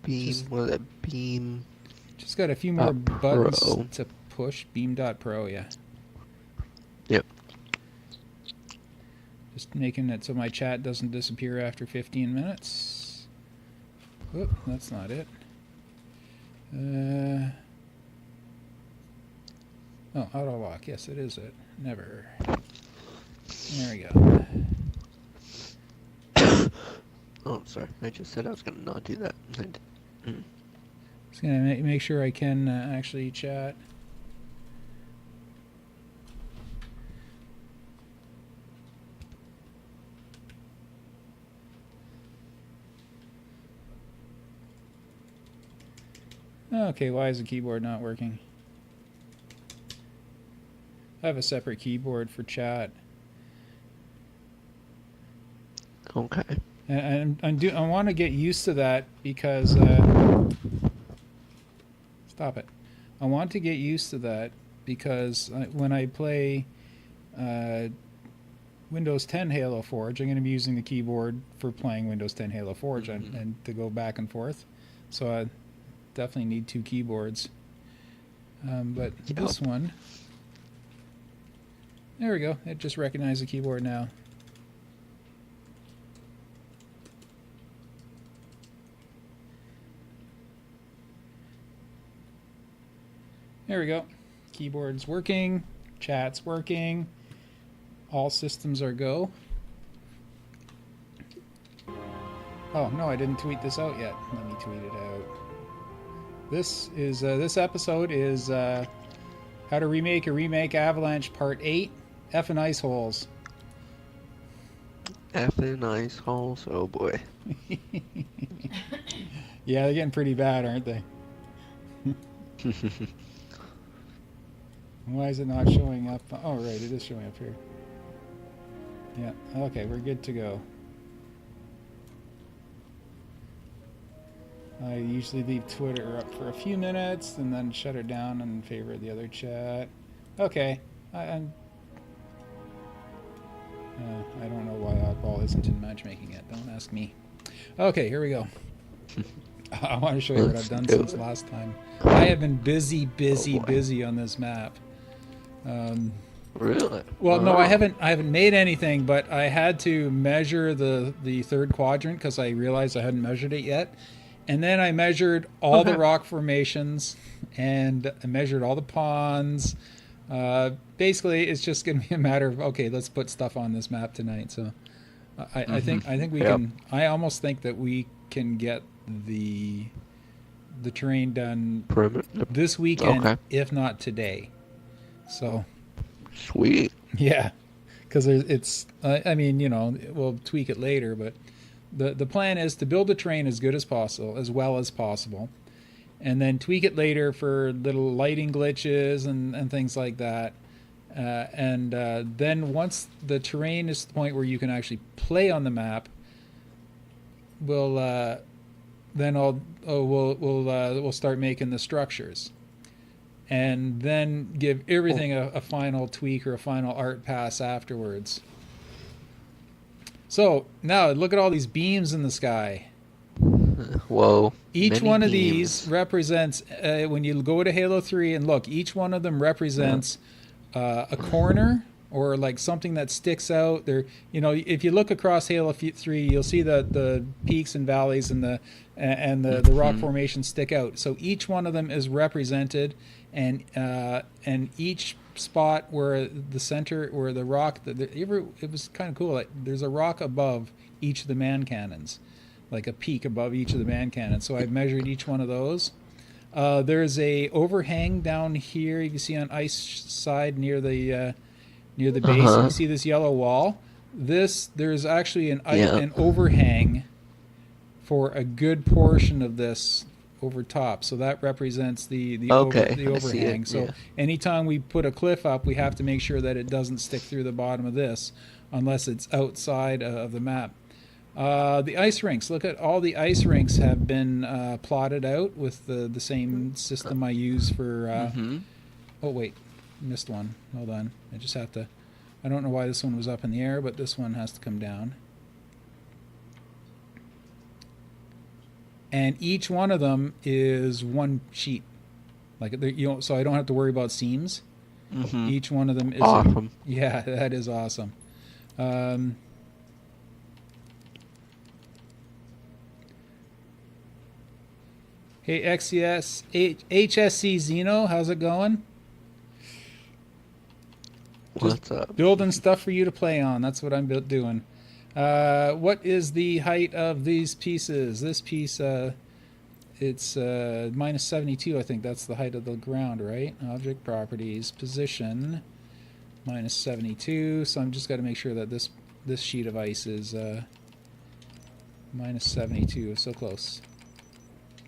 Beam, what is that? Beam. Just got a few more buttons Pro. to push. Beam.pro, yeah. Yep. Just making it so my chat doesn't disappear after 15 minutes. Whoop, that's not it. Oh, auto lock. Yes, it is it. Never. There we go. Oh, sorry. I just said I was going to not do that. Just gonna make sure I can actually chat. Okay, why is the keyboard not working? I have a separate keyboard for chat. Okay. And I want to get used to that because stop it. I want to get used to that because when I play Windows 10 Halo Forge, I'm going to be using the keyboard for playing Windows 10 Halo Forge and to go back and forth. So I definitely need two keyboards. But this one, there we go. It just recognized the keyboard now. There we go. Keyboard's working. Chat's working. All systems are go. Oh, no, I didn't tweet this out yet. Let me tweet it out. This is this episode is how to remake a remake Avalanche Part 8, F and Ice Holes. F and ice holes. Oh boy. Yeah, they're getting pretty bad, aren't they? Why is it not showing up? Oh, right, it is showing up here. Yeah, okay, we're good to go. I usually leave Twitter up for a few minutes and then shut it down in favor of the other chat. Okay, I don't know why Oddball isn't in matchmaking yet. Don't ask me. Okay, here we go. I want to show you what I've done since last time. I have been busy on this map. Really? Well, no, I haven't made anything, but I had to measure the third quadrant because I realized I hadn't measured it yet. And then I measured all the rock formations, and I measured all the ponds. Basically, it's just going to be a matter of, okay, let's put stuff on this map tonight. So I think we can. I almost think that we can get the terrain done this weekend, if not today. So sweet. Yeah, because it's. I mean, you know, we'll tweak it later, but the plan is to build the terrain as good as possible, as well as possible, and then tweak it later for little lighting glitches and things like that. Then once the terrain is to the point where you can actually play on the map, we'll start making the structures, and then give everything a final tweak or a final art pass afterwards. So now look at all these beams in the sky. Whoa. Each one of these represents, when you go to Halo 3 and look, each one of them represents a corner or like something that sticks out there. You know, if you look across Halo 3, you'll see the peaks and valleys and the rock formations stick out. So each one of them is represented, and each spot where the center, where the rock, it was kind of cool. Like, there's a rock above each of the man cannons, like a peak above each of the man cannons. So I've measured each one of those. There's a overhang down here. You can see on ice side near the base. You can see this yellow wall. There's actually an overhang for a good portion of this over top, so that represents the overhang. So anytime we put a cliff up, we have to make sure that it doesn't stick through the bottom of this, unless it's outside of the map. The ice rinks. Look at all the ice rinks have been plotted out with the same system I use for. Oh wait, missed one. Hold on. I just have to. I don't know why this one was up in the air, but this one has to come down. and each one of them is one sheet. Like so I don't have to worry about seams. Mm-hmm. Each one of them is awesome. Yeah, that is awesome. Hey, HSC Zeno, how's it going? What's up? Building stuff for you to play on. That's what I'm doing. What is the height of these pieces? This piece, it's minus 72, I think. That's the height of the ground, right? Object properties, position, minus 72. So I'm just got to make sure that this sheet of ice is minus 72. So close.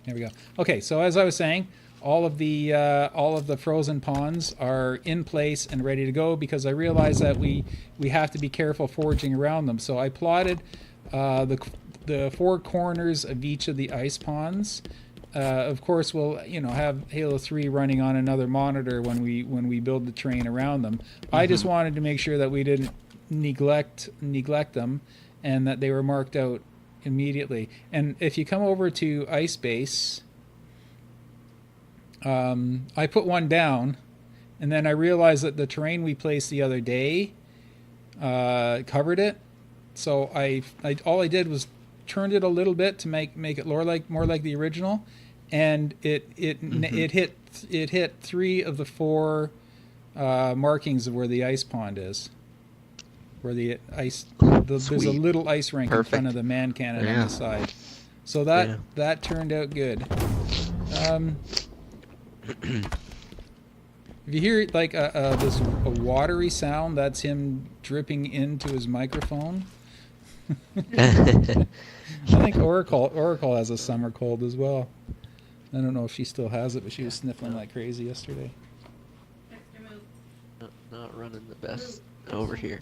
There we go. Okay, so as I was saying, all of the frozen ponds are in place and ready to go because I realized that we have to be careful foraging around them. So I plotted the four corners of each of the ice ponds. Of course, we'll have Halo 3 running on another monitor when we build the terrain around them. Mm-hmm. I just wanted to make sure that we didn't neglect them and that they were marked out immediately. And if you come over to Ice Base, I put one down, and then I realized that the terrain we placed the other day covered it. So I all I did was turned it a little bit to make it more like the original, and it hit 3 of the 4 markings of where the ice pond is. Where the ice, there's a little ice rink in front of the man cannon on the side. So that turned out good. If you hear like a watery sound, that's him dripping into his microphone. I think Oracle has a summer cold as well. I don't know if she still has it, but she was sniffling like crazy yesterday. Not running the best over here.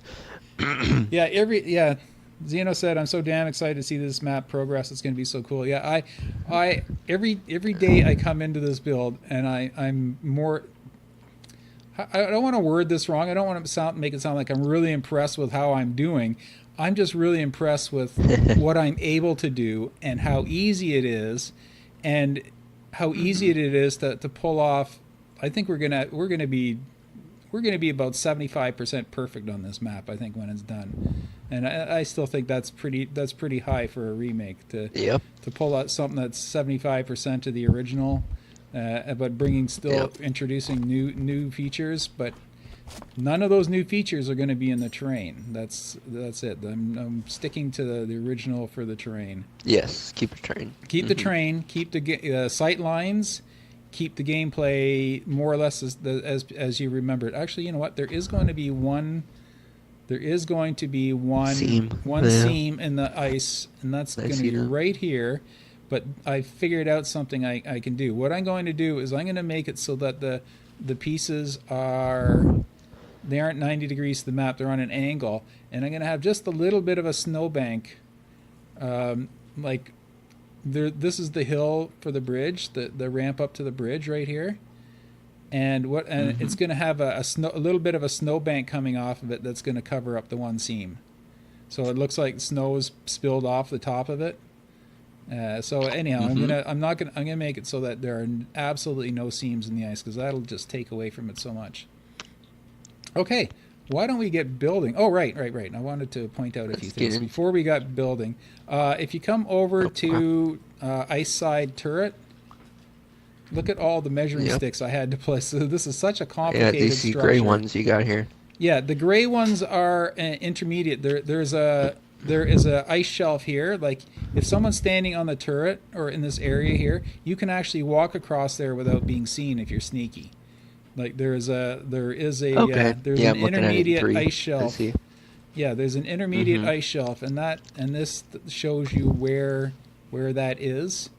Zeno said, "I'm so damn excited to see this map progress. It's going to be so cool." Yeah, I every day I come into this build and I'm more. I don't want to word this wrong. I don't want to make it sound like I'm really impressed with how I'm doing. I'm just really impressed with what I'm able to do and how easy it is, and how easy it is to pull off. I think we're gonna be about 75% perfect on this map, I think, when it's done. And I still think that's pretty high for a remake to pull out something that's 75% of the original, but introducing new features. But none of those new features are going to be in the terrain. That's it. I'm sticking to the original for the terrain. Yes, keep the terrain. Keep the terrain. Keep the sight lines. Keep the gameplay more or less as you remember it. Actually, you know what? There is going to be one seam in the ice, and that's going to be right here. But I figured out something I can do. What I'm going to do is I'm going to make it so that the pieces aren't 90 degrees to the map. They're on an angle, and I'm going to have just a little bit of a snowbank, this is the hill for the bridge, the ramp up to the bridge right here, and it's going to have a little bit of a snowbank coming off of it that's going to cover up the one seam, so it looks like snow is spilled off the top of it. So anyhow, I'm gonna make it so that there are absolutely no seams in the ice, because that'll just take away from it so much. Okay. Why don't we get building? Oh, right. I wanted to point out a few things before we got building. If you come over to Ice Side Turret, look at all the measuring sticks I had to place. So this is such a complicated structure. Gray ones you got here. Yeah, the gray ones are intermediate. There is a ice shelf here. Like if someone's standing on the turret or in this area here, you can actually walk across there without being seen if you're sneaky. Like there's an intermediate ice shelf. Yeah, there's an intermediate ice shelf, and this shows you where that is.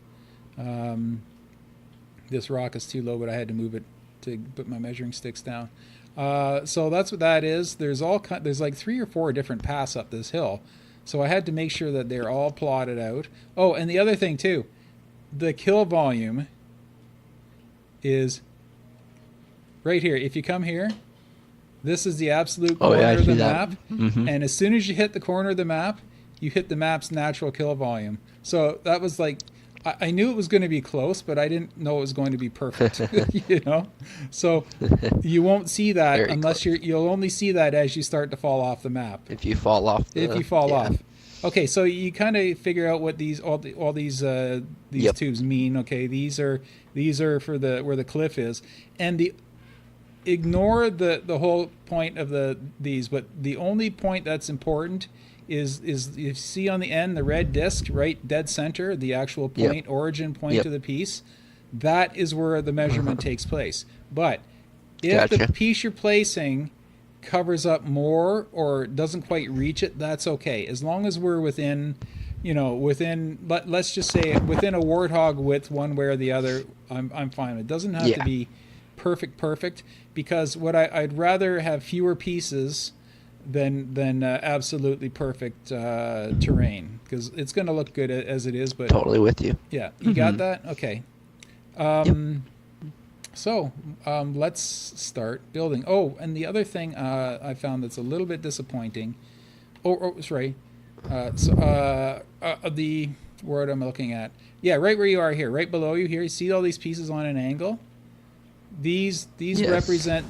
This rock is too low, but I had to move it to put my measuring sticks down. So that's what that is. There's like 3 or 4 different paths up this hill, so I had to make sure that they're all plotted out. Oh, and the other thing too, the kill volume is right here. If you come here, this is the absolute corner of the map. And as soon as you hit the corner of the map, you hit the map's natural kill volume. So that was like I knew it was going to be close, but I didn't know it was going to be perfect. You know, so you won't see that Very unless close. you'll only see that as you start to fall off the map. If you fall off If the, you fall yeah. off. Okay, so you kind of figure out what all these Yep. tubes mean. Okay, these are for the where the cliff is, and the ignore the whole point of these, but the only point that's important is you see on the end the red disc right dead center, the actual point, Yep. origin point Yep. of the piece. That is where the measurement takes place. But if the Gotcha. piece you're placing covers up more or doesn't quite reach it, that's okay. As long as we're within, let's just say within a warthog width one way or the other, I'm fine. It doesn't have to Yeah. be perfect, because what I'd rather have fewer pieces than absolutely perfect terrain, because it's going to look good as it is. But Totally with you. yeah, you got that? Okay. Yep. So let's start building. Oh, and the other thing I found that's a little bit disappointing. Sorry. The word I'm looking at. Yeah, right where you are here, right below you here. You see all these pieces on an angle? These Yes. represent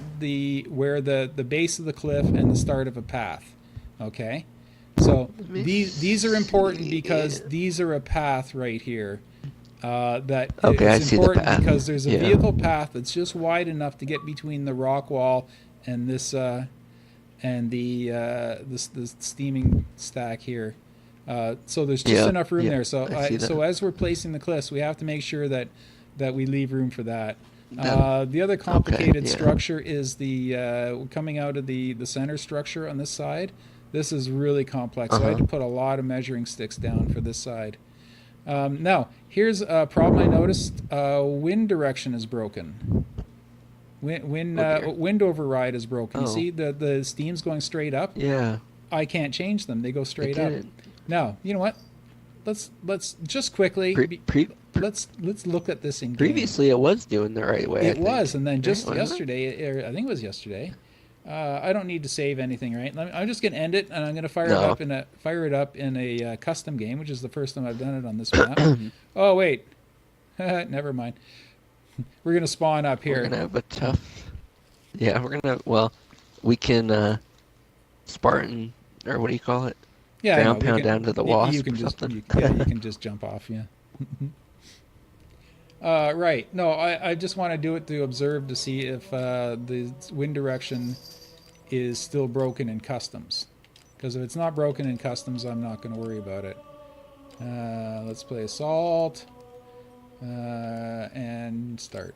where the base of the cliff and the start of a path. Okay? So me these are important see. because these are a path right here. That Okay, I is see the important path. because there's a Yeah. vehicle path that's just wide enough to get between the rock wall and this this steaming stack here. So there's just Yep. enough room Yep. there. So I see that. so as we're placing the cliffs, we have to make sure that we leave room for that. That- The other complicated yeah. structure is the coming out of the center structure on this side. This is really complex. So I had to put a lot of measuring sticks down for this side. Now, here's a problem I noticed. Wind direction is broken. Wind override is broken. You Oh. see the steam's going straight up. Yeah. I can't change them. They go straight It up. didn't. Now, you know what? Let's just quickly let's look at this in game. Previously, it was doing the right way. It was, and then just Wasn't it? yesterday, or I think it was yesterday. I don't need to save anything, right? I'm just going to end it, and I'm going to fire No. it up in a custom game, which is the first time I've done it on this map. Oh wait, never mind. We're going to spawn up We're here. gonna have a tough. Yeah, we're gonna. Well, we can Spartan, or what do you call it? Yeah, I know, ground we pound can- down to the you wasp can or just something. you can just jump off. Yeah. Right. No, I just want to do it to observe to see if the wind direction is still broken in customs. Because if it's not broken in customs, I'm not going to worry about it. Let's play Assault. And start.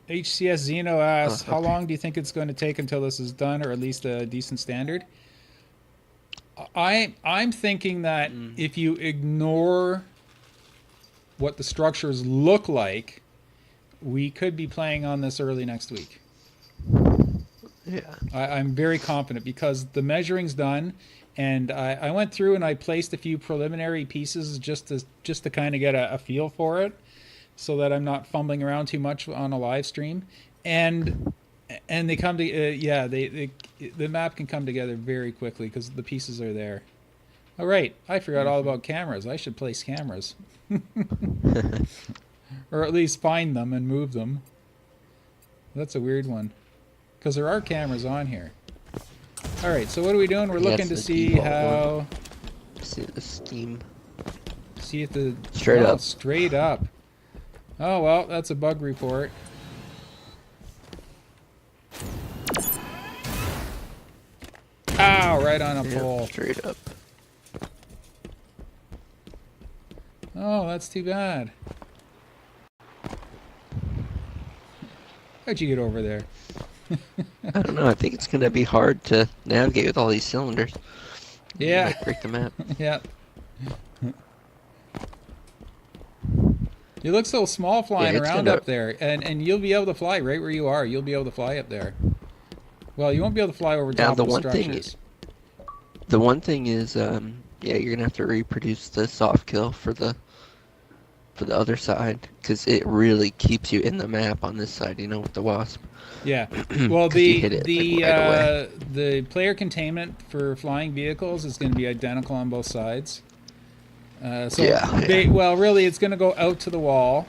HCS Zeno asks, how okay. long do you think it's going to take until this is done, or at least a decent standard? I'm thinking that if you ignore what the structures look like, we could be playing on this early next week. Yeah. I'm very confident because the measuring's done, and I went through and I placed a few preliminary pieces just to kind of get a feel for it, so that I'm not fumbling around too much on a live stream, and they come to the map can come together very quickly because the pieces are there. All right, I forgot all about cameras. I should place cameras, or at least find them and move them. That's a weird one, because there are cameras on here. All right, so what are we doing? We're looking to the see default how one. See the steam. see if the Straight up. straight up. Oh well, that's a bug report. Ow! Right on a Yeah, pole. straight up. Oh, that's too bad. How'd you get over there? I don't know. I think it's gonna be hard to navigate with all these cylinders. Yeah. Might break the map. Yeah. You look so small flying it's around gonna. up there, and you'll be able to fly right where you are. You'll be able to fly up there. Well, you won't be able to fly over Now top the of the one thing, structures. the one thing is, yeah, you're gonna have to reproduce the soft kill for the other side, because it really keeps you in the map on this side, you know, with the wasp. Yeah. Well, Because you hit it like right away. the player containment for flying vehicles is going to be identical on both sides. Yeah, yeah. Well, really, it's going to go out to the wall,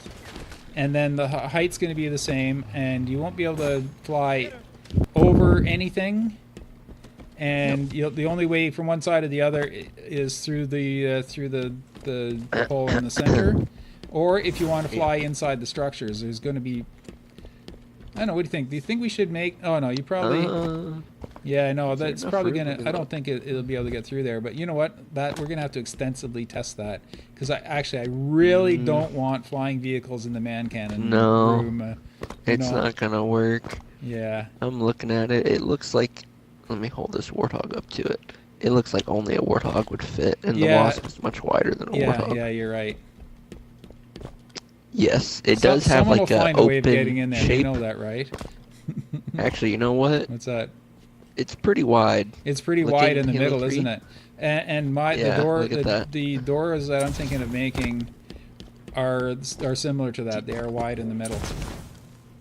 and then the height's going to be the same, and you won't be able to fly over anything. And the only way from one side to the other is through the hole in the center, or if you want to fly inside the structures, there's going to be. I don't know. What do you think? Do you think we should make? Oh no, you probably. Yeah, no, that's probably gonna. I don't think it'll be able to get through there. But you know what? That we're gonna have to extensively test that, because I really don't want flying vehicles in the man cannon room. It's not gonna work. Yeah. I'm looking at it. It looks like. Let me hold this warthog up to it. It looks like only a warthog would fit, and the wasp is much wider than a warthog. Yeah, you're right. Yes, it does have someone like will a find open a way of getting in there. shape. You know that, right? Actually, you know what? What's that? It's pretty wide. It's pretty Look wide in the Halo middle, 3. isn't it? And the doors that I'm thinking of making are similar to that. They are wide in the middle.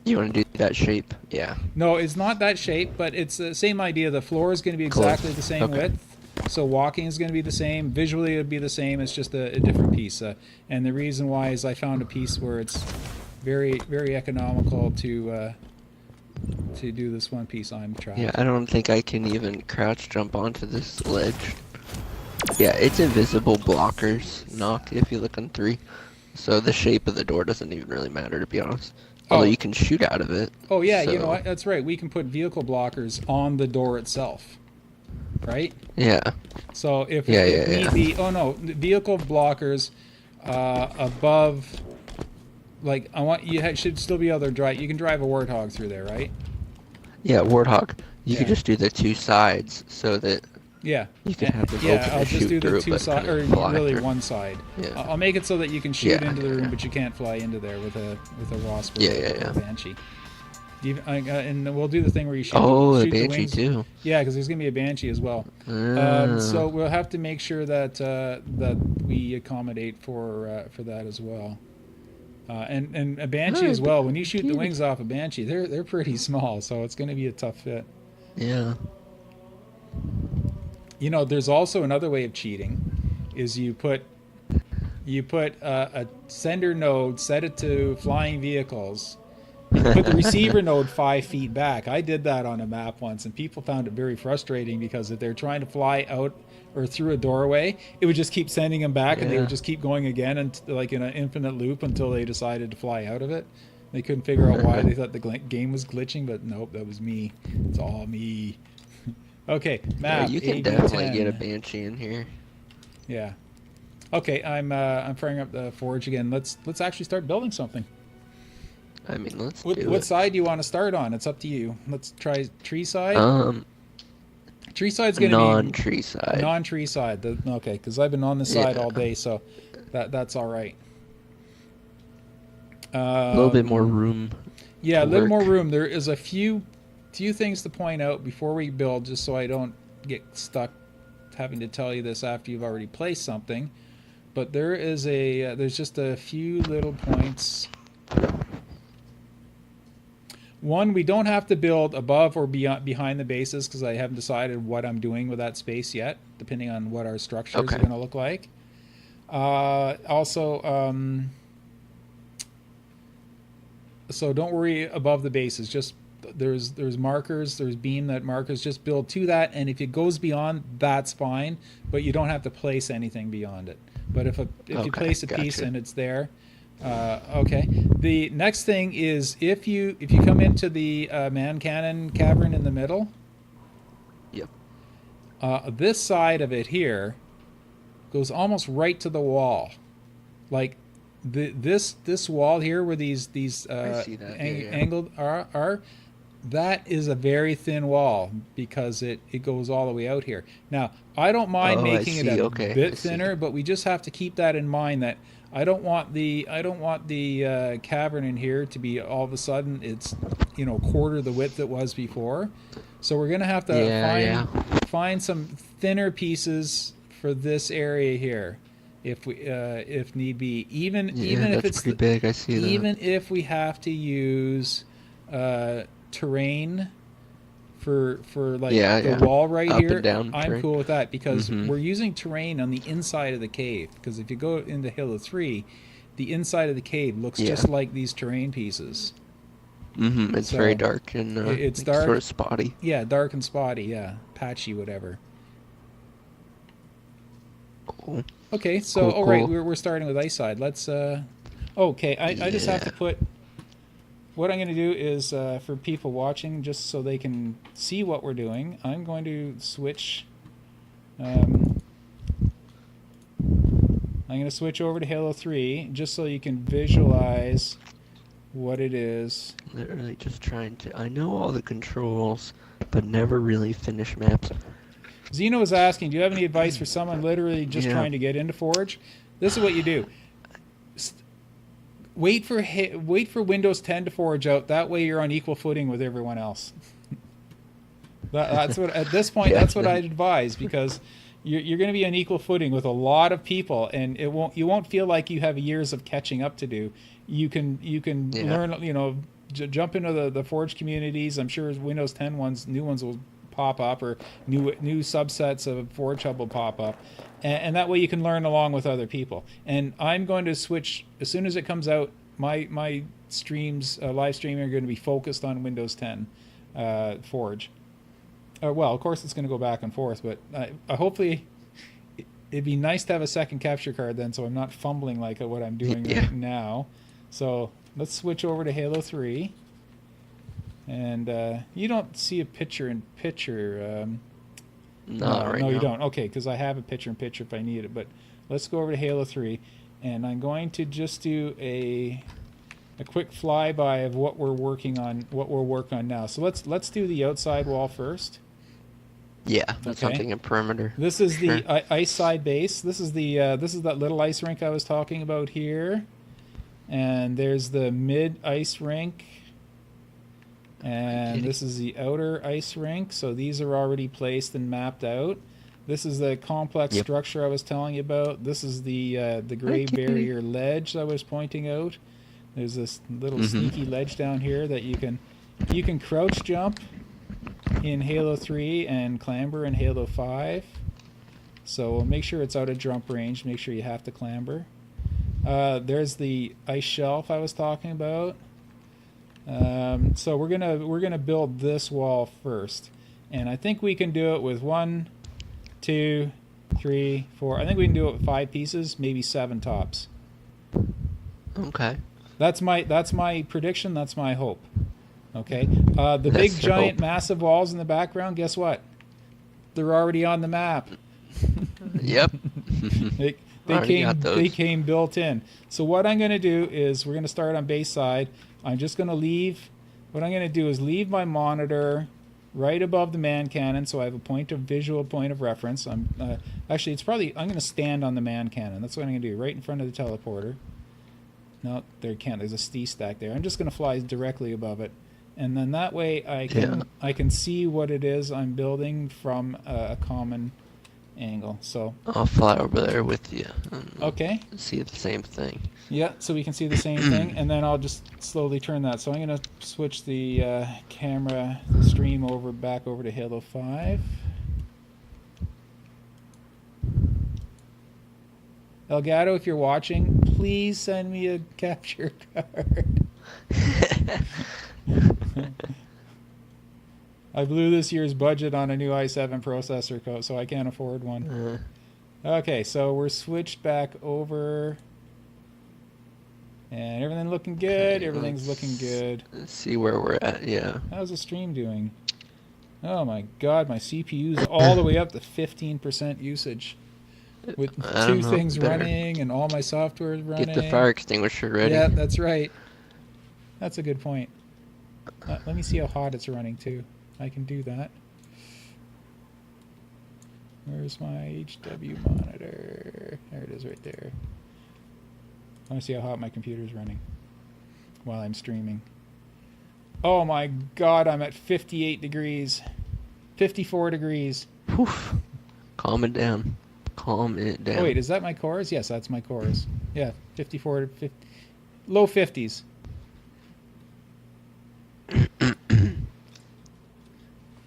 You want to do that shape? Yeah. No, it's not that shape, but it's the same idea. The floor is going to be exactly the same width. So walking is going to be the same. Visually, it would be the same. It's just a different piece. And the reason why is I found a piece where it's very, very economical to do this one piece I'm trying. Yeah, I don't think I can even crouch jump onto this ledge. Yeah, it's invisible blockers, knock, if you look on 3. So the shape of the door doesn't even really matter, to be honest. Although you can shoot out of it. Oh, yeah, so. You know what? That's right. We can put vehicle blockers on the door itself. Right? Yeah. So if need be... Oh, no. Vehicle blockers above... Like, you should still be able to drive... You can drive a Warthog through there, right? Yeah, Warthog. You could just do the 2 sides so that... Yeah. You can have them open I'll just do the 2 sides, or really through. 1 side. Yeah. I'll make it so that you can shoot into the room, but you can't fly into there with a wasp or a banshee. And we'll do the thing where you shoot. Oh, shoot a banshee the wings. too. Yeah, because there's gonna be a banshee as well. So we'll have to make sure that that we accommodate for that as well. And a banshee as well. When you shoot the wings off a banshee, they're pretty small, so it's gonna be a tough fit. Yeah. You know, there's also another way of cheating, is you put a sender node, set it to flying vehicles, and you put the receiver node 5 feet back. I did that on a map once, and people found it very frustrating because if they're trying to fly out or through a doorway, it would just keep sending them back, and they would just keep going again, and like in an infinite loop until they decided to fly out of it. They couldn't figure out why. They thought the game was glitching, but nope, that was me. It's all me. Okay, map. Yeah, you can definitely get a banshee in here. Yeah. Okay, I'm firing up the forge again. Let's actually start building something. I mean, let's do What side do you want to start on? It's up to you. Let's try tree side. Tree side's gonna be non-tree side. Non-tree side. Okay, because I've been on this side all day, so that's all right. A little bit more room. Yeah, a little more room. There is a few things to point out before we build, just so I don't get stuck having to tell you this after you've already placed something. But there is there's just a few little points. One, we don't have to build above or behind the bases, because I haven't decided what I'm doing with that space yet, depending on what our structures are going to look like. So don't worry above the bases. Just there's markers, there's beam that markers. Just build to that, and if it goes beyond, that's fine. But you don't have to place anything beyond it. But if you place a piece and it's there. Okay. The next thing is if you come into the man cannon cavern in the middle. Yep. This side of it here goes almost right to the wall, like this wall here where these angled are. that is a very thin wall because it goes all the way out here. Now, I don't mind Oh, I making it see. a Okay, I bit see. thinner, but we just have to keep that in mind that I don't want the cavern in here to be all of a sudden it's quarter the width it was before. So we're gonna have to Yeah, yeah. find some thinner pieces for this area here, if need be. Yeah, Even if that's it's pretty big. I see that. even if we have to use terrain for like Yeah, the yeah. wall right Up and here, down I'm terrain. cool with that because Mm-hmm. we're using terrain on the inside of the cave. Because if you go into Halo 3, the inside of the cave looks Yeah. just like these terrain pieces. Mm-hmm. It's very So dark and it's like sort dark, of spotty. yeah, dark and spotty, yeah, patchy, whatever. Cool. Okay, so Cool, all right, cool. we're starting with ice side. Let's okay, I just have Yeah. to put what I'm going to do is for people watching, just so they can see what we're doing, I'm going to switch. I'm going to switch over to Halo 3 just so you can visualize what it is. Literally just trying to. I know all the controls, but never really finish maps. Zeno is asking, do you have any advice for someone literally just Yeah. trying to get into Forge? This is what you do. Wait for Windows 10 to forge out. That way you're on equal footing with everyone else. That's what at this point. Yeah. That's what I'd advise because you're going to be on equal footing with a lot of people, and you won't feel like you have years of catching up to do. You can Yeah. learn. Jump into the Forge communities. I'm sure Windows 10 new ones will pop up, or new subsets of Forge Hub will pop up, and that way you can learn along with other people. And I'm going to switch as soon as it comes out. My streams, live streaming, are going to be focused on Windows 10 Forge. Well, of course it's going to go back and forth, but hopefully it'd be nice to have a second capture card then, so I'm not fumbling like what I'm doing Yeah. right now. So let's switch over to Halo 3. And you don't see a picture-in-picture. Not right no, now. you don't. Okay, because I have a picture-in-picture if I need it. But let's go over to Halo 3, and I'm going to just do a quick flyby of what we're working on, what we'll work on now. So let's do the outside wall first. Yeah, that's Okay. something in perimeter. This is Sure. the ice side base. This is that little ice rink I was talking about here, and there's the mid ice rink, and this is the outer ice rink. So these are already placed and mapped out. This is the complex Yep. structure I was telling you about. This is the gray Okay. barrier ledge I was pointing out. There's this little sneaky ledge down here that you can crouch jump in Halo 3 and clamber in Halo 5. So make sure it's out of jump range. Make sure you have to clamber. There's the ice shelf I was talking about. So we're gonna build this wall first, and I think we can do it with 1, 2, 3, 4. I think we can do it with 5 pieces, maybe 7 tops. Okay. That's my prediction. That's my hope. Okay. The big That's your giant hope. massive walls in the background. Guess what? They're already on the map. Yep. They Already got those. came built in. So what I'm going to do is we're going to start on base side. I'm just going to leave. What I'm going to do is leave my monitor right above the man cannon, so I have a visual point of reference. Actually, I'm going to stand on the man cannon. That's what I'm going to do, right in front of the teleporter. No, there can't. There's a ST stack there. I'm just going to fly directly above it, and then that way I can see what it is I'm building from a common angle. So I'll fly over there with you. And okay, see the same thing. yeah. So we can see the same thing, and then I'll just slowly turn that. So I'm going to switch the camera, the stream back over to Halo 5. Elgato, if you're watching, please send me a capture card. I blew this year's budget on a new i7 processor code, so I can't afford one. Okay, so we're switched back over. And everything looking good. Okay, Everything's looking good. Let's see where we're at. Yeah. How's the stream doing? Oh my god, my CPU's all the way up to 15% usage. With I don't 2 know, things better running and all my software is running. Get the fire extinguisher ready. Yeah, that's right. That's a good point. Let me see how hot it's running too. I can do that. Where's my HW monitor? There it is right there. I want to see how hot my computer's running while I'm streaming. Oh my god, I'm at 58 degrees. 54 degrees. Poof. Calm it down. Calm it down. Oh wait, is that my cores? Yes, that's my cores. Yeah, 54 to 50. Low 50s.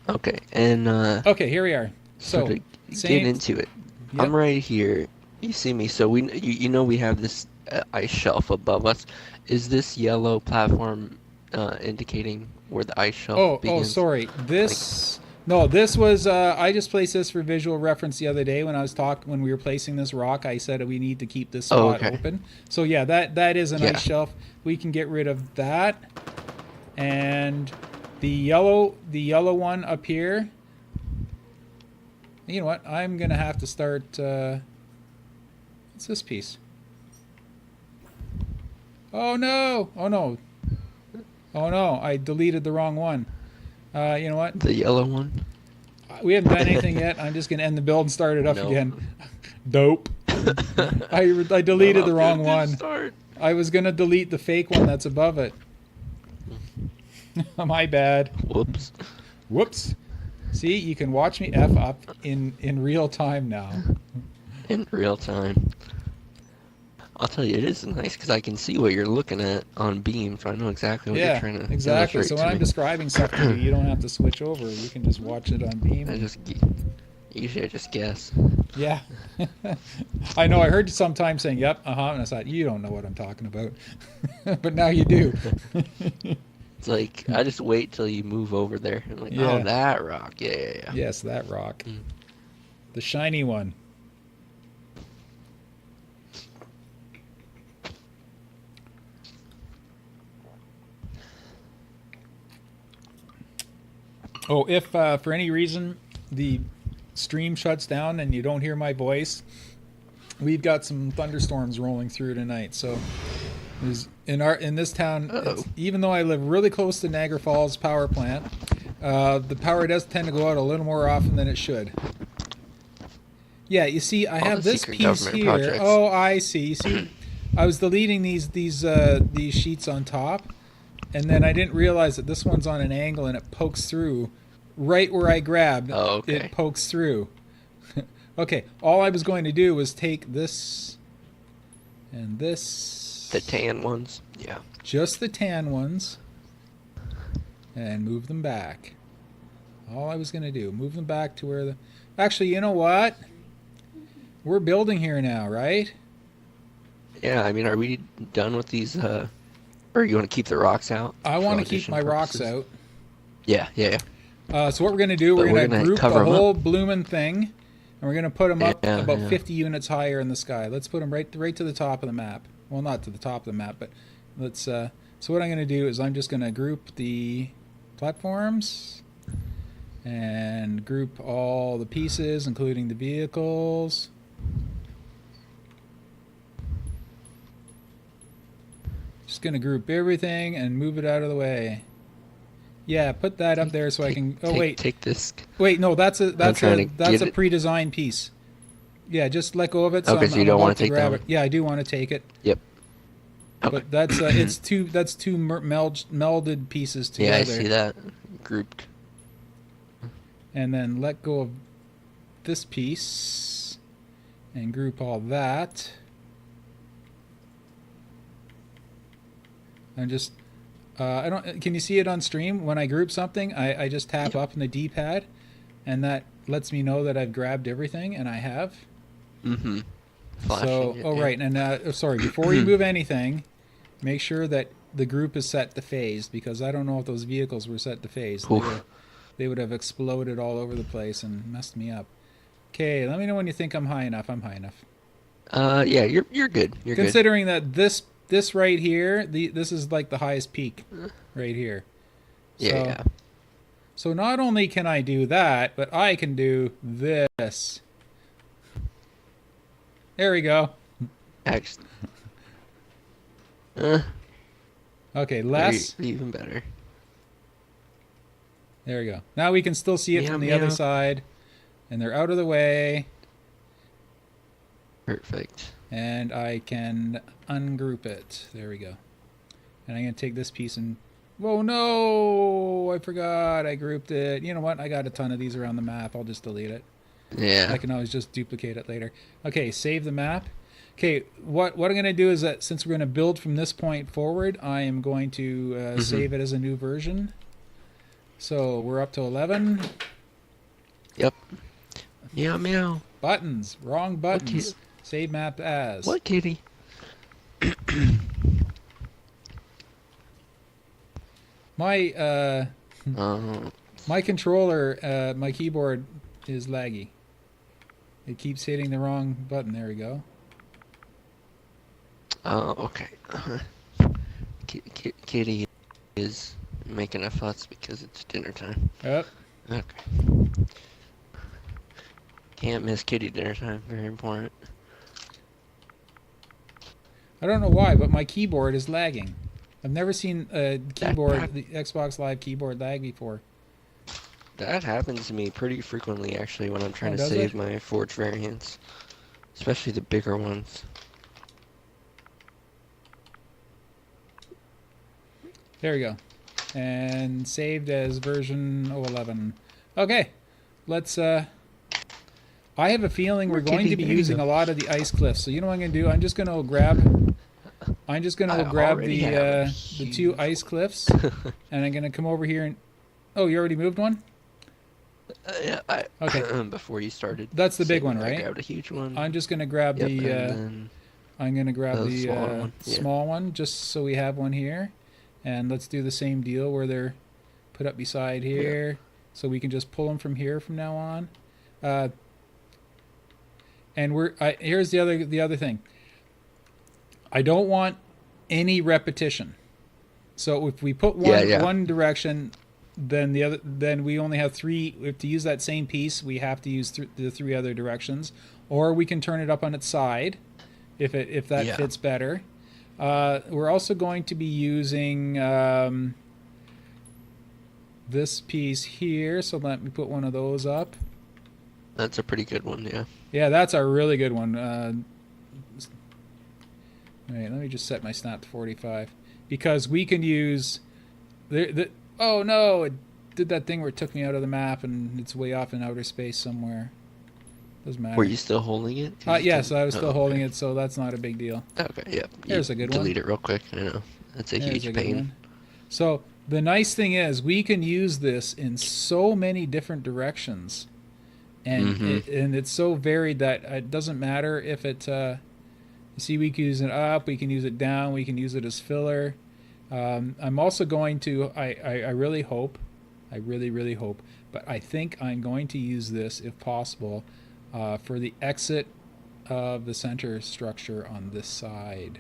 Okay, and Okay, here we are. So, to get into it, Yep. I'm right here. You see me, so you know we have this ice shelf above us. Is this yellow platform indicating where the ice shelf begins? Sorry. This no, this was I just placed this for visual reference the other day when when we were placing this rock. I said we need to keep this spot open. So yeah, that is an ice shelf. We can get rid of that. And the yellow one up here. You know what? I'm gonna have to start. What's this piece? Oh no! Oh no! Oh no! I deleted the wrong one. You know what? The yellow one. We haven't done anything yet. I'm just gonna end the build and start it up again. Dope. I deleted the wrong one. Start. I was gonna delete the fake one that's above it. My bad. Whoops. Whoops. See, you can watch me F up in real time now. In real time. I'll tell you, it is nice because I can see what you're looking at on Beam, so I know exactly what you're trying to exactly. So when I'm me. describing stuff to you, you don't have to switch over. You can just watch it on Beam. Usually I just guess. Yeah. I know. I heard you sometimes saying, yep, and I thought, you don't know what I'm talking about. But now you do. It's like, I just wait till you move over there. I'm like, oh, that rock. Yeah. Yes, that rock. The shiny one. Oh, if for any reason the stream shuts down and you don't hear my voice, we've got some thunderstorms rolling through tonight. So in this town, even though I live really close to Niagara Falls power plant, the power does tend to go out a little more often than it should. Yeah, you see, I have this piece here. Projects. Oh, I see. You see, I was deleting these sheets on top. And then I didn't realize that this one's on an angle and it pokes through right where I grabbed. Oh, okay. It pokes through. Okay, all I was going to do was take this and this. The tan ones? Yeah. Just the tan ones. And move them back. All I was going to do, move them back to where the... Actually, you know what? We're building here now, right? Yeah, I mean, are we done with these... Or you want to keep the rocks out? I want to keep my rocks out. Yeah. So what we're going to do, we're going to group the whole blooming thing, and we're going to put them up about 50 units higher in the sky. Let's put them right to the top of the map. Well, not to the top of the map, but let's... so what I'm going to do is I'm just going to group the platforms and group all the pieces, including the vehicles. Just gonna group everything and move it out of the way. Yeah, put that up there so I can. Oh wait, take this. Wait, no, that's a pre-designed piece. Yeah, just let go of it. So okay, so you don't want to take that one? Yeah, I do want to take it. Yep. Okay. But that's it's two melded pieces together. Yeah, I see that grouped. And then let go of this piece and group all that. I'm just, I don't. Can you see it on stream? When I group something, I just tap up in the D-pad, and that lets me know that I've grabbed everything, and I have. Mm-hmm. So, right, and sorry. Before you move anything, make sure that the group is set to phased, because I don't know if those vehicles were set to phased. They would have exploded all over the place and messed me up. Okay, let me know when you think I'm high enough. I'm high enough. Yeah, you're good. You're considering that this right here, this is like the highest peak right here. Yeah. So not only can I do that, but I can do this. There we go. Excellent. Okay, less. Even better. There we go. Now we can still see it Meow, from the meow. other side. And they're out of the way. Perfect. And I can ungroup it. There we go. And I'm going to take this piece and... Whoa, no! I forgot. I grouped it. You know what? I got a ton of these around the map. I'll just delete it. Yeah. I can always just duplicate it later. Okay, save the map. Okay, what I'm going to do is that since we're going to build from this point forward, I am going to save it as a new version. So we're up to 11. Yep. Meow, meow. Buttons. Wrong buttons. Save map as. What, kitty? My my controller, my keyboard is laggy. It keeps hitting the wrong button. There we go. Oh, okay. Kitty is making a fuss because it's dinner time. Yep. Okay. Can't miss kitty dinner time. Very important. I don't know why, but my keyboard is lagging. I've never seen a keyboard, the Xbox Live keyboard lag before. That happens to me pretty frequently, actually, when I'm trying to does save it? my Forge variants. Especially the bigger ones. There we go. And saved as version 011. Okay, let's... I have a feeling we're going to be using a lot of the ice cliffs. So you know what I'm going to do? I'm just going to grab... I'm just going to grab the two ice cliffs. And I'm going to come over here and... Oh, you already moved one? Yeah, okay. Before you started. That's the big one, I right? grabbed a huge one. I'm just going to grab the... I'm going to grab the small one, just so we have one here. And let's do the same deal where they're put up beside here. Yeah. So we can just pull them from here from now on. And here's the other thing. I don't want any repetition. So if we put one direction, then we only have three. We have to use that same piece. We have to use the three other directions, or we can turn it up on its side, if that fits better. We're also going to be using this piece here. So let me put one of those up. That's a pretty good one, yeah. Yeah, that's a really good one. All right, let me just set my snap to 45 because we can use oh no, it did that thing where it took me out of the map and it's way off in outer space somewhere. Doesn't matter. Were you still holding it? Yes, I was still holding it, so that's not a big deal. Okay, yeah. There's a good one. Delete it real quick. I know. That's a huge pain. So the nice thing is we can use this in so many different directions. And it's so varied that it doesn't matter if it... you see, we can use it up, we can use it down, we can use it as filler. I'm also going to... I really hope, I really hope, but I think I'm going to use this, if possible, for the exit of the center structure on this side.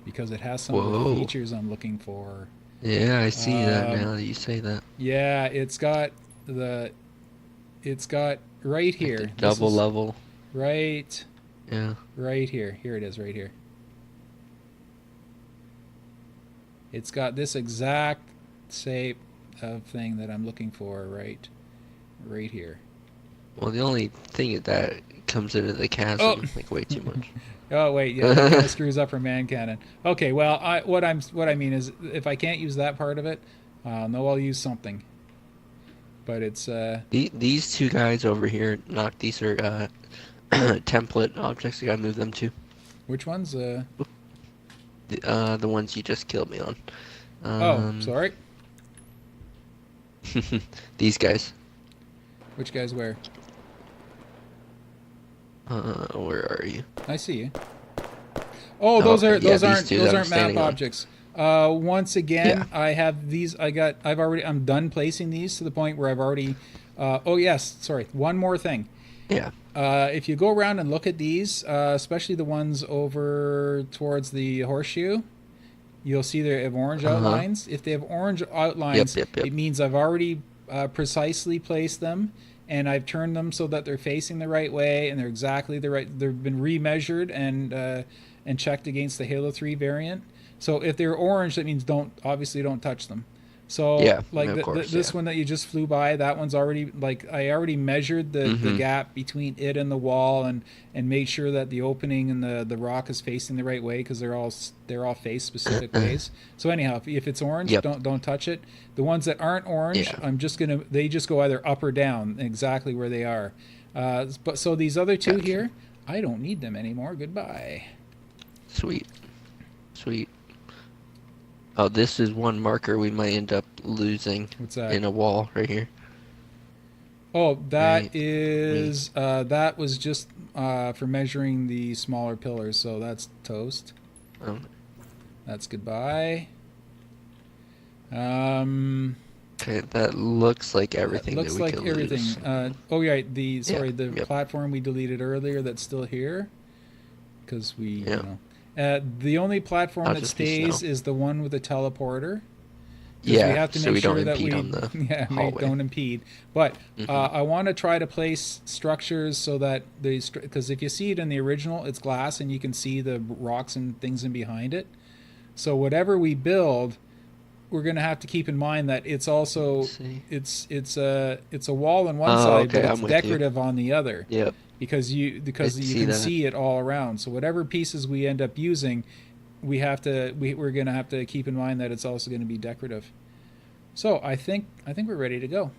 Because it has some of the features I'm looking for. Yeah, I see that now that you say that. Yeah, it's got right here. Like double level. Right. Yeah. Right here. Here it is, right here. It's got this exact shape of thing that I'm looking for right here. Well, the only thing is that comes into the chasm like way too much. Oh wait, yeah, that kind of screws up our man cannon. Okay, well, what I mean is, if I can't use that part of it, no, I'll use something. But it's these two guys over here. These are template objects. You gotta move them to. Which ones? The ones you just killed me on. Oh, sorry. These guys. Which guys where? Where are you? I see you. Oh, those aren't map objects. Once again, I have these. I'm done placing these to the point where I've already. Oh yes, sorry. One more thing. Yeah. If you go around and look at these, especially the ones over towards the horseshoe, you'll see they have orange outlines. If they have orange outlines, it means I've already precisely placed them, and I've turned them so that they're facing the right way and they're exactly the right. They've been remeasured and checked against the Halo 3 variant. So if they're orange, that means don't touch them. So Yeah, like of course, this yeah. one that you just flew by, that one's already like I already measured the Mm-hmm. gap between it and the wall and made sure that the opening and the rock is facing the right way because they're all faced specific ways. So anyhow, if it's orange, Yep. don't touch it. The ones that aren't orange, Yeah. they just go either up or down exactly where they are. But so these other two Gotcha. here, I don't need them anymore. Goodbye. Sweet. Sweet. Oh, this is one marker we might end up losing What's that? in a wall right here. Oh, that Right. is that was just for measuring the smaller pillars. So that's toast. Um, That's goodbye. Um, okay, that looks like that everything that looks we like could everything. lose. Oh yeah, Yeah. the Yep. platform we deleted earlier that's still here because Yeah. the only platform I'll that just be snow. stays is the one with the teleporter because we Yeah, have to so make we don't sure that impede we on the yeah hallway. don't impede. But Mm-hmm. I want to try to place structures so that because if you see it in the original, it's glass and you can see the rocks and things in behind it. So whatever we build, we're going to have to keep in mind that it's Let's also see. it's a wall on one Oh, side, but okay, it's I'm with you. decorative on the other Yep. I because you see can that. see it all around. So whatever pieces we end up using, we're going to have to keep in mind that it's also going to be decorative. So I think we're ready to go.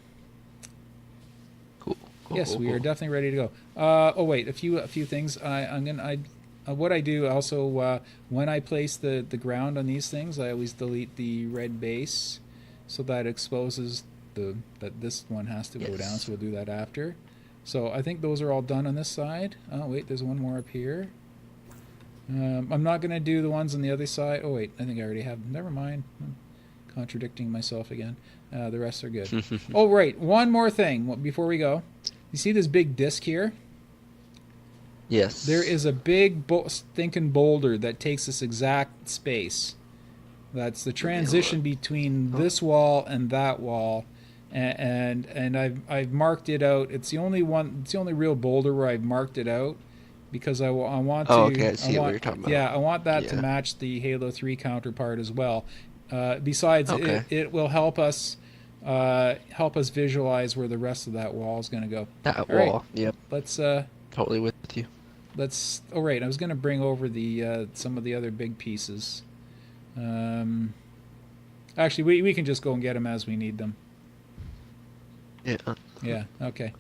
Cool. Cool. Yes, Cool. we are Cool. definitely ready to go. Oh wait, a few things. What I do also when I place the ground on these things, I always delete the red base, so that exposes that this one has to go down. Yes. So we'll do that after. So I think those are all done on this side. Oh wait, there's one more up here. I'm not gonna do the ones on the other side. Oh wait, I think I already have them. Never mind. I'm contradicting myself again. The rest are good. Oh right, one more thing before we go. You see this big disc here? There Yes. is a big stinking boulder that takes this exact space. That's the Let me look. transition between Oh. this wall and that wall, and I've marked it out. It's the only one. It's the only real boulder where I've marked it out because I want Oh, to okay. I see what you're talking about. yeah I want that to Yeah. match the Halo 3 counterpart as well. Besides, Okay. it will help us visualize where the rest of that wall is going to go. That All right, wall. Yep. let's Totally with you. oh right, I was going to bring over the some of the other big pieces. Um, Actually, we can just go and get them as we need them. Yeah. Yeah, okay.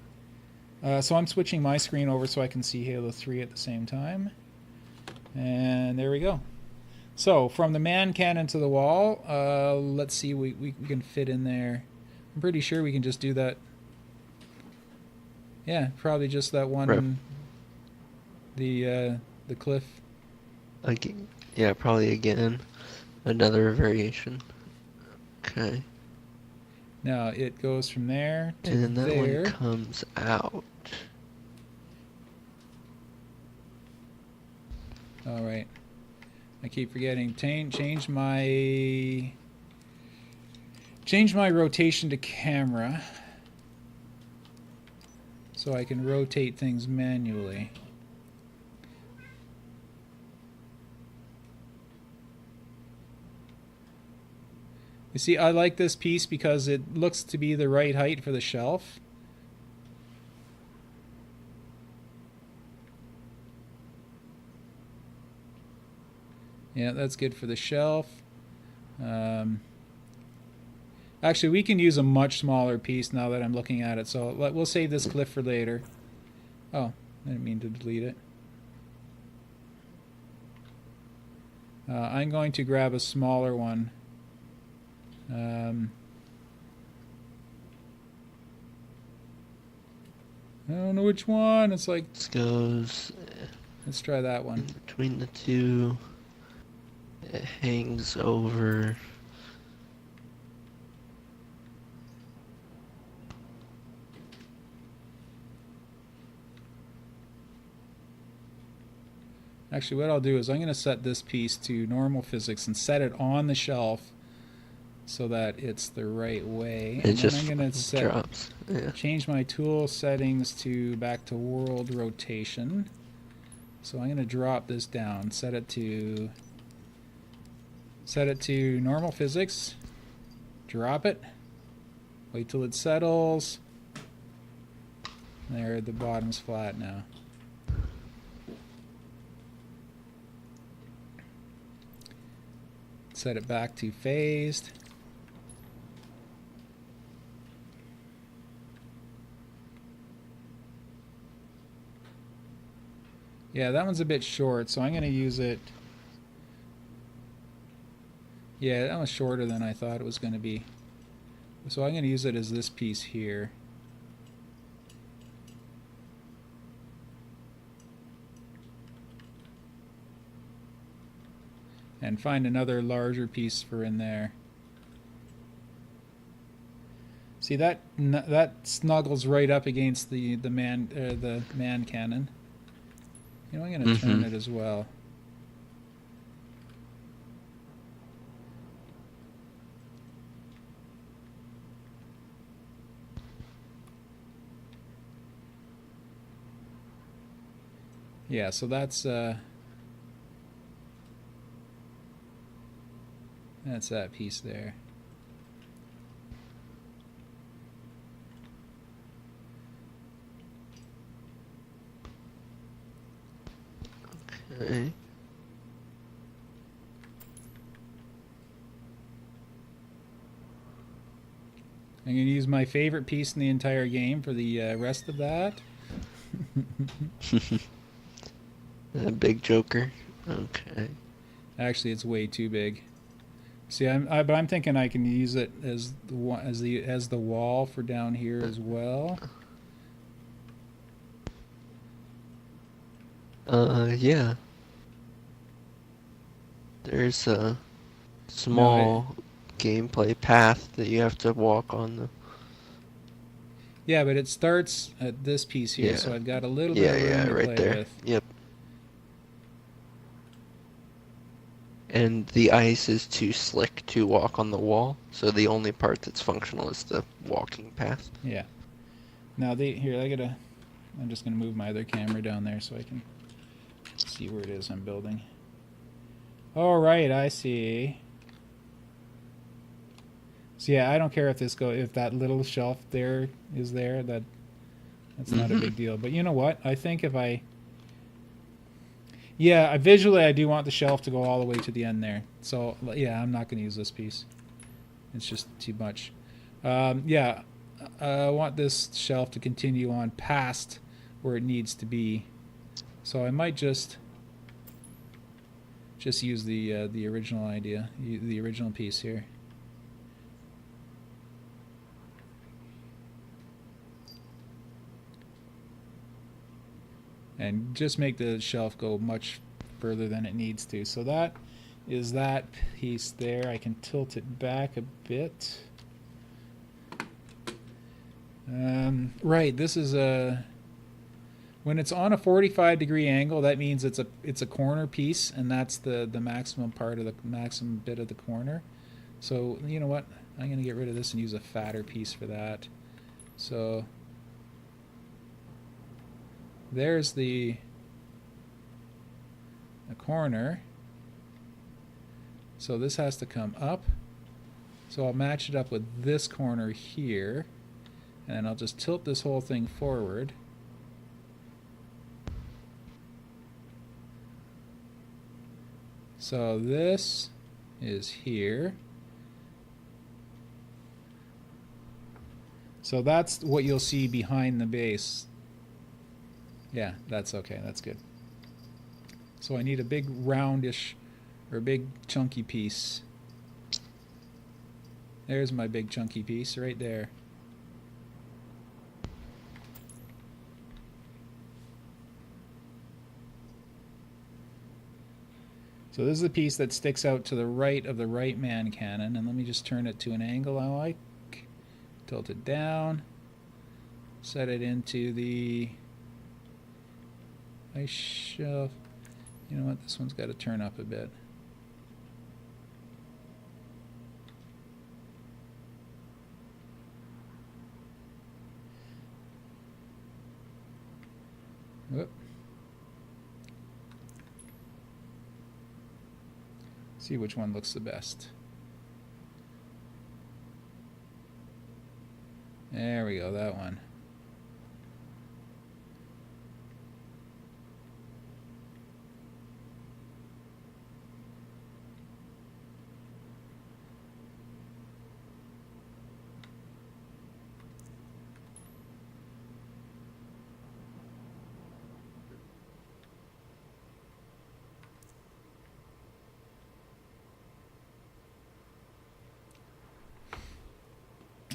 So I'm switching my screen over so I can see Halo 3 at the same time. And there we go. So from the man cannon to the wall, let's see, we can fit in there. I'm pretty sure we can just do that. Yeah, probably just that one, Right. the cliff. Again. Yeah, probably again. Another variation. Okay. Now it goes from there to And then that there. one comes out. All right. I keep forgetting. Change my rotation to camera so I can rotate things manually. You see, I like this piece because it looks to be the right height for the shelf. Yeah, that's good for the shelf. Actually, we can use a much smaller piece now that I'm looking at it. So we'll save this cliff for later. Oh, I didn't mean to delete it. I'm going to grab a smaller one. I don't know which one. It's like, This goes let's try that in one. between the two. It hangs over. Actually, what I'll do is I'm going to set this piece to normal physics and set it on the shelf so that it's the right way. It And then just I'm going to drops. Yeah. change my tool settings to back to world rotation. So I'm going to drop this down, set it to normal physics, drop it. Wait till it settles. There, the bottom's flat now. Set it back to phased. Yeah, that one's a bit short, so I'm going to use it. Yeah, that was shorter than I thought it was going to be. So I'm going to use it as this piece here. And find another larger piece for in there. See, that snuggles right up against the man cannon. You know, I'm going to turn it as well. Yeah, so that's that piece there. Okay. I'm going to use my favorite piece in the entire game for the rest of that. That big joker. Okay. Actually, it's way too big. See, but I'm thinking I can use it as the wall for down here as well. Yeah. There's a small gameplay path that you have to walk on the. Yeah, but it starts at this piece here, so I've got a little bit of room to right play there. with. Yep. And the ice is too slick to walk on the wall, so the only part that's functional is the walking path. Yeah. Now I'm just gonna move my other camera down there so I can see where it is I'm building. All right, I see. So yeah, I don't care if if that little shelf there is there. That's not a big deal. But you know what? I think if visually I do want the shelf to go all the way to the end there. So yeah, I'm not going to use this piece. It's just too much. Yeah, I want this shelf to continue on past where it needs to be. So I might just use the original idea, the original piece here. And just make the shelf go much further than it needs to. So that is that piece there. I can tilt it back a bit. Right, this is when it's on a 45-degree angle, that means it's a corner piece, and that's the maximum part of the maximum bit of the corner. So you know what? I'm going to get rid of this and use a fatter piece for that. So there's the corner. So this has to come up. So I'll match it up with this corner here. And then I'll just tilt this whole thing forward. So this is here. So that's what you'll see behind the base. Yeah, that's okay. That's good. So I need a big roundish or big chunky piece. There's my big chunky piece right there. So this is the piece that sticks out to the right of the right man cannon, and let me just turn it to an angle I like. Tilt it down. Set it into the ice shelf. You know what? This one's got to turn up a bit. Whoop. See which one looks the best. There we go, that one.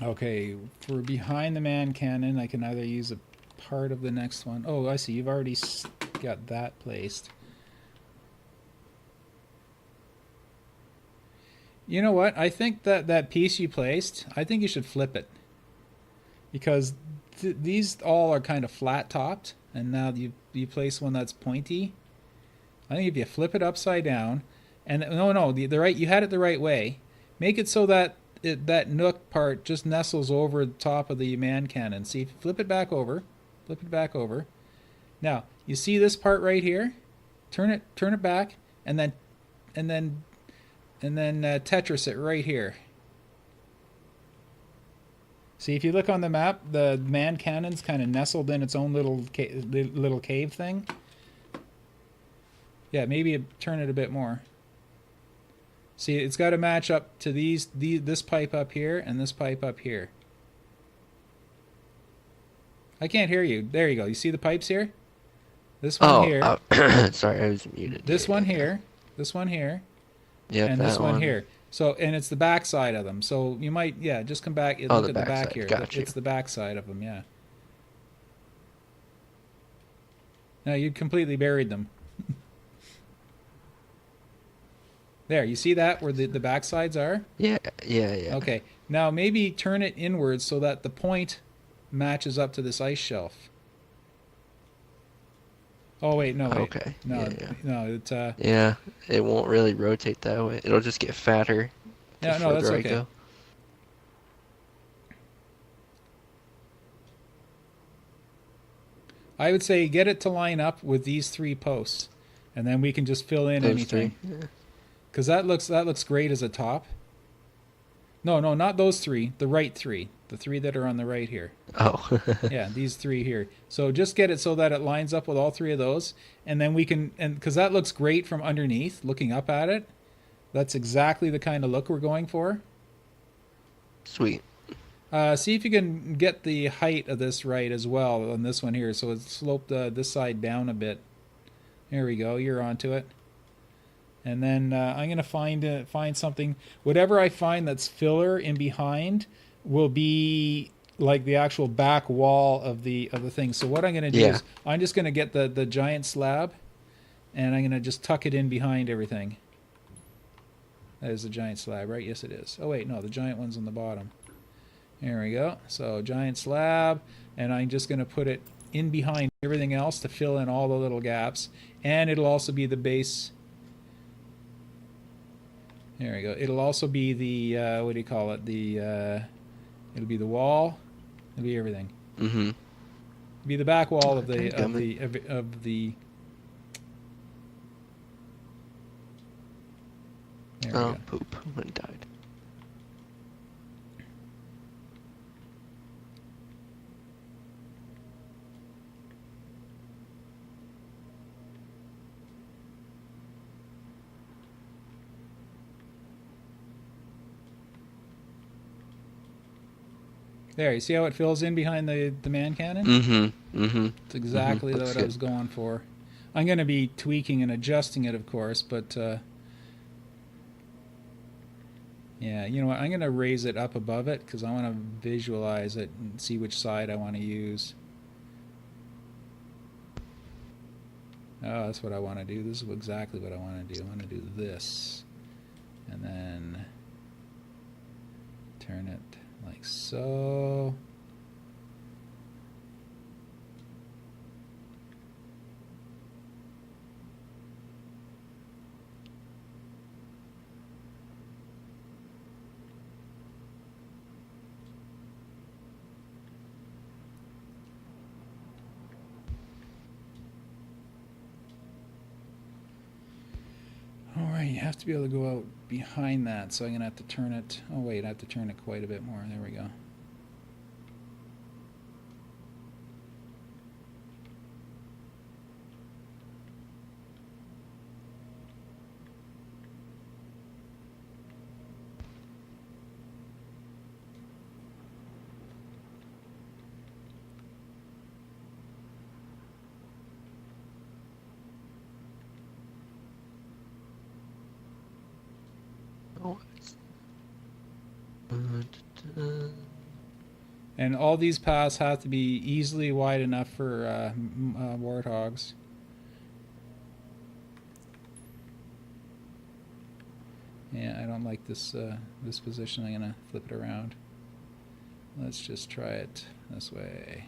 Okay, for behind the man cannon, I can either use a part of the next one. Oh, I see. You've already got that placed. You know what? I think that piece you placed, I think you should flip it. Because these all are kind of flat topped, and now you place one that's pointy. I think if you flip it upside down, and no, the right, you had it the right way. Make it so that that nook part just nestles over the top of the man cannon. See, flip it back over, flip it back over. Now you see this part right here. Turn it back, and then Tetris it right here. See, if you look on the map, the man cannon's kind of nestled in its own little cave thing. Yeah, maybe turn it a bit more. See, it's got to match up to this pipe up here and this pipe up here. I can't hear you. There you go. You see the pipes here? This one here. Sorry, I was muted. This one here. This one here. Yeah, and this one here. So, and it's the back side of them. So you might, yeah, just come back and look at the back here. Gotcha. It's the back side of them, yeah. No, you completely buried them. There, you see that where the back sides are? Yeah. Okay, now maybe turn it inwards so that the point matches up to this ice shelf. Oh wait, no, wait. Okay. No, no, it yeah, it won't really rotate that way. It'll just get fatter. Yeah, no, that's okay. Go. I would say get it to line up with these 3 posts, and then we can just fill in anything. Because that looks great as a top. No, not those 3. The right 3. The 3 that are on the right here. Oh. Yeah, these 3 here. So just get it so that it lines up with all 3 of those. And then we can, and because that looks great from underneath, looking up at it. That's exactly the kind of look we're going for. Sweet. See if you can get the height of this right as well on this one here. So it's sloped this side down a bit. There we go. You're onto it. And then I'm going to find something. Whatever I find that's filler in behind will be like the actual back wall of the thing. So what I'm going to do is I'm just going to get the giant slab, and I'm going to just tuck it in behind everything. That is the giant slab, right? Yes, it is. Oh, wait, no, the giant one's on the bottom. There we go. So giant slab, and I'm just going to put it in behind everything else to fill in all the little gaps. And it'll also be the base. There we go. It'll also be the, what do you call it? It'll be the wall. It'll be everything. Mm-hmm. It'll be the back wall of the. There we go. Poop. One died. There, you see how it fills in behind the man cannon? Mm-hmm. Mm-hmm. It's exactly what I was going for. I'm going to be tweaking and adjusting it, of course, but yeah, you know what? I'm going to raise it up above it because I want to visualize it and see which side I want to use. Oh, that's what I want to do. This is exactly what I want to do. I want to do this, and then turn it like so. Alright, you have to be able to go out behind that, so I'm going to have to turn it. Oh wait, I have to turn it quite a bit more. There we go. Oh, And all these paths have to be easily wide enough for warthogs. Yeah, I don't like this this position. I'm gonna flip it around. Let's just try it this way.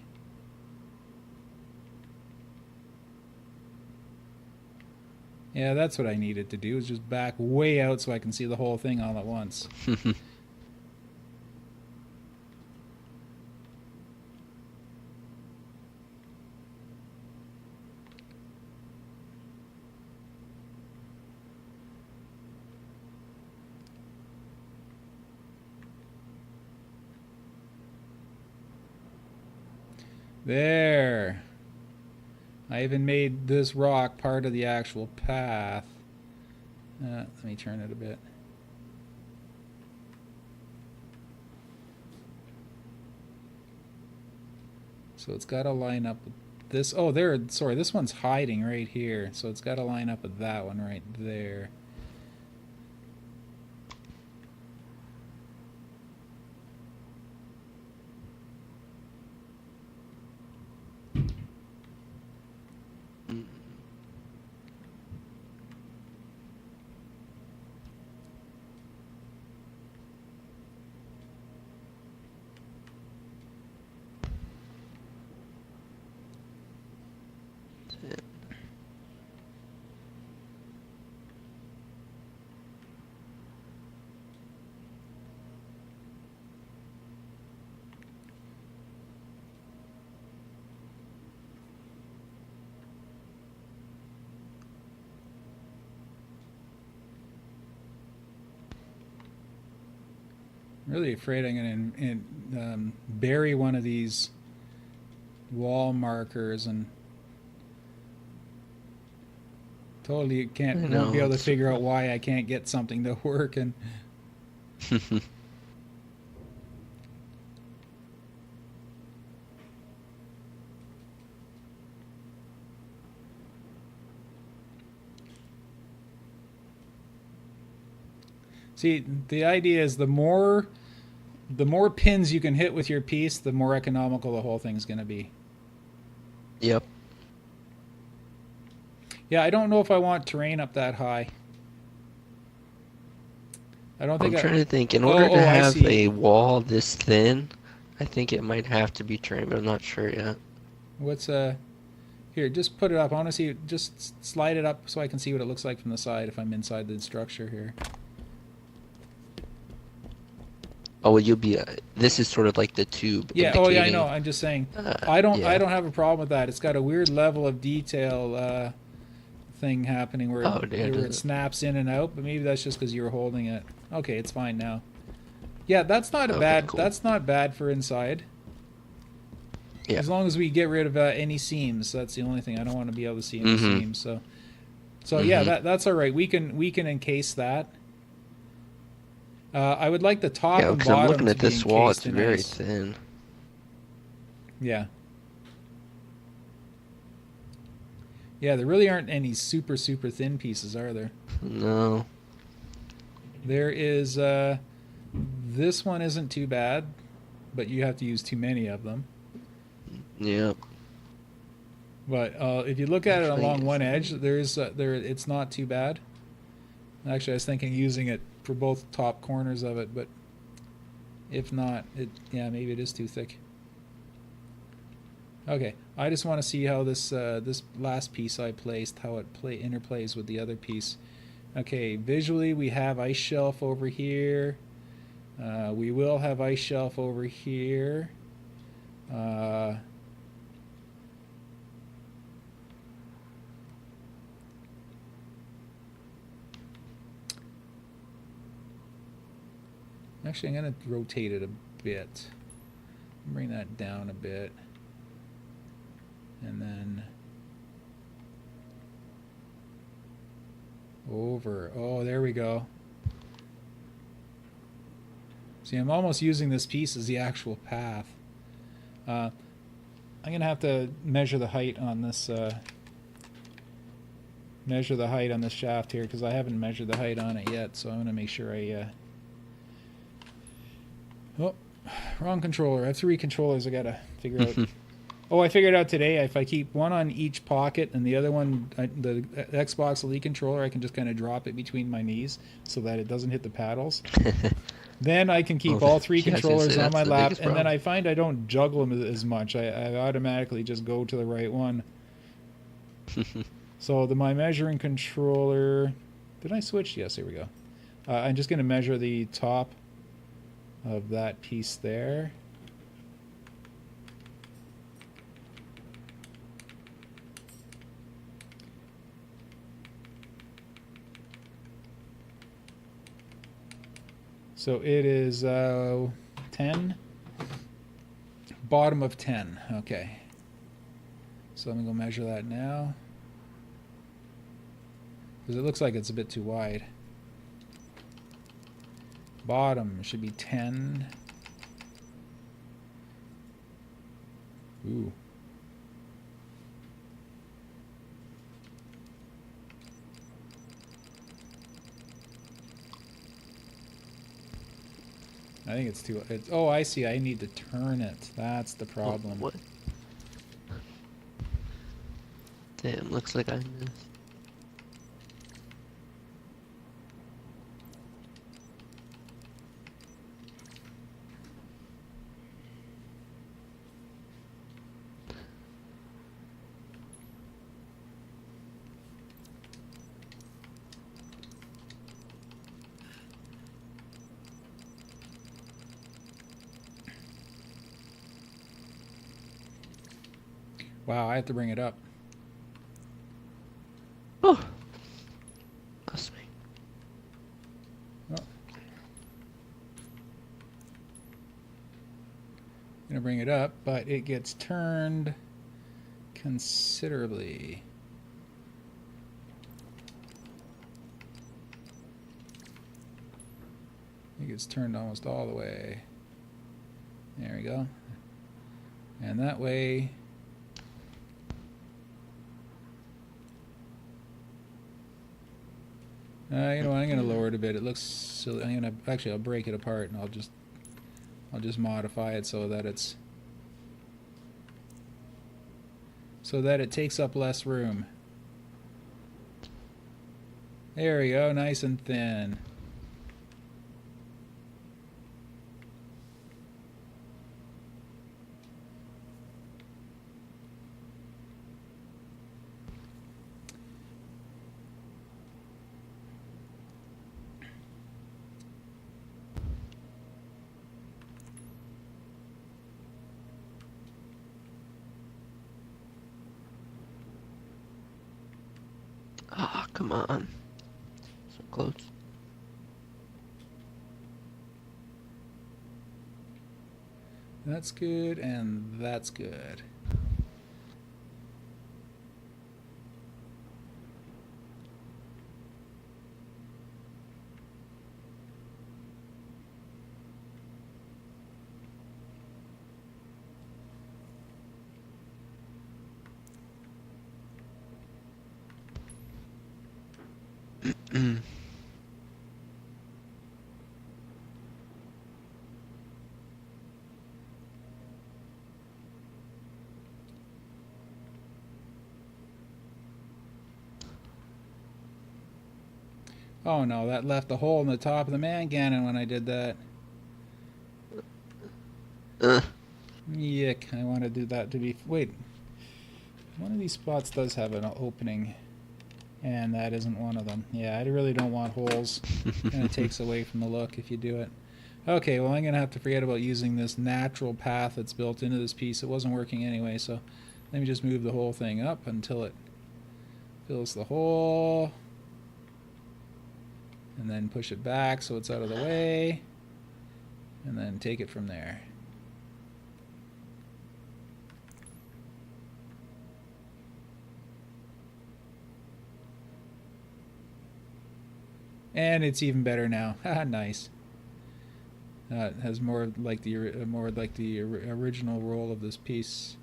Yeah, that's what I needed to do, is just back way out so I can see the whole thing all at once. There. I even made this rock part of the actual path. Let me turn it a bit. So it's got to line up with this. Oh, there. Sorry, this one's hiding right here. So it's got to line up with that one right there. I'm really afraid I'm going to bury one of these wall markers and totally won't be able to figure out why I can't get something to work. And see, the idea is the more pins you can hit with your piece, the more economical the whole thing's going to be. Yep. Yeah, I don't know if I want terrain up that high. I don't think I'm trying to think. In order to have a wall this thin, I think it might have to be terrain, but I'm not sure yet. What's here? Just put it up. I want to see. Just slide it up so I can see what it looks like from the side if I'm inside the structure here. Oh, well, you'll be. This is sort of like the tube. Yeah. Oh, yeah. I know. I'm just saying. I don't have a problem with that. It's got a weird level of detail thing happening where it snaps in and out. But maybe that's just because you were holding it. Okay, it's fine now. Yeah, that's not bad. Cool. That's not bad for inside. Yeah. As long as we get rid of any seams, that's the only thing. I don't want to be able to see any seams. So yeah, that's all right. We can encase that. I would like the top and bottom. I'm looking at this wall; it's very thin. Yeah. Yeah, there really aren't any super thin pieces, are there? No. There is. This one isn't too bad, but you have to use too many of them. Yep. But if you look at it along one edge, it's not too bad. Actually, I was thinking using it for both top corners of it, but if not, maybe it is too thick. Okay, I just want to see how this this last piece I placed, how it interplays with the other piece. Okay, visually we have ice shelf over here. We will have ice shelf over here. Actually, I'm going to rotate it a bit. Bring that down a bit. And then over. Oh, there we go. See, I'm almost using this piece as the actual path. I'm going to have to measure the height on this measure the height on this shaft here because I haven't measured the height on it yet, so I'm going to make sure I... Oh, wrong controller. I have 3 controllers I got to figure out. Oh, I figured out today, if I keep one on each pocket and the other one, the Xbox Elite controller, I can just kind of drop it between my knees so that it doesn't hit the paddles. Then I can keep all 3 controllers on my lap, and then I find I don't juggle them as much. I automatically just go to the right one. So my measuring controller... Did I switch? Yes, here we go. I'm just going to measure the top of that piece there. So it is 10. Bottom of 10. Okay. So I'm going to go measure that now. Because it looks like it's a bit too wide. Bottom should be 10. Ooh. I think it's too... oh, I see. I need to turn it. That's the problem. Oh, what? Damn, looks like I missed. Wow, I have to bring it up. Oh, that's me. Oh. I'm gonna bring it up, but it gets turned considerably. It gets turned almost all the way. There we go. And that way... you know what, I'm going to lower it a bit. It looks silly. I'm going to... Actually, I'll break it apart and I'll just modify it so that it's... so that it takes up less room. There we go, nice and thin. Ah, come on. So close. That's good, and that's good. Oh no, that left a hole in the top of the man cannon when I did that. Yuck, I want to do that to be... Wait. One of these spots does have an opening, and that isn't one of them. Yeah, I really don't want holes. And it takes away from the look if you do it. Okay, well I'm going to have to forget about using this natural path that's built into this piece. It wasn't working anyway, so let me just move the whole thing up until it fills the hole. And then push it back so it's out of the way. And then take it from there. And it's even better now. Haha, nice. It has more like the original roll of this piece.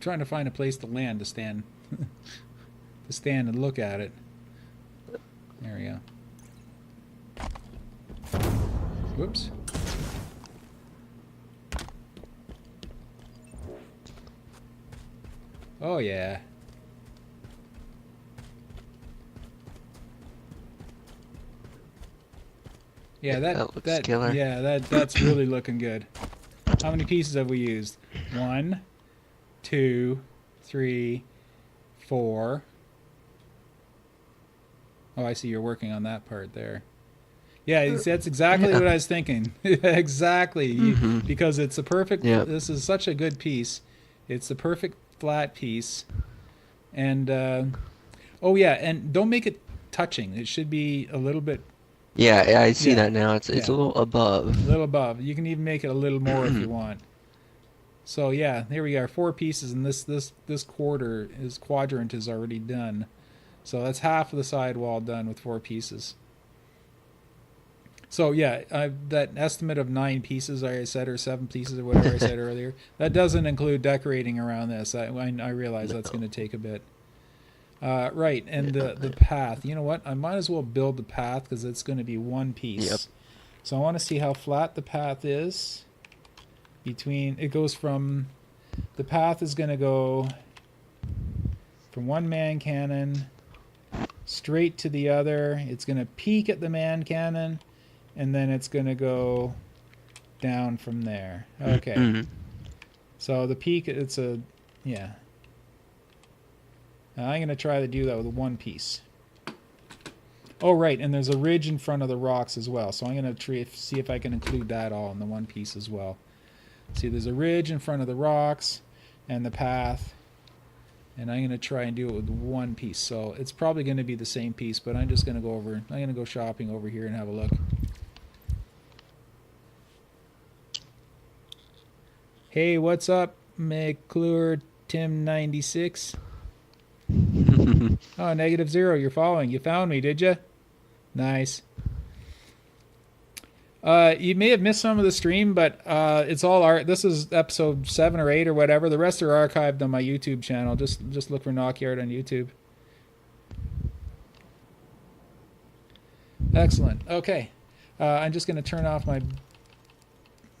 trying to find a place to land to stand, to stand and look at it. There we go. Whoops. Oh yeah. Yeah, That looks killer. yeah, that's really looking good. How many pieces have we used? 1, 2, 3, 4. Oh, I see you're working on that part there. Yeah, that's exactly what I was thinking. Exactly. Because it's a perfect, this is such a good piece. It's the perfect flat piece. And, oh yeah, and don't make it touching. It should be a little bit. Yeah, I see that now. It's a little above. A little above. You can even make it a little more if you want. So yeah, here we are, 4 pieces, and this quadrant is already done. So that's half of the sidewall done with 4 pieces. So yeah, that estimate of 9 pieces I said, or 7 pieces, or whatever I said earlier, that doesn't include decorating around this. I realize that's going to take a bit. Right, and the path. You know what? I might as well build the path because it's going to be 1 piece. Yep. So I want to see how flat the path is. It goes from, the path is going to go from one man cannon straight to the other. It's going to peak at the man cannon, and then it's going to go down from there. Okay. So the peak, I'm going to try to do that with 1 piece. Oh, right, and there's a ridge in front of the rocks as well. So I'm going to see if I can include that all in the 1 piece as well. See, there's a ridge in front of the rocks and the path. And I'm going to try and do it with 1 piece. So it's probably going to be the same piece, but I'm just going to I'm going to go shopping over here and have a look. Hey, what's up, McClure Tim96? Oh, -0. You're following. You found me, did you? Nice. You may have missed some of the stream, but it's all art. This is episode 7 or 8 or whatever. The rest are archived on my YouTube channel. Just look for NOKYARD on YouTube. Excellent. Okay. I'm just going to turn off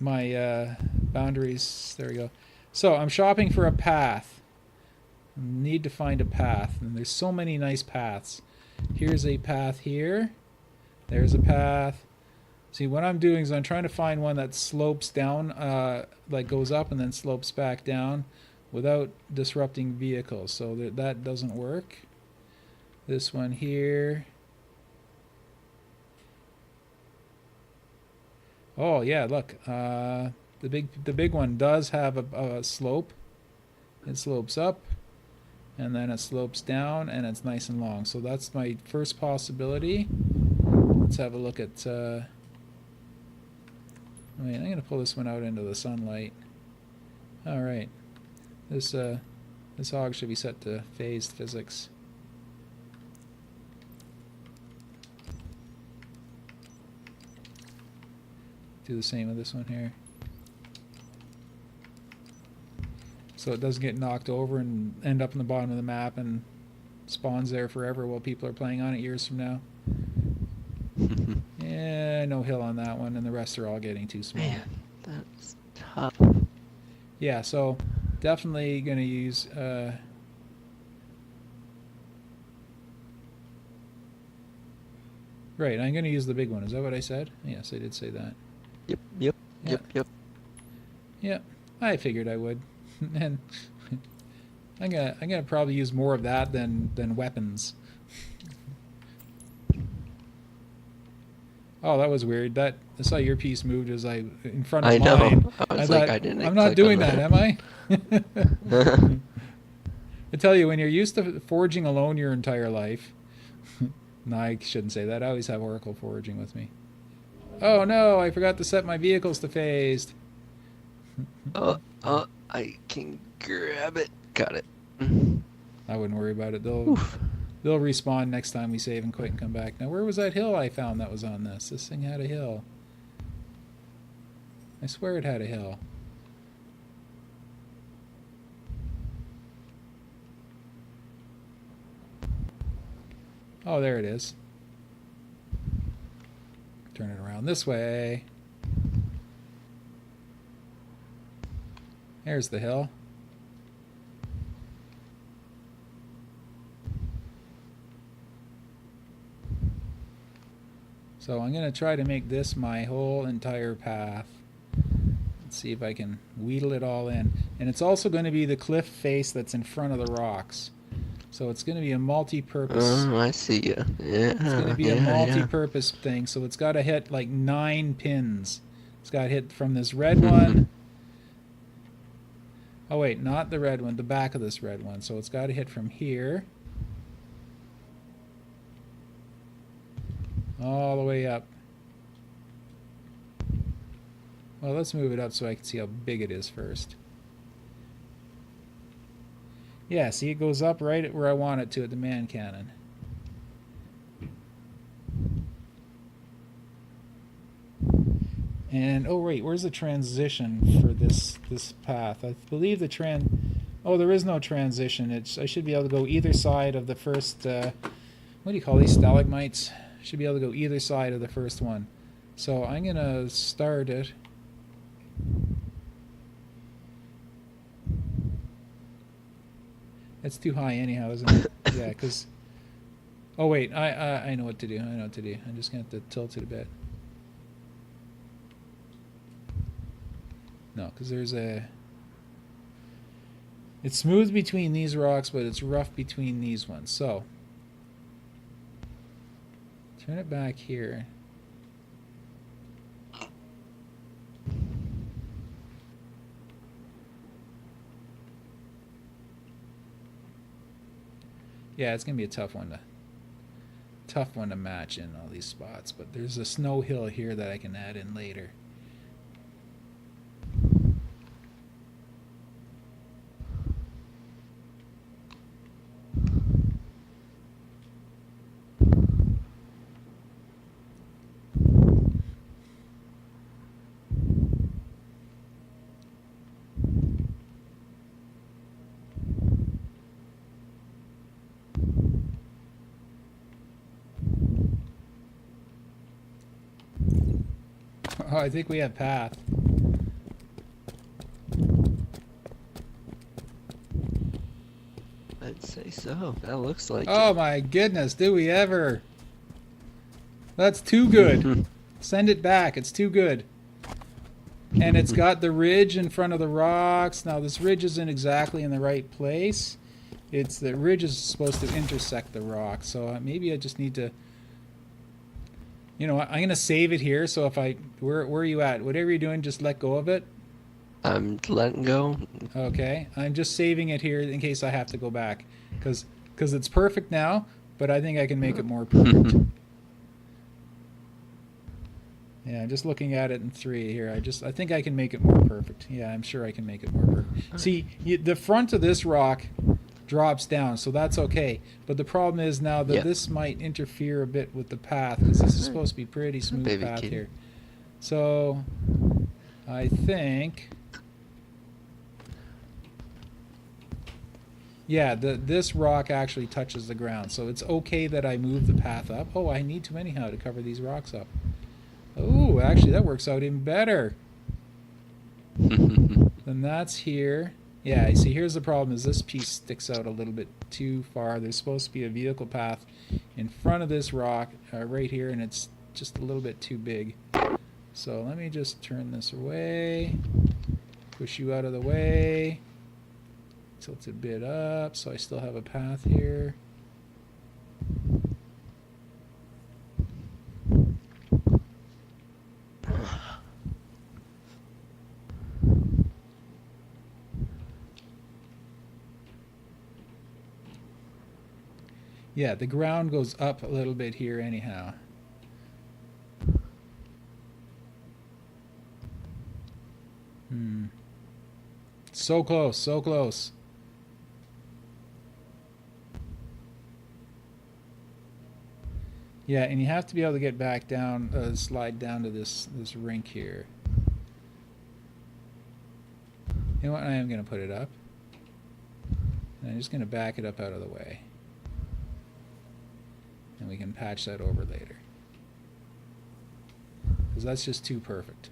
my boundaries. There we go. So I'm shopping for a path. Need to find a path, and there's so many nice paths. Here's a path here. There's a path. See, what I'm doing is I'm trying to find one that slopes down, like goes up and then slopes back down without disrupting vehicles. So that doesn't work. This one here. Oh yeah, look. The big one does have a slope. It slopes up, and then it slopes down, and it's nice and long. So that's my first possibility. Let's have a look at. I'm going to pull this one out into the sunlight. All right, this hog should be set to phased physics. Do the same with this one here. So it doesn't get knocked over and end up in the bottom of the map and spawns there forever while people are playing on it years from now. Yeah, no hill on that one, and the rest are all getting too small. Man, that's tough. Yeah, so definitely going to use... Right, I'm going to use the big one. Is that what I said? Yes, I did say that. Yep. Yeah, I figured I would. And I'm gonna probably use more of that than weapons. Oh, that was weird. I saw your piece moved as in front of mine. I know. I was like, thought, I didn't. I'm not doing that, am I? I tell you, when you're used to forging alone your entire life. No, I shouldn't say that. I always have Oracle forging with me. Oh no, I forgot to set my vehicles to phased. I can grab it. Got it. I wouldn't worry about it. They'll respawn next time we save and quit and come back. Now, where was that hill I found that was on this? This thing had a hill. I swear it had a hill. Oh, there it is. Turn it around this way. There's the hill. So I'm going to try to make this my whole entire path. Let's see if I can wheedle it all in. And it's also going to be the cliff face that's in front of the rocks. So it's going to be a multi-purpose. Oh, I see you. Yeah. It's going to be a multi-purpose thing. So it's got to hit like 9 pins. It's got to hit from this red one. Oh wait, not the red one, the back of this red one. So it's got to hit from here all the way up. Well, let's move it up so I can see how big it is first. Yeah, see, it goes up right at where I want it to at the man cannon. And oh wait, where's the transition for this path? I believe the oh, there is no transition. I should be able to go either side of the first what do you call these, stalagmites? Should be able to go either side of the first one. So I'm gonna start it. It's too high anyhow, isn't it? Yeah, because oh wait, I know what to do. I know what to do. I'm just gonna have to tilt it a bit. No, because there's it's smooth between these rocks, but it's rough between these ones. So turn it back here. Yeah, it's gonna be a tough one to match in all these spots, but there's a snow hill here that I can add in later. Oh, I think we have path. I'd say so. That looks like Oh it. my goodness, do we ever? That's too good. Send it back. It's too good. And it's got the ridge in front of the rocks. Now this ridge isn't exactly in the right place. It's the ridge is supposed to intersect the rock. So maybe I just need to, you know what, I'm going to save it here. So if where are you at? Whatever you're doing, just let go of it. I'm letting go. Okay. I'm just saving it here in case I have to go back. Because it's perfect now, but I think I can make it more perfect. Yeah, I'm just looking at it in 3 here. I think I can make it more perfect. Yeah, I'm sure I can make it more perfect. See, the front of this rock drops down, so that's okay. But the problem is now that this might interfere a bit with the path, because this is supposed to be pretty smooth path here. So I think, yeah, this rock actually touches the ground, so it's okay that I move the path up. Oh, I need to anyhow to cover these rocks up. Oh, actually, that works out even better. Then that's here. Yeah, see, here's the problem, is this piece sticks out a little bit too far. There's supposed to be a vehicle path in front of this rock right here, and it's just a little bit too big. So let me just turn this away, push you out of the way, tilt it a bit up so I still have a path here. Yeah, the ground goes up a little bit here anyhow. So close, so close. Yeah, and you have to be able to get back down, slide down to this rink here. You know what, I am going to put it up. And I'm just going to back it up out of the way. and we can patch that over later. Because that's just too perfect.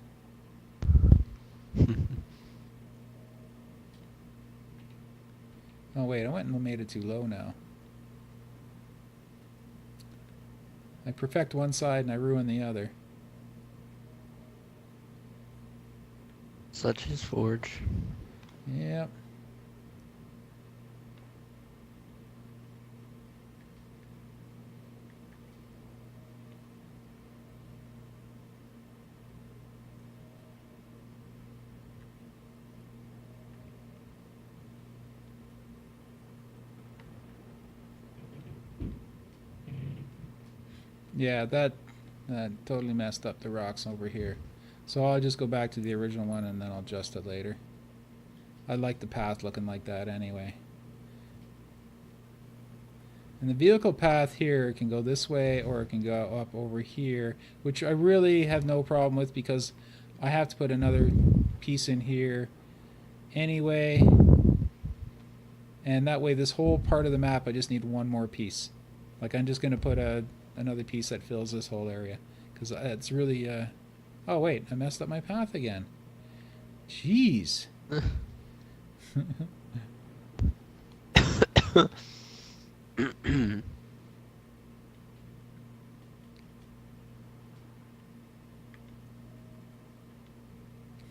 Oh wait, I went and made it too low now. I perfect one side and I ruin the other. Such is Forge. Yep. Yeah, that totally messed up the rocks over here. So I'll just go back to the original one and then I'll adjust it later. I like the path looking like that anyway. And the vehicle path here can go this way or it can go up over here, which I really have no problem with because I have to put another piece in here anyway. And that way this whole part of the map, I just need one more piece. Like I'm just going to put another piece that fills this whole area. Because it's really... Oh, wait, I messed up my path again. Jeez.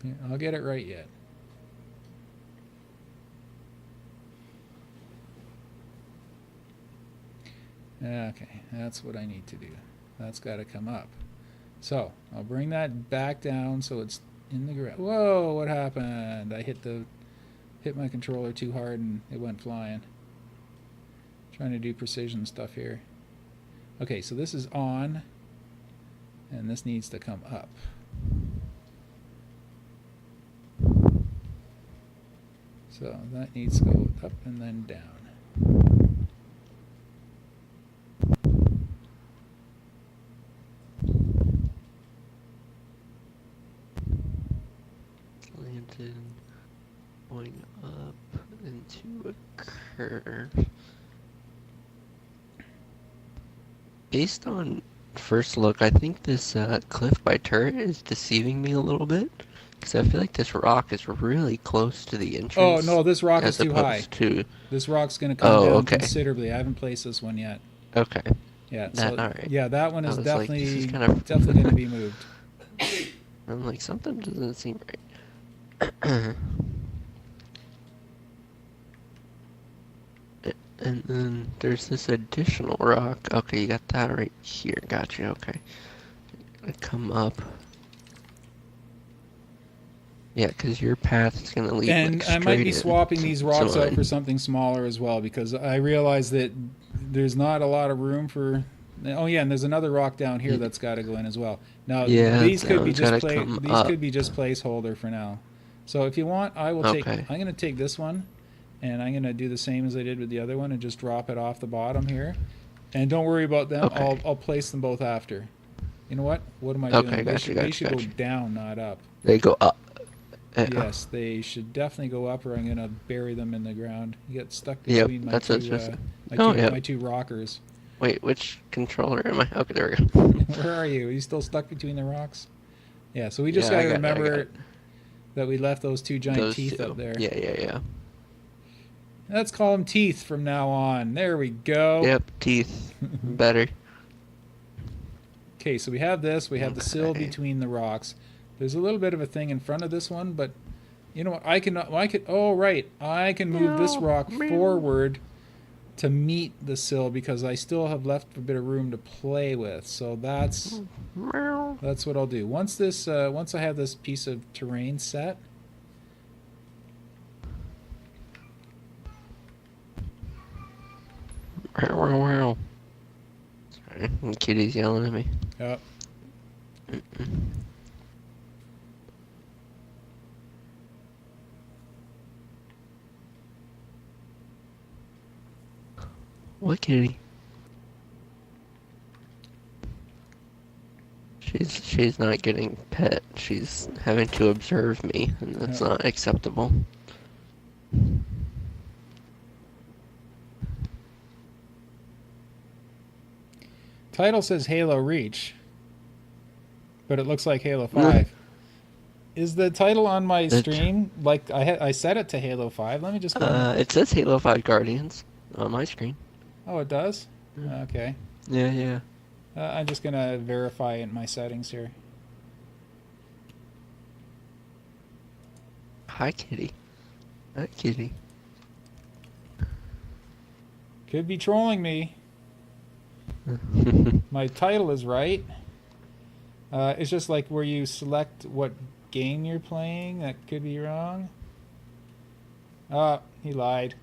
Yeah, I'll get it right yet. Okay, that's what I need to do. That's got to come up. So I'll bring that back down so it's in the ground. Whoa, what happened? I hit my controller too hard and it went flying. Trying to do precision stuff here. Okay, so this is on and this needs to come up. So that needs to go up and then down. Slanted, going up into a curve. Based on first look, I think this cliff by turret is deceiving me a little bit. Because I feel like this rock is really close to the entrance. Oh, no, this rock is too high. This rock's going to come down considerably. I haven't placed this one yet. Okay. Yeah, so, all right. Yeah, that one is definitely, like, kind of definitely going to be moved. I'm like, something doesn't seem right. And then there's this additional rock. Okay, you got that right here. Gotcha, okay. Come up. Yeah, because your path is going to lead and like, I might be swapping these rocks out for something smaller as well, because I realize that there's not a lot of room for... Oh yeah, and there's another rock down here that's got to go in as well. Now, these could be just placeholder for now. So if you want, I will take... I'm going to take this one, and I'm going to do the same as I did with the other one and just drop it off the bottom here. And don't worry about them. I'll place them both after. You know what? What am I doing? They should go down, not up. They go up. Yes, they should definitely go up, or I'm going to bury them in the ground. You get stuck between my two rockers. Wait, which controller am I? Okay, there we go. Where are you? Are you still stuck between the rocks? Yeah, so we just got to remember that we left those two giant teeth up there. Yeah. Let's call them teeth from now on. There we go. Yep, teeth. Better. Okay, so we have this. We have the sill between the rocks. There's a little bit of a thing in front of this one, but you know what? I can move this rock forward to meet the sill because I still have left a bit of room to play with. So that's what I'll do. Once I have this piece of terrain set. Wow. Sorry, Kitty's yelling at me. Yep. What kitty? She's not getting pet. She's having to observe me, and that's not acceptable. Title says Halo Reach, but it looks like Halo 5. Is the title on my stream like I set it to Halo 5? Let me just go. It says Halo 5 Guardians on my screen. Oh, it does? Okay. Yeah, yeah. I'm just going to verify in my settings here. Hi, kitty. Hi, kitty. Could be trolling me. My title is right. It's just like where you select what game you're playing. That could be wrong. Oh, he lied.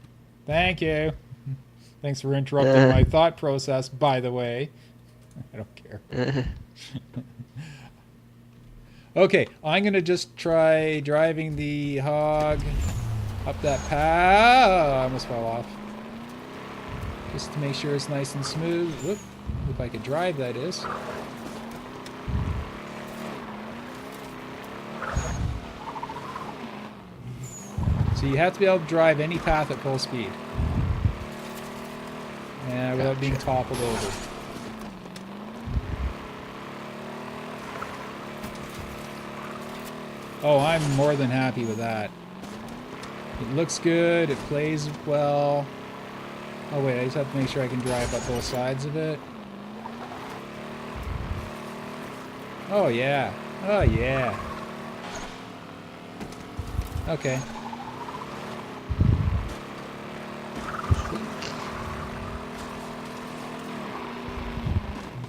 Thank you. Thanks for interrupting my thought process, by the way. I don't care. Okay, I'm going to just try driving the hog up that path. Oh, I almost fell off. Just to make sure it's nice and smooth. Whoop. If I could drive, that is. So you have to be able to drive any path at full speed. And without being toppled over. Oh, I'm more than happy with that. It looks good, it plays well. Oh wait, I just have to make sure I can drive up both sides of it. Oh yeah. Oh yeah. Okay.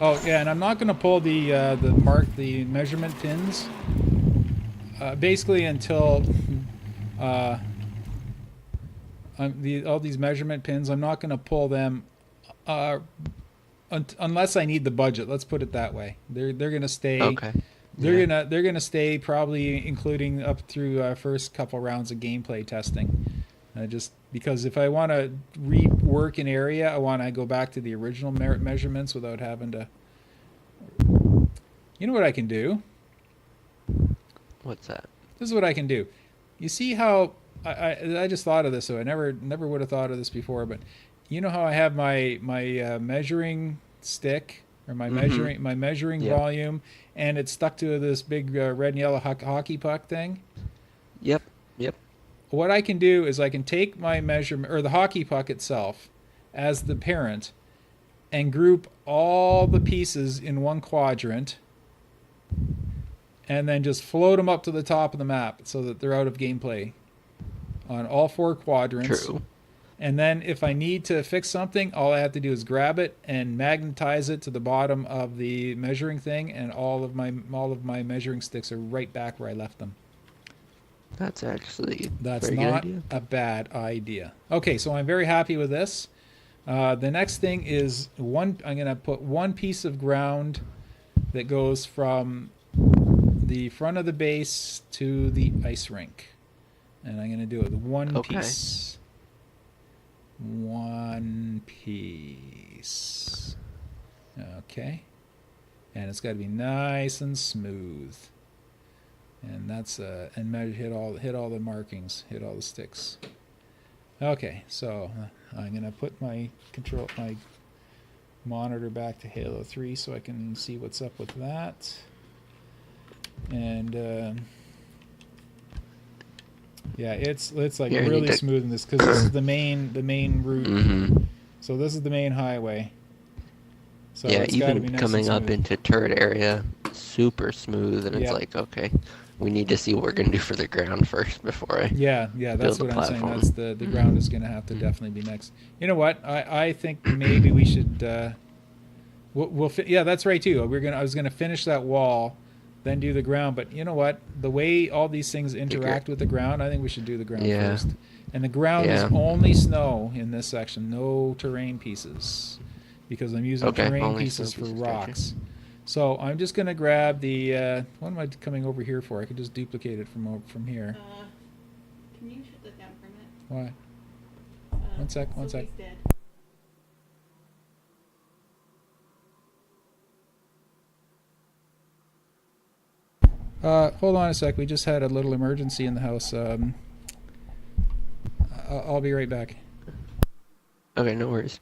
Oh yeah, and I'm not going to pull the measurement pins. Basically until all these measurement pins, I'm not going to pull them unless I need the budget. Let's put it that way. They're going to stay. Okay. They're gonna stay probably including up through first couple rounds of gameplay testing. Just because if I want to rework an area, I want to go back to the original measurements without having to. You know what I can do? What's that? This is what I can do. You see how I just thought of this, so I never would have thought of this before. But you know how I have my measuring stick or my measuring volume, and it's stuck to this big red and yellow hockey puck thing. Yep. What I can do is I can take my measurement or the hockey puck itself as the parent, and group all the pieces in one quadrant. And then just float them up to the top of the map so that they're out of gameplay on all 4 quadrants. True. And then if I need to fix something, all I have to do is grab it and magnetize it to the bottom of the measuring thing, and all of my measuring sticks are right back where I left them. That's actually That's very not good idea. a bad idea. Okay, so I'm very happy with this. The next thing is I'm going to put one piece of ground that goes from the front of the base to the ice rink, and I'm going to do it with one piece. One piece. Okay, and it's got to be nice and smooth. And that's and measure hit all the markings, hit all the sticks. Okay, so I'm going to put my monitor back to Halo 3 so I can see what's up with that. And yeah, it's like really smooth in this because this is the main route. So this is the main highway. So yeah, it's even be nice coming up into turret area, super smooth, and it's like, okay, we need to see what we're gonna do for the ground first before I that's what I'm saying. That's the ground is gonna have to definitely be next. You know what? I think maybe we should that's right too. I was gonna finish that wall, then do the ground. But you know what? The way all these things interact with the ground, I think we should do the ground first. And the ground is only snow in this section, no terrain pieces, because I'm using terrain pieces for rocks. Gotcha. So I'm just going to grab the, what am I coming over here for? I could just duplicate it from here. Can you shut that down for a minute? Why? One sec. Dead. Hold on a sec. We just had a little emergency in the house. I'll be right back. Okay, no worries.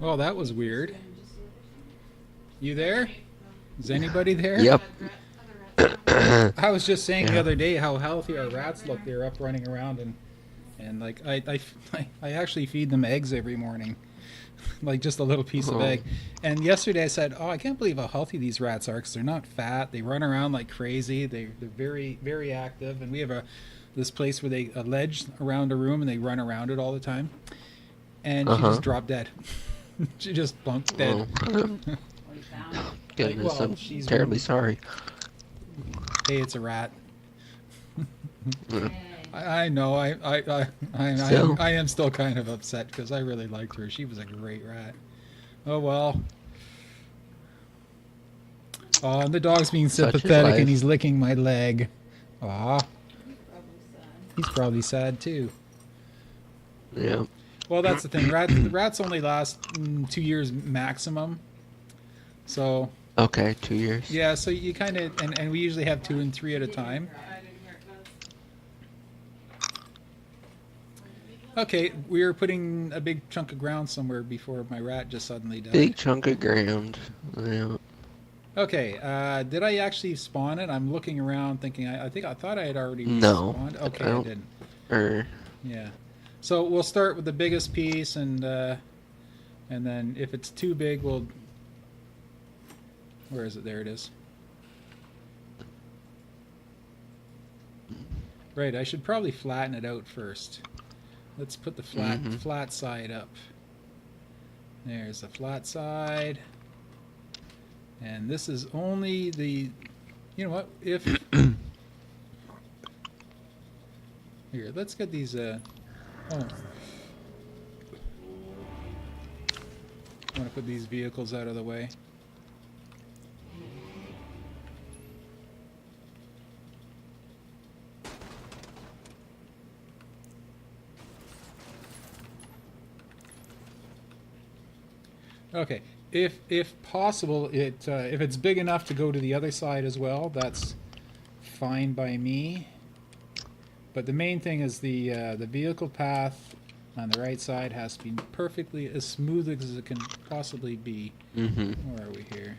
Well, that was weird. You there? Is anybody there? Yep. I was just saying the Yeah. other day how healthy our rats look. They're up running around and like I actually feed them eggs every morning, like just a little piece of Oh. egg. And yesterday I said, "Oh, I can't believe how healthy these rats are because they're not fat. They run around like crazy. They're very very active. And we have this place where a ledge around a room and they run around it all the time." And she just dropped dead. She just plunked dead. Oh. Goodness, well, I'm she's terribly been- sorry. Hey, it's a rat. Yeah. I know. Still. I am still kind of upset because I really liked her. She was a great rat. Oh well. Oh, and the dog's being Such is sympathetic life. and he's licking my leg. Aw, Probably sad. he's probably sad too. Yeah. Well, that's the thing. Rats only last 2 years maximum. So Okay, 2 years. yeah, so you kind of and we usually have 2 and 3 at a time. I didn't hear it. Okay, we were putting a big chunk of ground somewhere before my rat just suddenly died. Big chunk of ground. Yeah. Okay, did I actually spawn it? I'm looking around thinking, I thought I had already No, respawned. Okay, I I don't- didn't. Or Yeah. So we'll start with the biggest piece and then if it's too big, we'll... Where is it? There it is. Right, I should probably flatten it out first. Let's put the flat side up. There's the flat side. And this is only the... You know what? If... Here, let's get these... Oh. I want to put these vehicles out of the way. Okay, if possible, if it's big enough to go to the other side as well, that's fine by me. But the main thing is the vehicle path on the right side has to be perfectly as smooth as it can possibly be. Where are we here?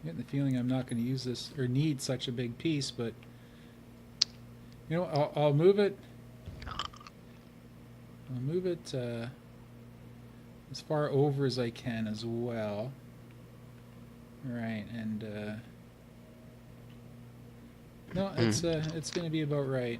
Getting the feeling I'm not going to use this or need such a big piece, but you know, I'll move it. I'll move it as far over as I can as well. Right, and no, it's going to be about right.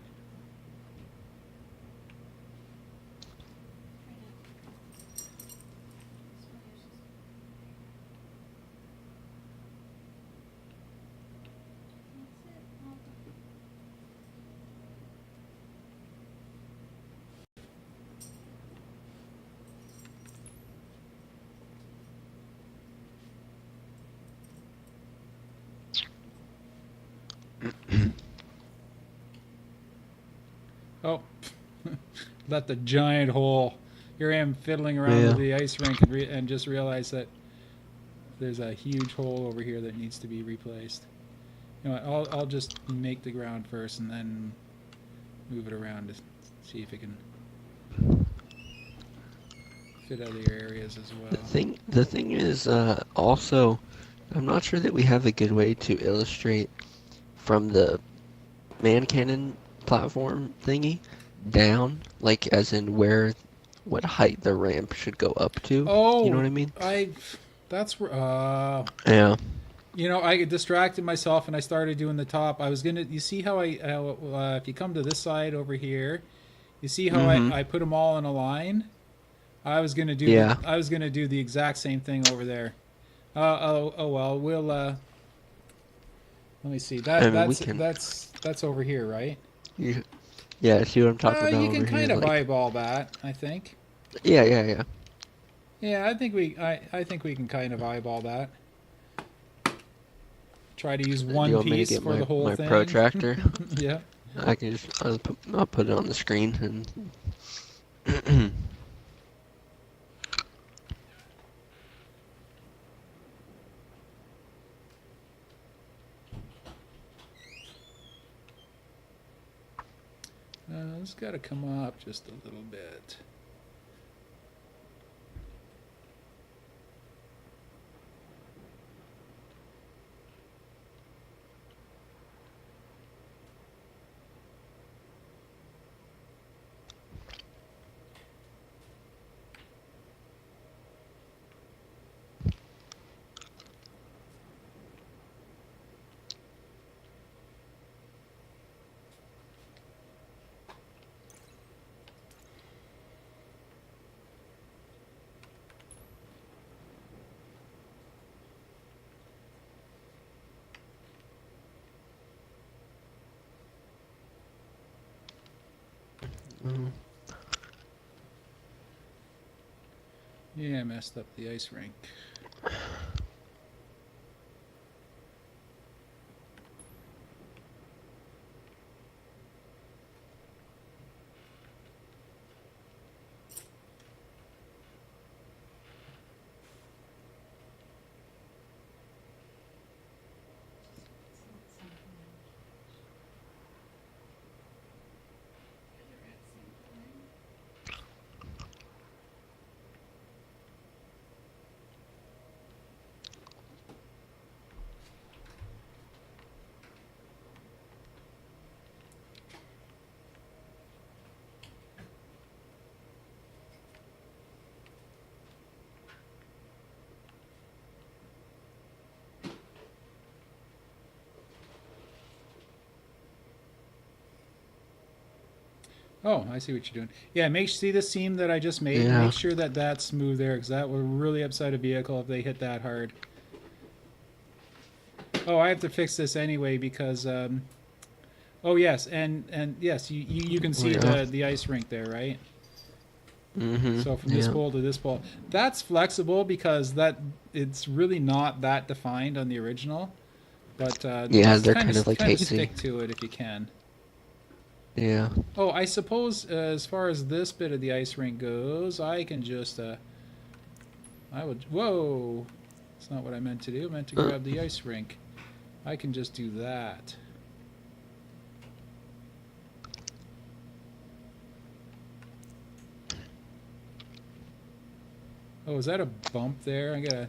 Oh, let the giant hole. Here I am fiddling around with the ice rink and just realized that there's a huge hole over here that needs to be replaced. You know what, I'll just make the ground first and then move it around to see if it can fit other areas as well. the thing is, also, I'm not sure that we have a good way to illustrate from the man cannon platform thingy down, like as in what height the ramp should go up to. Oh, you know what I mean? That's Yeah. you know, I distracted myself and I started doing the top. I was gonna, you see how if you come to this side over here, you see how I put them all in a line. I was gonna do I was gonna do the exact same thing over there. Oh well, we'll let me see. That's over here, right? Yeah, see what I'm talking about? You can over kind here, of like... eyeball that, I think. Yeah. Yeah, I think we can kind of eyeball that. Try to use one you want me to piece get for the whole my thing. protractor? Yeah. I can just I'll put it on the screen and. It's got to come up just a little bit. Mm. Yeah, I messed up the ice rink. Oh, I see what you're doing. Yeah, see the seam that I just made. Yeah. Make sure that that's smooth there, because that will really upset a vehicle if they hit that hard. Oh, I have to fix this anyway because. Oh yes, and yes, you can see the ice rink there, right? Mm-hmm. So from this pole to this pole, that's flexible because it's really not that defined on the original. But Yeah, just they're kind of like hazy. stick to it if you can. Yeah. Oh, I suppose as far as this bit of the ice rink goes, I can just whoa, that's not what I meant to do. I meant to grab the ice rink. I can just do that. Oh, is that a bump there? I gotta.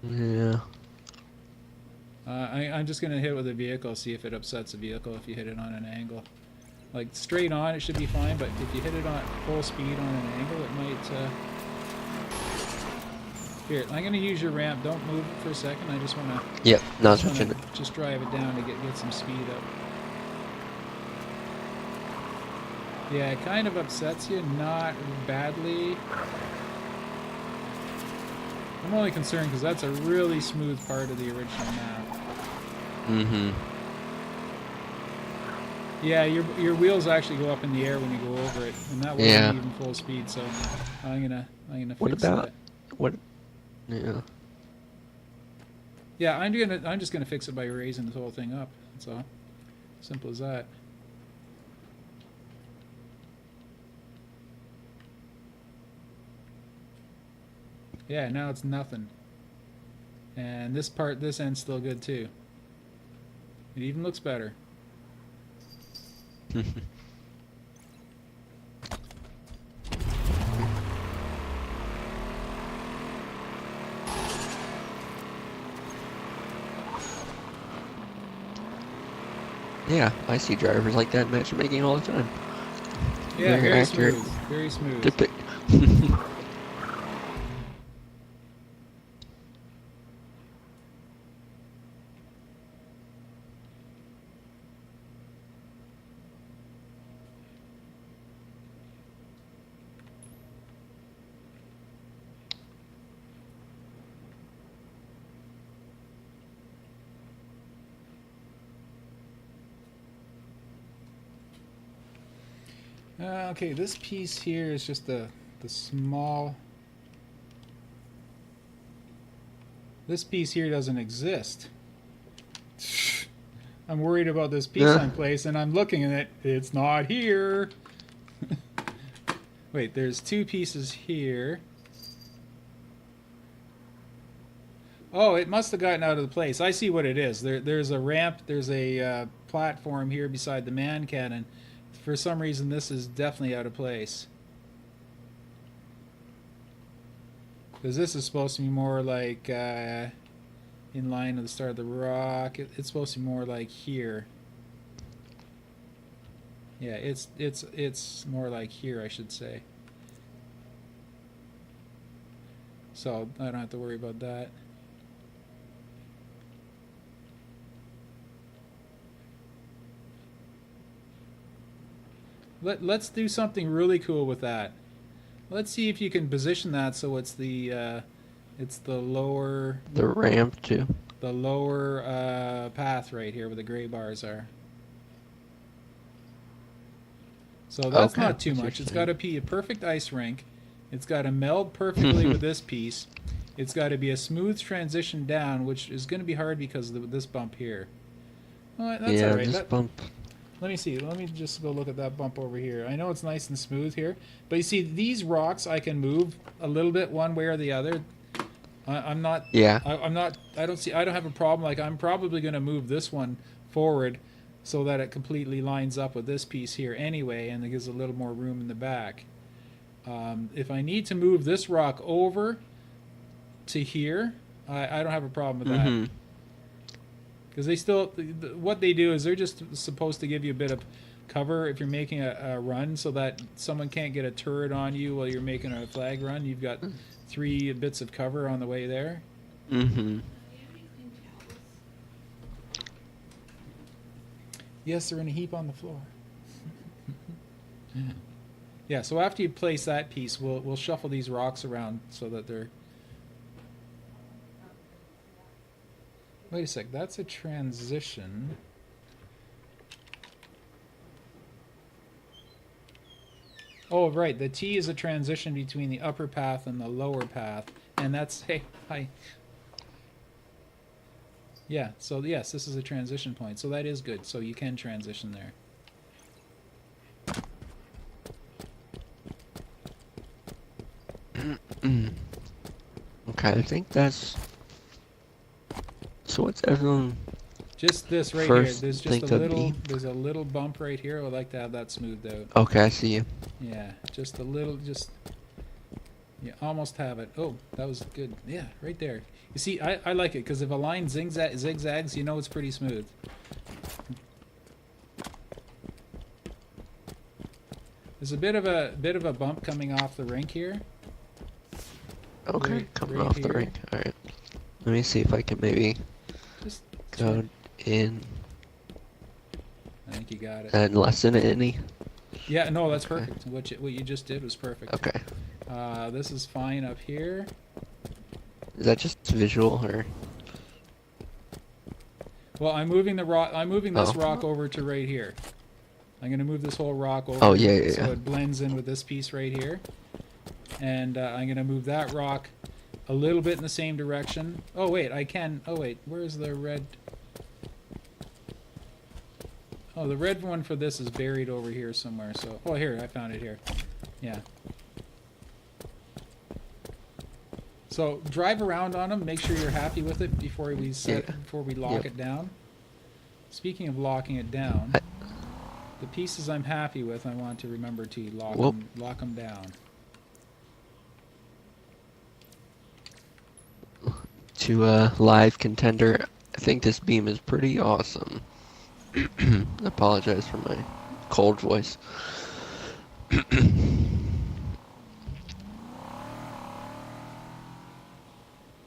Yeah. I'm just gonna hit it with a vehicle, see if it upsets the vehicle if you hit it on an angle. Like straight on, it should be fine, but if you hit it on full speed on an angle, it might. Here, I'm gonna use your ramp. Don't move it for a second. I just wanna. Yep. No, switching it. Just drive it down to get some speed up. Yeah, it kind of upsets you, not badly. I'm only concerned because that's a really smooth part of the original map. Mm-hmm. Yeah, your wheels actually go up in the air when you go over it, and that wasn't even full speed. So I'm gonna fix that. What? Yeah. Yeah, I'm just gonna fix it by raising this whole thing up. That's all. Simple as that. Yeah, now it's nothing. And this end's still good too. It even looks better. Yeah, I see drivers like that matchmaking all the time. Yeah, very accurate. smooth. Very smooth. Good pick. Okay, this piece here is just the small. This piece here doesn't exist. I'm worried about this piece on place, and I'm looking at it. It's not here. Wait, there's two pieces here. Oh, it must have gotten out of the place. I see what it is. There's a ramp. There's a platform here beside the man cannon, For some reason, this is definitely out of place. Because this is supposed to be more like in line with the start of the rock. It's supposed to be more like here. Yeah, it's more like here, I should say. So I don't have to worry about that. Let's do something really cool with that. Let's see if you can position that so it's the lower The ramp too. path right here where the gray bars are. So that's Okay, not too that's much. It's interesting. got to be a perfect ice rink. It's got to meld perfectly with this piece. It's got to be a smooth transition down, which is going to be hard because of this bump here. Well, that's Yeah, all right. this bump. Let me see. Let me just go look at that bump over here. I know it's nice and smooth here, but you see these rocks I can move a little bit one way or the other. I'm not. Yeah. I'm not. I don't see. I don't have a problem. Like I'm probably going to move this one forward so that it completely lines up with this piece here anyway, and it gives a little more room in the back. If I need to move this rock over to here, I don't have a problem with that. Mm-hmm. Because they still, what they do is they're just supposed to give you a bit of cover if you're making a run so that someone can't get a turret on you while you're making a flag run. You've got 3 bits of cover on the way there. Mm-hmm. Do you have any clean towels? Yes, they're in a heap on the floor. Yeah, so after you place that piece, we'll shuffle these rocks around so that they're... Wait a sec, that's a transition. Oh, right, the T is a transition between the upper path and the lower path. And that's, hey, hi. Yeah, so yes, this is a transition point. So that is good, so you can transition there. Okay, I think that's. So what's everyone? Just this right here. First There's think just a of little. B. There's a little bump right here. I would like to have that smoothed out. Okay, I see you. Yeah, just a little. Just. You almost have it. Oh, that was good. Yeah, right there. You see, I like it because if a line zigzags, you know it's pretty smooth. There's a bit of a bump coming off the rink here. Okay, Right- coming right off the here. rink. All right. Let me see if I can maybe Just. go in I think you got it. and lessen it any. Yeah, no, that's Okay. perfect. What you just did was perfect. Okay. This is fine up here. Is that just visual or? Well, I'm moving the rock. I'm moving this Oh. rock over to right here. I'm going to move this whole rock over. Oh, yeah, yeah, So yeah. it blends in with this piece right here. And I'm going to move that rock a little bit in the same direction. Oh wait, I can. Oh wait, where's the red? Oh, the red one for this is buried over here somewhere. So, oh here, I found it here. Yeah. So drive around on them. Make sure you're happy with it before we set. Yeah. Before we lock Yep. it down. Speaking of locking it down, the pieces I'm happy with, I want to remember to Whoop. lock them down. To a live contender, I think this beam is pretty awesome. Apologize for my cold voice.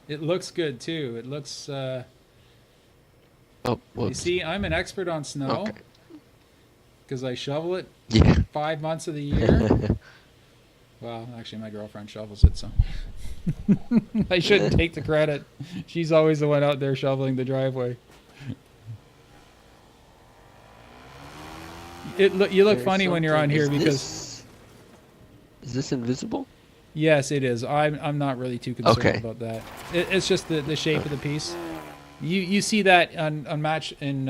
It looks good too. It looks. Oh, You whoops. see, I'm an expert on snow Okay. because I shovel it Yeah. 5 months of the year. Well, actually, my girlfriend shovels it, so I shouldn't take the credit. She's always the one out there shoveling the driveway. You look There's funny when you're on something- here is because Is this invisible? yes, it is. I'm not really too concerned Okay. about that. It's just the shape of the piece. You see that on match in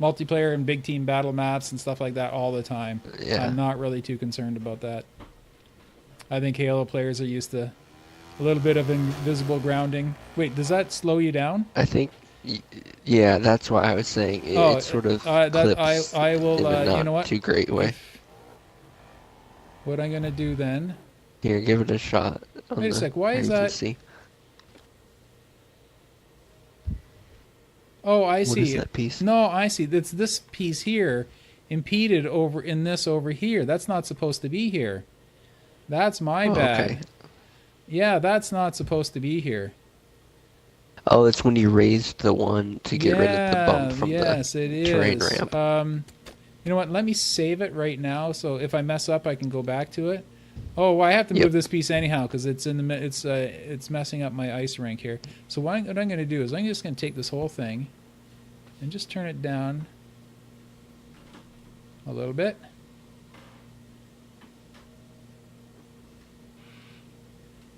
multiplayer and big team battle maps and stuff like that all the time. Yeah. I'm not really too concerned about that. I think Halo players are used to a little bit of invisible grounding. Wait, does that slow you down? I think Y- Yeah, that's why I was saying Oh, it sort of that clips I will. in a You not know what? too great way. If what I'm gonna do then? Here, give it a shot Wait on a the sec. Why where is you can that? see. Oh, I What is see. that piece? No, I see. That's this piece here impeded over in this over here. That's not supposed to be here. That's my Oh, bad. okay. Yeah, that's not supposed to be here. Oh, it's when you raised the one to get rid of the bump Yeah, from the yes, it terrain is. ramp. You know what? Let me save it right now. So if I mess up, I can go back to it. Oh, well, I have to move Yep. this piece anyhow because it's in the it's messing up my ice rink here. So what I'm going to do is I'm just going to take this whole thing and just turn it down a little bit.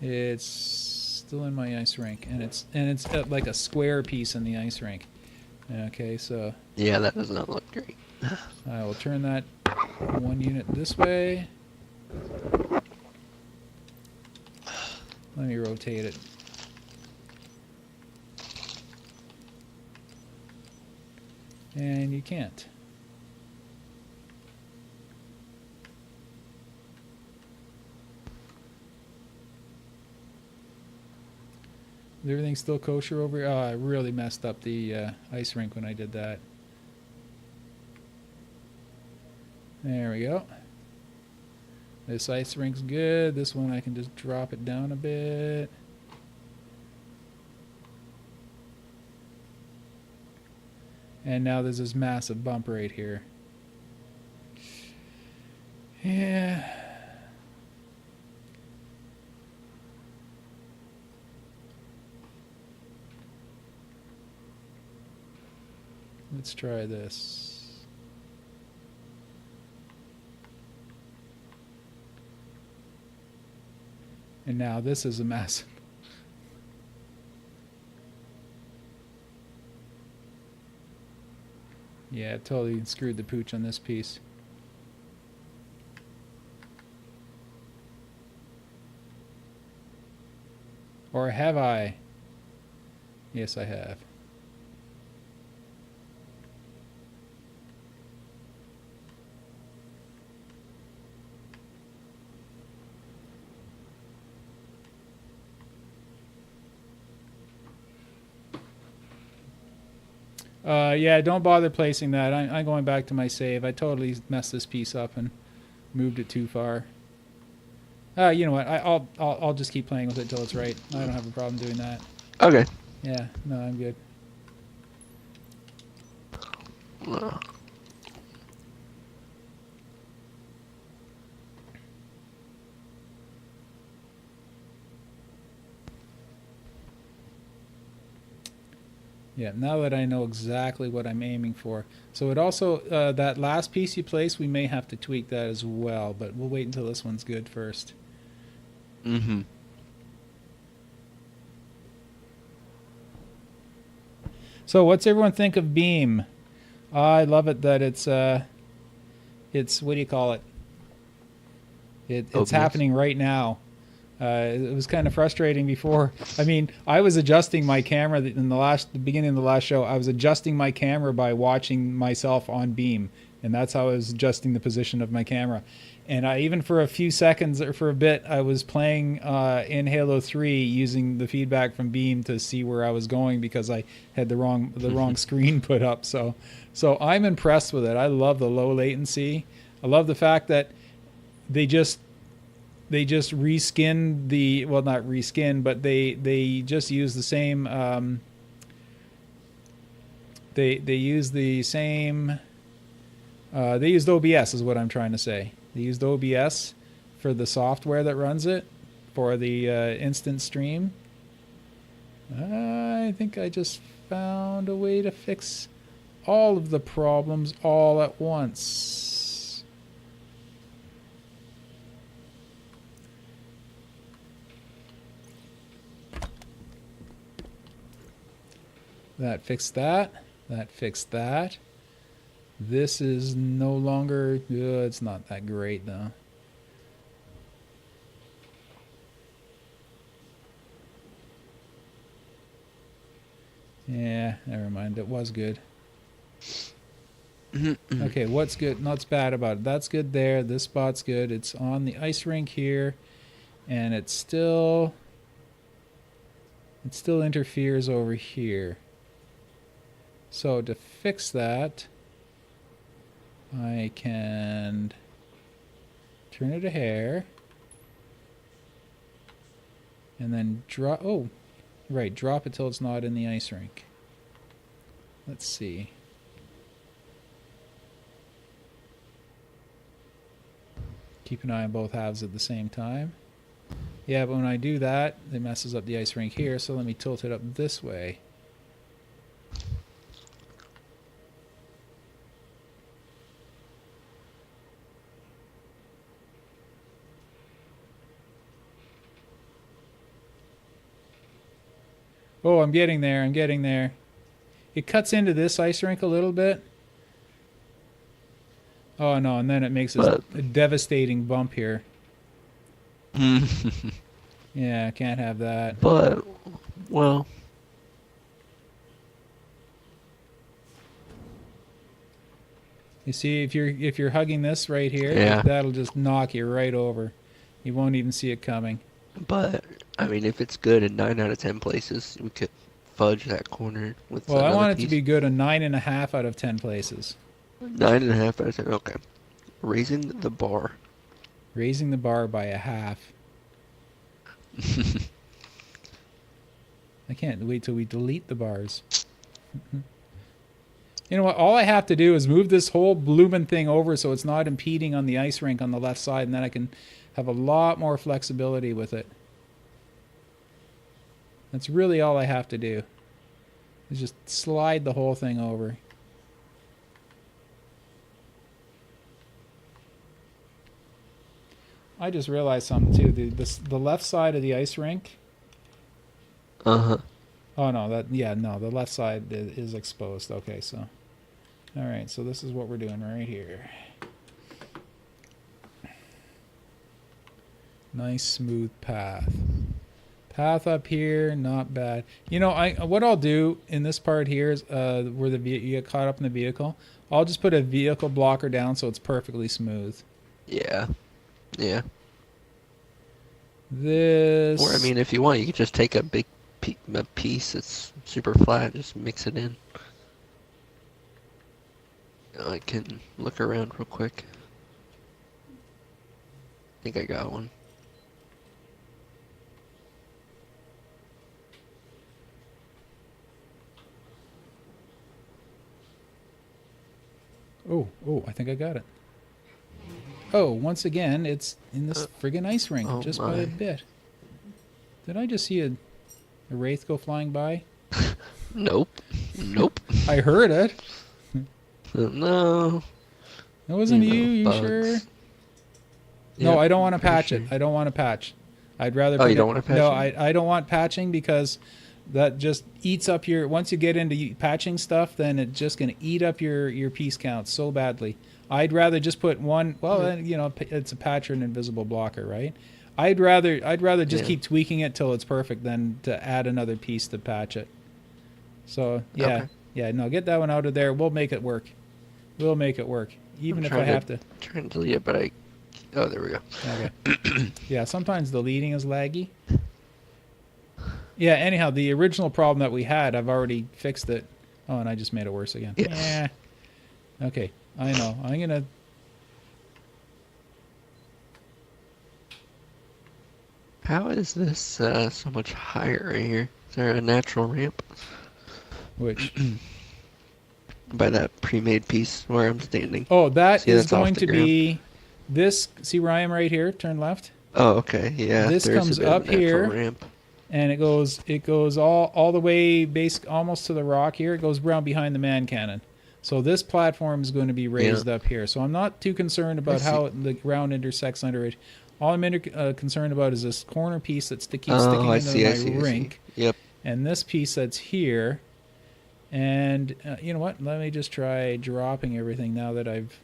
It's still in my ice rink, and it's like a square piece in the ice rink. Okay, so Yeah, that does not look great. I will turn that one unit this way. Let me rotate it. And you can't. Is everything still kosher over here? Oh, I really messed up the ice rink when I did that. There we go. This ice rink's good. This one I can just drop it down a bit. And now there's this massive bump right here. Yeah. Let's try this. And now this is a massive. Yeah, totally screwed the pooch on this piece. Or have I? Yes, I have. Yeah, don't bother placing that. I'm going back to my save. I totally messed this piece up and moved it too far. You know what? I'll just keep playing with it till it's right. I don't have a problem doing that. Okay. Yeah, no, I'm good. Yeah, now that I know exactly what I'm aiming for. So it also, that last piece you placed, we may have to tweak that as well, but we'll wait until this one's good first. Mm-hmm. So what's everyone think of Beam? I love it that it's what do you call it? It's OBS? happening right now. It was kind of frustrating before. I mean, I was adjusting my camera in the beginning of the last show. I was adjusting my camera by watching myself on Beam, and that's how I was adjusting the position of my camera. And I even for a few seconds or for a bit, I was playing in Halo 3 using the feedback from Beam to see where I was going because I had the wrong screen put up. So I'm impressed with it. I love the low latency. I love the fact that they just reskin the, well, not reskin, but they just use the same they use the same they used OBS is what I'm trying to say. They used OBS for the software that runs it for the instant stream. I think I just found a way to fix all of the problems all at once. That fixed that. That fixed that. This is no longer... it's not that great, though. Yeah, never mind. It was good. Okay, what's good? What's bad about it? That's good there. This spot's good. It's on the ice rink here, and it still interferes over here. So to fix that, I can turn it a hair, and then drop. Oh, right, drop it till it's not in the ice rink. Let's see. Keep an eye on both halves at the same time. Yeah, but when I do that, it messes up the ice rink here, so let me tilt it up this way. Oh, I'm getting there, I'm getting there. It cuts into this ice rink a little bit. Oh no, and then it makes a devastating bump here. Yeah, I can't have that. But, well, You see, if you're hugging this right here, yeah. that'll just knock you right over. You won't even see it coming. But, I mean, if it's good in 9 out of 10 places, we could fudge that corner with Well, I another want it piece. to be good in 9.5 out of 10 places. 9.5 out of 10, okay. Raising the bar. Raising the bar by a half. I can't wait till we delete the bars. You know what? All I have to do is move this whole bloomin' thing over so it's not impeding on the ice rink on the left side, and then I can have a lot more flexibility with it. That's really all I have to do. Is just slide the whole thing over. I just realized something too. The left side of the ice rink. Uh-huh. Oh no, the left side is exposed. Okay, so all right, so this is what we're doing right here. Nice smooth path. Path up here, not bad. You know, what I'll do in this part here is where you get caught up in the vehicle. I'll just put a vehicle blocker down so it's perfectly smooth. Yeah. Yeah. This. Or, I mean, if you want, you could just take a big piece that's super flat, just mix it in. I can look around real quick. I think I got one. Oh, I think I got it. Oh, once again, it's in this friggin' ice rink, oh just my. by a bit. Did I just see a wraith go flying by? Nope. Nope. I heard it. No. It wasn't You you, know, you bugs. sure? Yep, No, I don't want to pretty patch sure. it. I don't want to patch. I'd rather Oh, put you don't it- want to patch No, it? I don't want patching because that just eats up your... Once you get into patching stuff, then it's just going to eat up your piece count so badly. I'd rather just put one... Well, then, you know, it's a patch or an invisible blocker, right? I'd rather just Yeah. keep tweaking it till it's perfect than to add another piece to patch it. So, yeah. Okay. Yeah, no, get that one out of there. We'll make it work. We'll make it work. Even if I trying have to... Trying to delete it, but I... Oh, there we go. Okay. Yeah, sometimes the leading is laggy. Yeah, anyhow, the original problem that we had, I've already fixed it. Oh, and I just made it worse again. Yes. Yeah. Okay, I know. I'm going to... How is this so much higher right here? Is there a natural ramp? Which? By that pre-made piece where I'm standing. Oh, that See, is that's off going the to ground. be... This, see where I am right here? Turn left. Oh, okay, yeah. This there's comes a bit of up a natural here. ramp. And it goes all the way almost to the rock here. It goes around behind the man cannon. So this platform is going to be raised up here. So I'm not too concerned about see. how the ground intersects under it. All I'm concerned about is this corner piece that's keeps Oh, sticking I into see, I my see, I see. rink, Yep. and this piece that's here. And you know what? Let me just try dropping everything now that I've...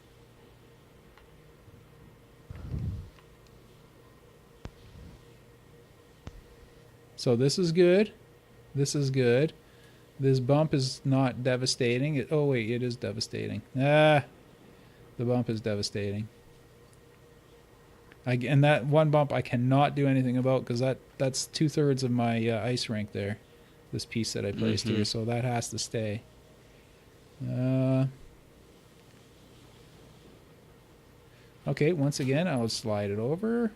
So this is good. This is good. This bump is not devastating. Oh wait, it is devastating. Ah, the bump is devastating. And that one bump I cannot do anything about because that's 2/3 of my ice rink there. This piece that I placed here, so that has to stay. Okay, once again, I'll slide it over.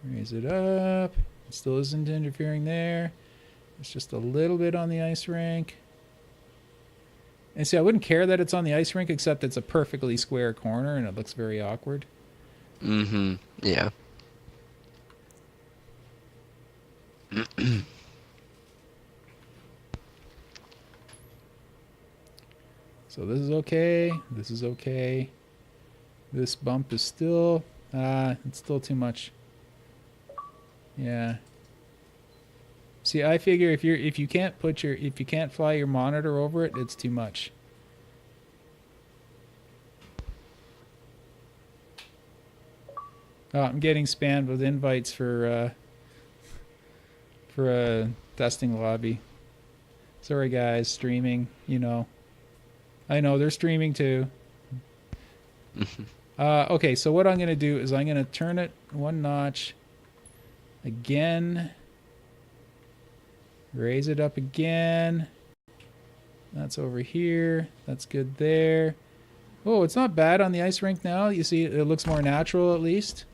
Raise it up. It still isn't interfering there. It's just a little bit on the ice rink. And see, I wouldn't care that it's on the ice rink, except it's a perfectly square corner and it looks very awkward. Yeah. So this is okay. This is okay. This bump is still, it's still too much. Yeah. See, I figure if you can't fly your monitor over it, it's too much. Oh, I'm getting spammed with invites for a testing lobby. Sorry guys, streaming, you know. I know they're streaming too. Okay, so what I'm going to do is I'm going to turn it one notch again. Raise it up again. That's over here. That's good there. Oh, it's not bad on the ice rink now. You see, it looks more natural at least.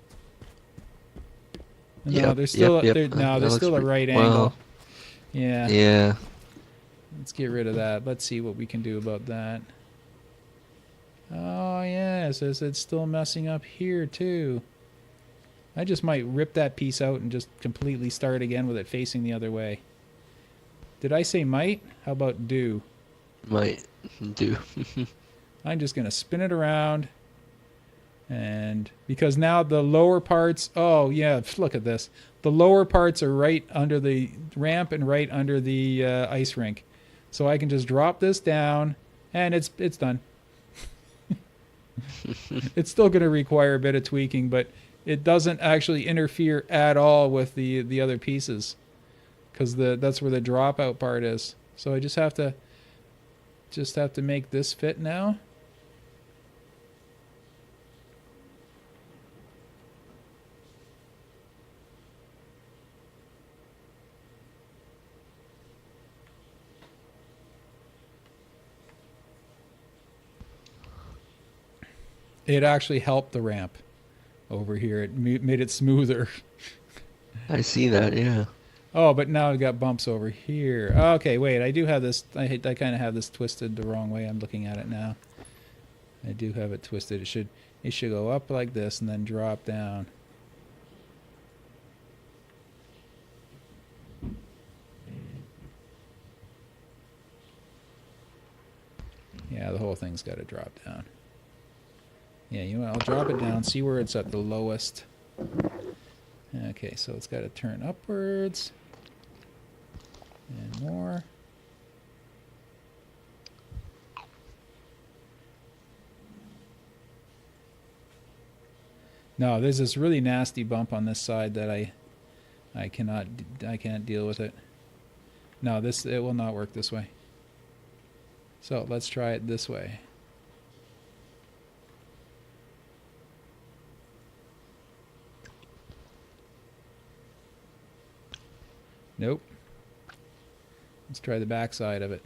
No, there's still there's still a right angle. Yeah. Yeah. Let's get rid of that. Let's see what we can do about that. Oh yeah, it says it's still messing up here too. I just might rip that piece out and just completely start again with it facing the other way. Did I say might? How about do? Might do. I'm just going to spin it around. And because now the lower parts, oh yeah, look at this. The lower parts are right under the ramp and right under the ice rink. So I can just drop this down and it's done. It's still going to require a bit of tweaking, but it doesn't actually interfere at all with the other pieces. Because that's where the dropout part is. So I just have to make this fit now. It actually helped the ramp over here. It made it smoother. I see that, yeah. Oh, but now I've got bumps over here. Okay, wait. I do have this. I kind of have this twisted the wrong way. I'm looking at it now. I do have it twisted. It should go up like this and then drop down. Yeah, the whole thing's got to drop down. Yeah, you know, I'll drop it down. See where it's at the lowest. Okay, so it's got to turn upwards. And more. No, there's this really nasty bump on this side that I can't deal with it. No, it will not work this way. So let's try it this way. Nope. Let's try the back side of it.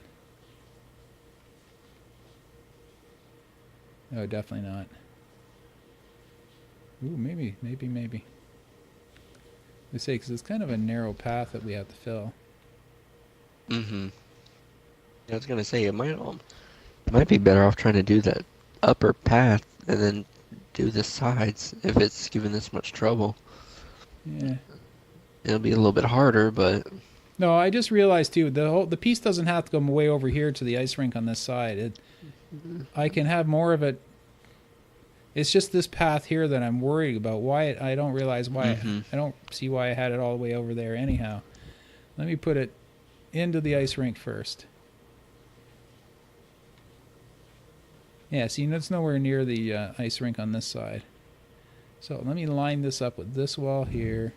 No, definitely not. Ooh, maybe. They say because it's kind of a narrow path that we have to fill. I was gonna say it might be better off trying to do that upper path and then do the sides if it's giving this much trouble. Yeah. It'll be a little bit harder, but no, I just realized too the piece doesn't have to go way over here to the ice rink on this side. I can have more of it. It's just this path here that I'm worried about. Why I don't realize why I don't see why I had it all the way over there. Anyhow, let me put it into the ice rink first. Yeah, see, it's nowhere near the ice rink on this side. So let me line this up with this wall here.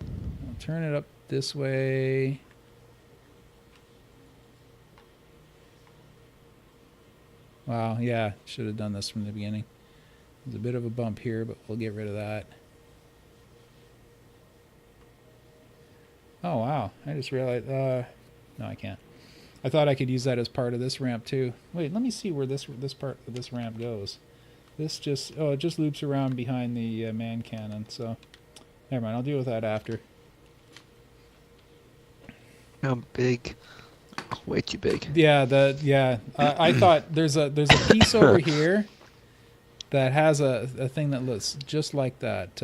I'll turn it up this way. Wow, yeah, should have done this from the beginning. There's a bit of a bump here, but we'll get rid of that. Oh, wow, I just realized, no, I can't. I thought I could use that as part of this ramp too. Wait, let me see where this part of this ramp goes. This just, oh, it just loops around behind the man cannon, so never mind, I'll deal with that after. How big? Oh, way too big. Yeah, I thought there's a piece over here that has a thing that looks just like that.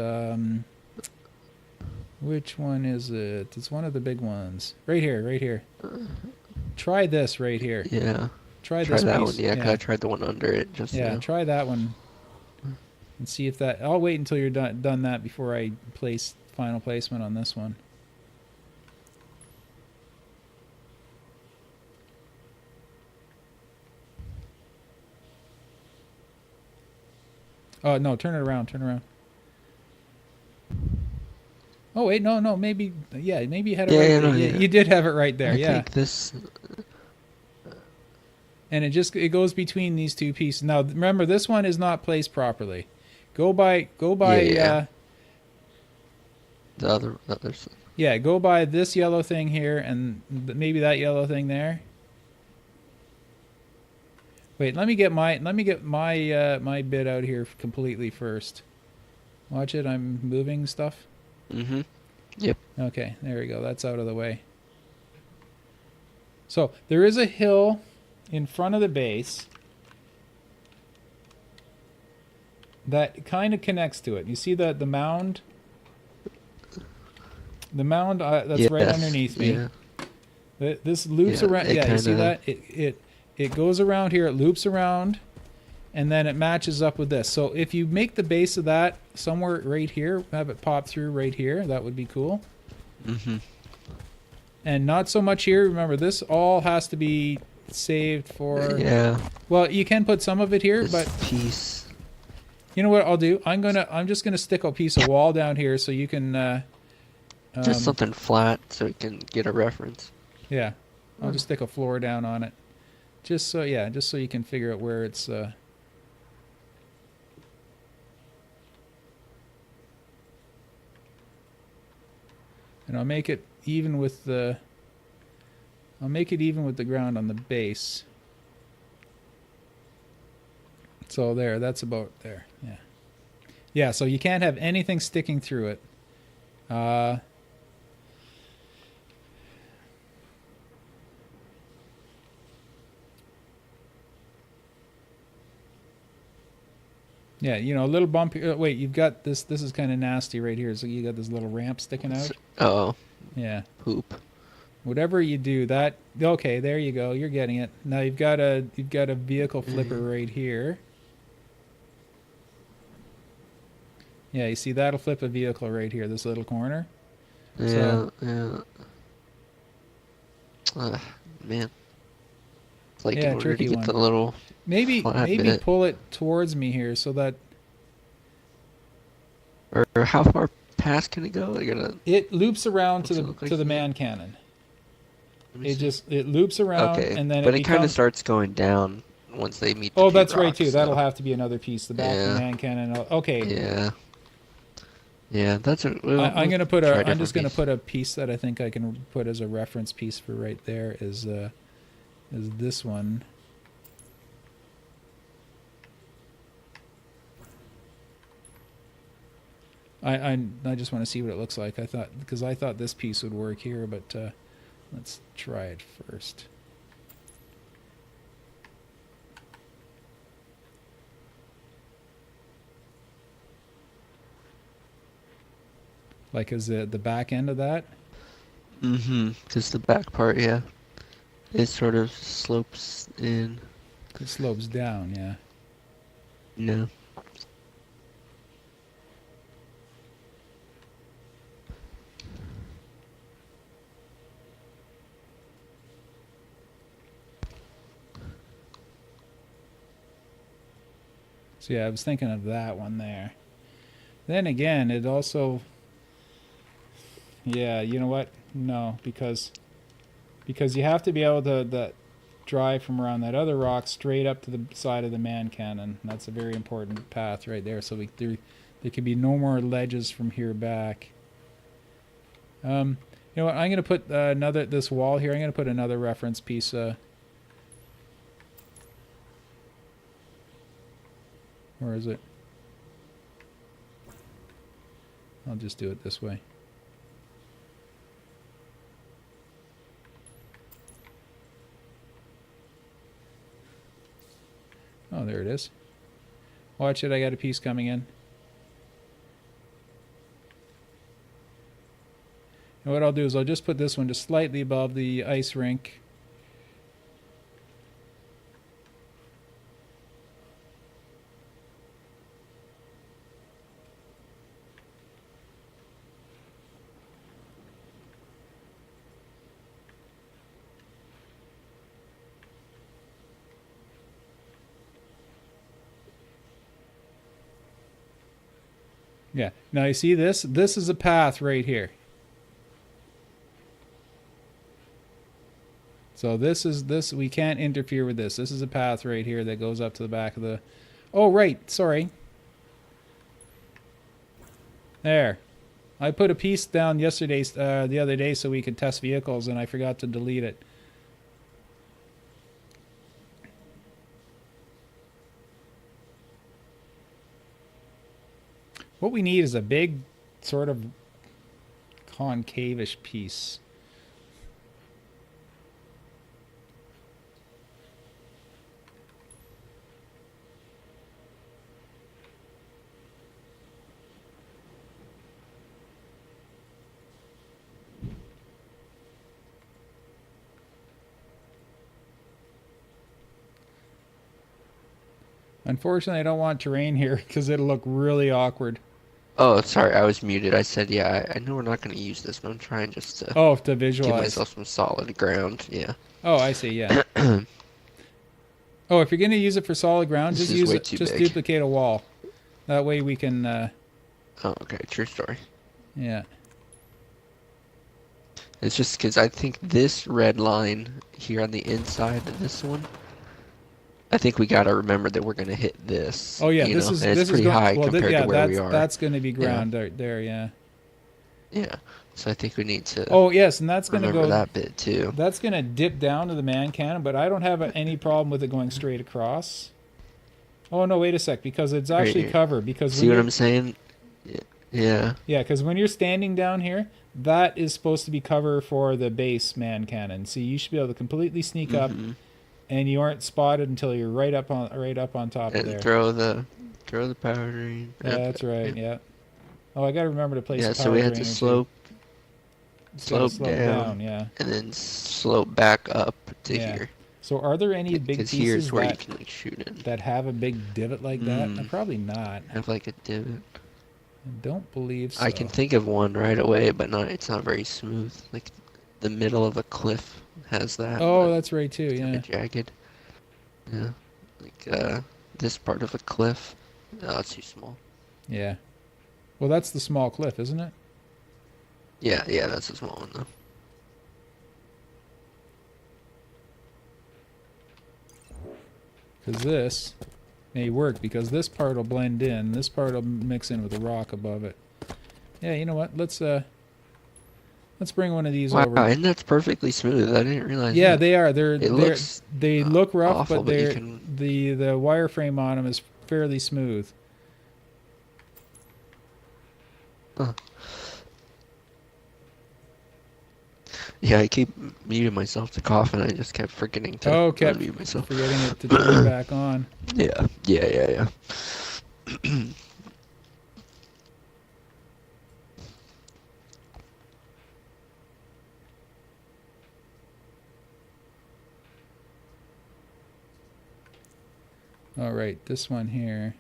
Which one is it? It's one of the big ones. Right here. Try this right here. Yeah. Try Try this that piece. one. Yeah, 'cause I tried the one under it just now. Try that one. And see if that... I'll wait until you're done that before I place final placement on this one. Oh, no, turn it around, Oh, wait, no, maybe... Yeah, maybe you had it right there. Yeah, you did have it right there, I think this... And it goes between these two pieces. Now, remember, this one is not placed properly. Go by the other... Yeah, go by this yellow thing here and maybe that yellow thing there. Wait, let me get my my bit out here completely first. Watch it, I'm moving stuff. Mm-hmm. Yep. Okay, there we go. That's out of the way. So, there is a hill in front of the base that kind of connects to it. You see the mound? The mound that's right underneath me. Yeah. This loops around. Yeah, you see that? It goes around here, it loops around, and then it matches up with this. So if you make the base of that somewhere right here, have it pop through right here, that would be cool. Mm-hmm. And not so much here. Remember, this all has to be saved for... Yeah. Well, you can put some of it here, this but... piece. You know what I'll do? I'm just gonna stick a piece of wall down here so you can... just something flat so we can get a reference. Yeah. I'll just stick a floor down on it. Just so you can figure out where it's... And I'll make it even with the... I'll make it even with the ground on the base. So there, that's about there. Yeah. Yeah, so you can't have anything sticking through it. Yeah, you know, a little bump here. Wait, you've got this. This is kind of nasty right here. So you got this little ramp sticking out. Oh. Yeah. Poop. Whatever you do, that okay. There you go. You're getting it. Now you've got a vehicle flipper right here. Yeah, you see that'll flip a vehicle right here. This little corner. Yeah. Man. It's like in order to get the little. Maybe bit. pull it towards me here so that... Or how far past can it go? It loops around to the man cannon. It loops around and then it kind of starts going down once they meet the Oh, that's rocks, right too. That'll have to be another piece. The back of the man cannon. Okay. Yeah. Yeah, that's a... I'm going to put a... I'm just going to put a piece that I think I can put as a reference piece for right there is this one. I just want to see what it looks like. I thought this piece would work here, but let's try it first. Like is the back end of that? Mm-hmm. Just the back part, yeah. It sort of slopes in. It slopes down, yeah. No. So yeah, I was thinking of that one there. Then again, it also, yeah, you know what? No, because you have to be able to drive from around that other rock straight up to the side of the man cannon. That's a very important path right there. So there could be no more ledges from here back. You know what? I'm going to put this wall here. I'm going to put another reference piece. Where is it? I'll just do it this way. Oh, there it is. Watch it, I got a piece coming in. And what I'll do is I'll just put this one just slightly above the ice rink. Yeah. Now you see this? This is a path right here. So this we can't interfere with this. This is a path right here that goes up to the back of the... Oh, right. Sorry. There. I put a piece down the other day so we could test vehicles, and I forgot to delete it. What we need is a big sort of concave-ish piece. Unfortunately, I don't want terrain here because it'll look really awkward. Oh, sorry, I was muted. I said, yeah, I know we're not going to use this, but I'm trying just to Oh, to give visualize. myself some solid ground. Yeah. Oh, I see. Yeah. Oh, if you're going to use it for solid ground, This just is use way it. too Just big. duplicate a wall. That way we can. Oh, okay. True story. Yeah. It's just because I think this red line here on the inside of this one, I think we got to remember that we're going to hit this. Oh yeah, you this know? is And this it's pretty is going, high well, compared yeah, to where we are. that's going to be ground right there. Yeah. Yeah. So I think we need to Oh yes, and that's going to remember go. that bit too. That's going to dip down to the man cannon, but I don't have any problem with it going straight across. Oh no, wait a sec, because it's actually here. cover. Because See when what I'm saying? Yeah. Yeah, because when you're standing down here, that is supposed to be cover for the base man cannon. So you should be able to completely sneak up, and you aren't spotted until you're right up on top of And there. throw the power drain. Yeah, that's right. Yeah. Oh, I got to remember to place. Yeah, the so power we had drain to into- slope it's gotta slope down. Yeah. and then slope back up to Yeah. here. So are there any big Because pieces here's where you that, can like shoot in. that have a big divot like that? Probably not. Have like a divot. I don't believe so. I can think of one right away, but it's not very smooth. Like the middle of a cliff has that. Oh, but that's right too. it's Yeah. kinda jagged. Yeah. Like this part of a cliff. Oh, it's too small. Yeah. Well, that's the small cliff, isn't it? Yeah, that's a small one though. Because this may work, because this part will blend in. This part will mix in with the rock above it. Yeah, you know what? Let's bring one of these Wow, over. and that's perfectly smooth. I didn't realize Yeah, that. they are. They look rough, awful, but but you they're can... the wireframe on them is fairly smooth. Huh. Yeah, I keep muting myself to cough, and I just kept forgetting to unmute myself. Forgetting it to turn it back on. Yeah. All right, this one here.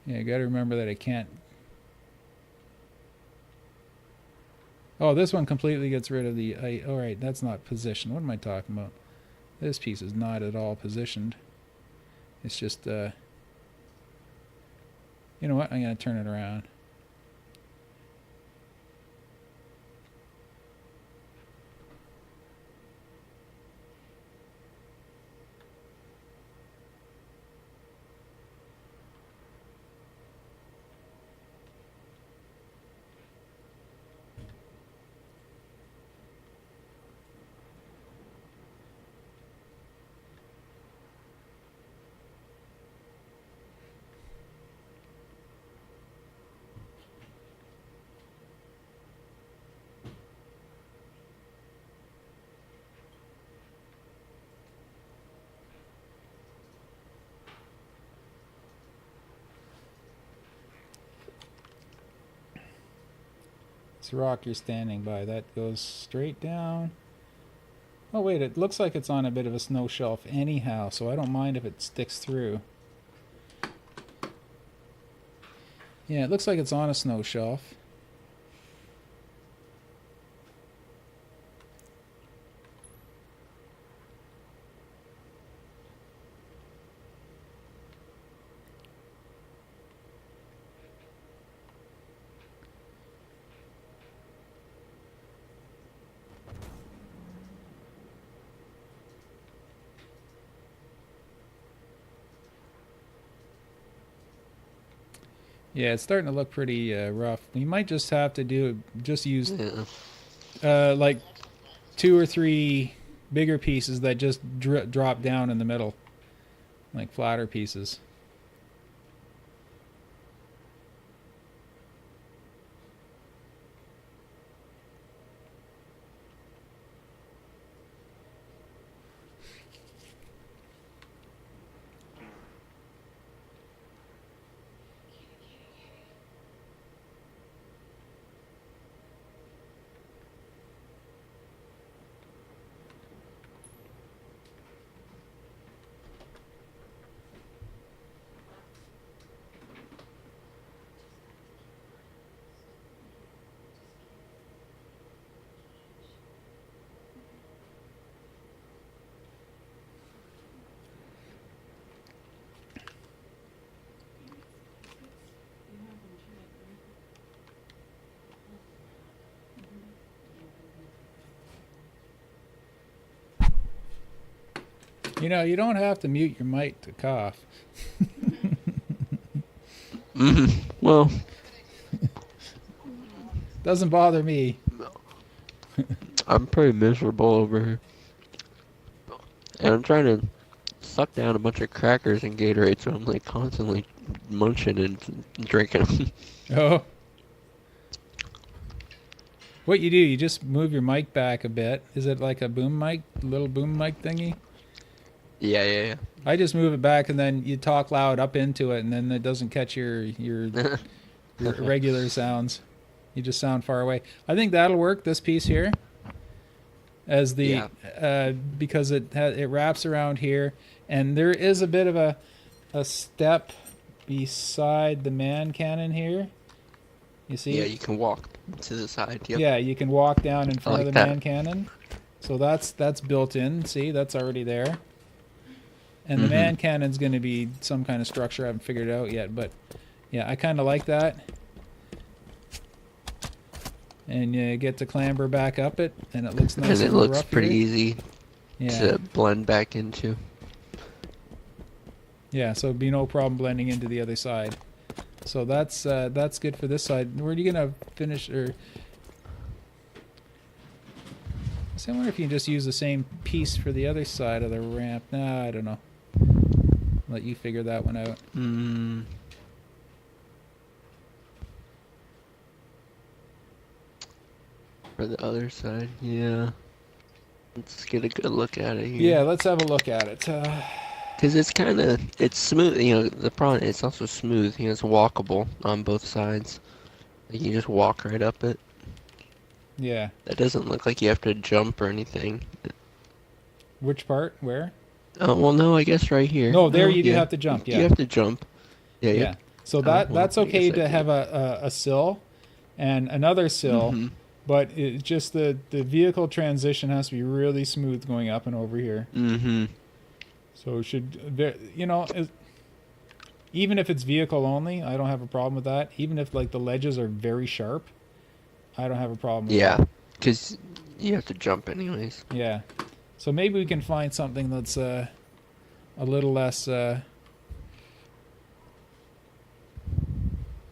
Yeah, you got to remember that I can't. Oh, this one completely gets rid of the. All right, that's not position. What am I talking about? This piece is not at all positioned. It's just, you know what? I'm going to turn it around. This rock you're standing by, that goes straight down. Oh wait, it looks like it's on a bit of a snow shelf anyhow, so I don't mind if it sticks through. Yeah, it looks like it's on a snow shelf. Yeah, it's starting to look pretty rough. We might just have to use like 2 or 3 bigger pieces that just drop down in the middle, like flatter pieces. You know, you don't have to mute your mic to cough. Well, Doesn't bother me. I'm pretty miserable over here. And I'm trying to suck down a bunch of crackers and Gatorade, so I'm like constantly munching and drinking. Oh. What you do, you just move your mic back a bit. Is it like a boom mic, little boom mic thingy? Yeah. I just move it back and then you talk loud up into it, and then it doesn't catch your regular sounds. You just sound far away. I think that'll work, this piece here, as the because it wraps around here, and there is a bit of a step beside the man cannon here. You see? Yeah, you can walk to the side. Yep. Yeah, you can walk down in front like of the that. man cannon. So that's built in. See, that's already there. And the man cannon's going to be some kind of structure. I haven't figured it out yet, but yeah, I kind of like that. And you get to clamber back up it, and it looks nice. And it looks pretty easy yeah. to blend back into. Yeah, so it'd be no problem blending into the other side. So that's good for this side. Where are you gonna finish? Or so I wonder if you can just use the same piece for the other side of the ramp. Nah, I don't know. Let you figure that one out. For the other side, yeah. Let's get a good look at it here. Yeah, let's have a look at it. Because it's smooth, you know, the problem, it's also smooth, you know, it's walkable on both sides. Like, you just walk right up it. Yeah. That doesn't look like you have to jump or anything. Which part? Where? Oh, well, no, I guess right here. No, there you do have to jump, yeah. You have to jump. Yeah. So well, that's I okay guess I to do. have a sill and another sill But it just the vehicle transition has to be really smooth going up and over here. Mm-hmm. So it should, you know, even if it's vehicle only, I don't have a problem with that. Even if like the ledges are very sharp, I don't have a problem with Yeah, that. because you have to jump anyways. Yeah. So maybe we can find something that's a little less. Yeah,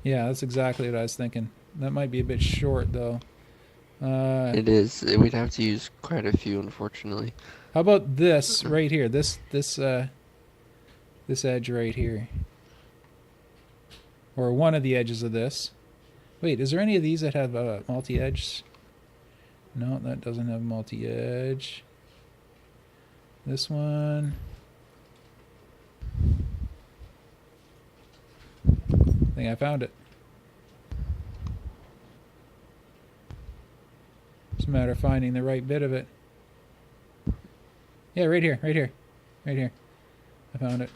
that's exactly what I was thinking. That might be a bit short though. It is. We'd have to use quite a few, unfortunately. How about this right here? This edge right here, or one of the edges of this. Wait, is there any of these that have multi-edge? No, that doesn't have multi-edge. This one. I think I found it. It's a matter of finding the right bit of it. Yeah, right here, right here, right here. I found it.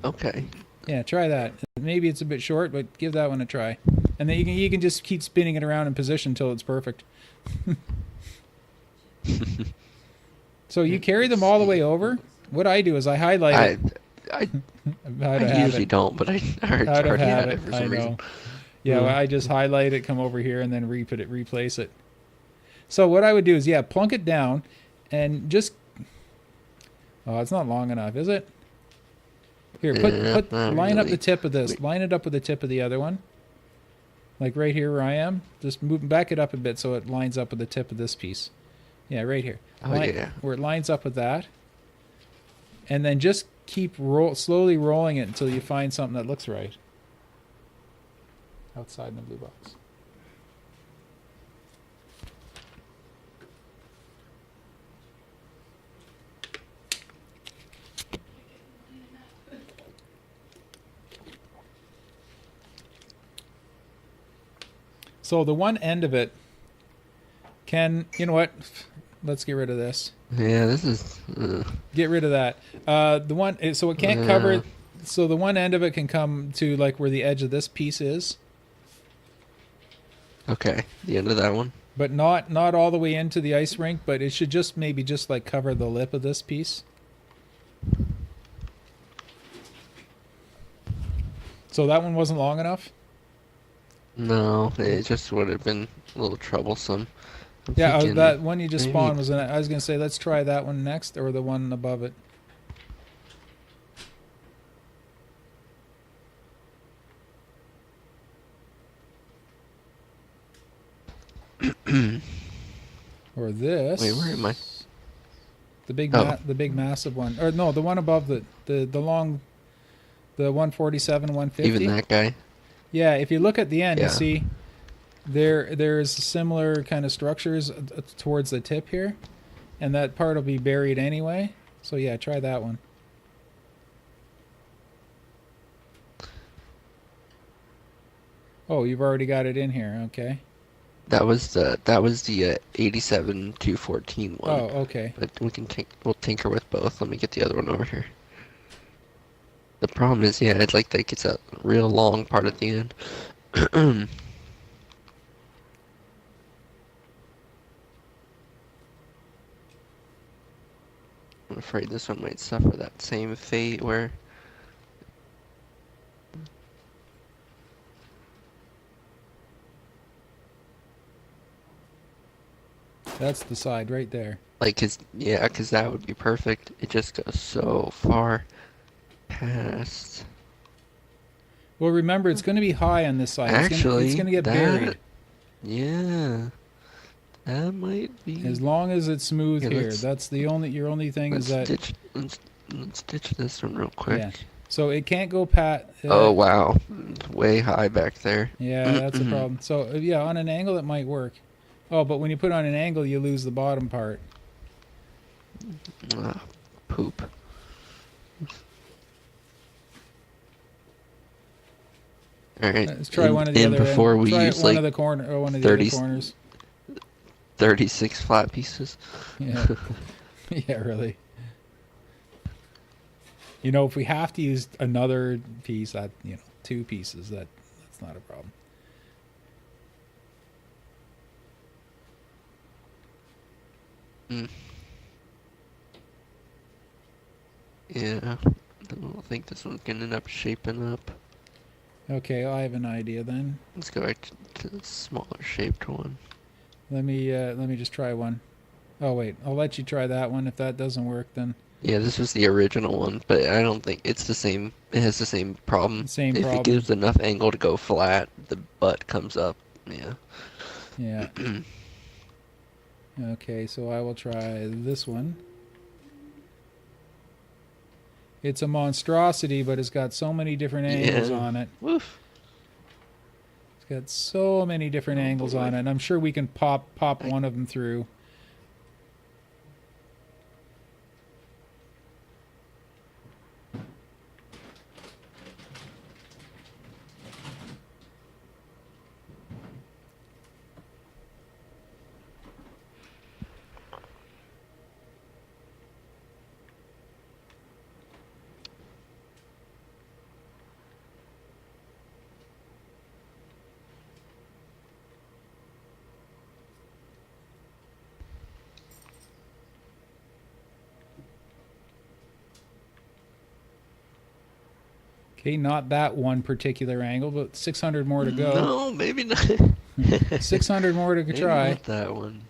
Okay. Yeah, try that. Maybe it's a bit short, but give that one a try. And then you can just keep spinning it around in position until it's perfect. So you carry them all the way over? What I do is I highlight it. I How to I have usually it. don't, but I How to already have had it. it for I some know. reason. Yeah, well, I just highlight it, come over here, and then replace it. So what I would do is, yeah, plunk it down, and just. Oh, it's not long enough, is it? Here, Not line up really. the tip of this. Wait. Line it up with the tip of the other one. Like right here where I am. Just back it up a bit so it lines up with the tip of this piece. Yeah, right here. Oh, yeah. Where it lines up with that. And then just keep slowly rolling it until you find something that looks right. Outside in the blue box. So the one end of it can, you know what? Let's get rid of this. Yeah, this is. Get rid of that. The one, so it can't cover. So the one end of it can come to like where the edge of this piece is, Okay, the end of that one. but not all the way into the ice rink. But it should just maybe just like cover the lip of this piece. So that one wasn't long enough. No, it just would have been a little troublesome. I'm Yeah, thinking that one you just maybe- spawned was. I was gonna say let's try that one next, or the one above it. Or this. Wait, where am I? The big, Oh. the big massive one, or no, the one above the long, the 147, 150. Even that guy. Yeah, if you look at the end, Yeah. you see there's similar kind of structures towards the tip here, and that part will be buried anyway. So yeah, try that one. Oh, you've already got it in here. Okay. That was the 87 214 one. Oh, okay. But we'll tinker with both. Let me get the other one over here. The problem is, yeah, it's like that gets a real long part at the end. I'm afraid this one might suffer that same fate where That's the side right there. like, cause that would be perfect. It just goes so far past. Well, remember it's going to be high on this side. Actually, it's going to get that, buried. Yeah, that might be. As long as it's smooth Yeah, here. let's- That's the only. Your only thing is that. let's ditch this one real quick. Yeah. So it can't go pat. Oh wow, it's way high back there. Yeah, that's a problem. So yeah, on an angle it might work. Oh, but when you put it on an angle, you lose the bottom part. Poop. All right. Let's try one of the and other. before we try use one like of the corner or one of the 30 other corners. 36 flat pieces. Yeah. Yeah, really. You know, if we have to use another piece, that two pieces, that's not a problem. Mm. Yeah, I don't think this one's gonna end up shaping up. Okay, I have an idea then. Let's go back to the smaller shaped one. Let me just try one. Oh wait, I'll let you try that one. If that doesn't work, then Yeah, this was the original one, but I don't think it's the same. It has the same problem. same If it problem. gives enough angle to go flat, the butt comes up. Yeah. Yeah. Okay, so I will try this one. It's a monstrosity, but it's got so many different angles Yeah. on it. Woof. It's got so many different angles on it. And I'm sure we can pop one of them through. Okay, not that one particular angle, but 600 more to go. No, maybe not. 600 more to Maybe try. not that one.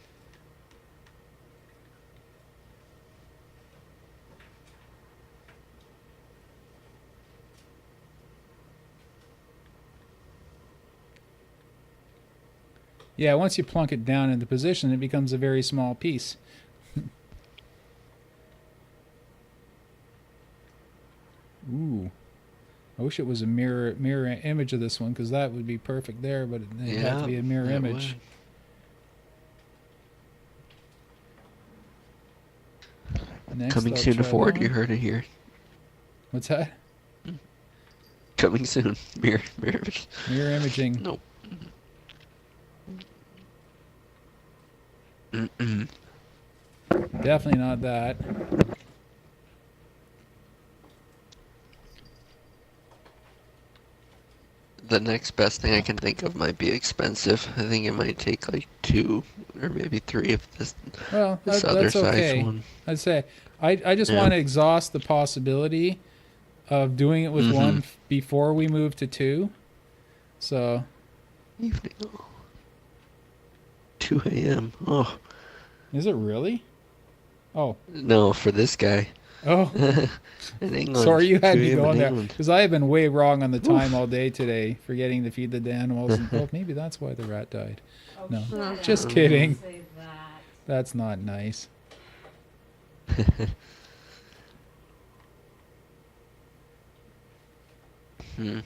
Yeah, once you plunk it down into position, it becomes a very small piece. Ooh. I wish it was a mirror image of this one, because that would be perfect there, but it'd have to be a mirror it image. Next, Coming I'll soon to try Ford, that you one. heard it here. What's that? Coming soon. Mirror image. Mirror imaging. Nope. Mm-mm. Definitely not that. The next best thing I can think of might be expensive. I think it might take like 2 or maybe 3 of Well, this other that's size okay. one. I'd say I just Yeah. want to exhaust the possibility of doing it with one before we move to 2. So Evening. Oh. 2 a.m. Oh. is it really? Oh. No, for this guy. Oh. In England. Sorry you had 2 me a.m. going in there. England. Because I have been way wrong on the time all day today, forgetting to feed the animals. And, oh, maybe that's why the rat died. Oh, No, shut up. just Don't kidding. say that. That's not nice. Hmm.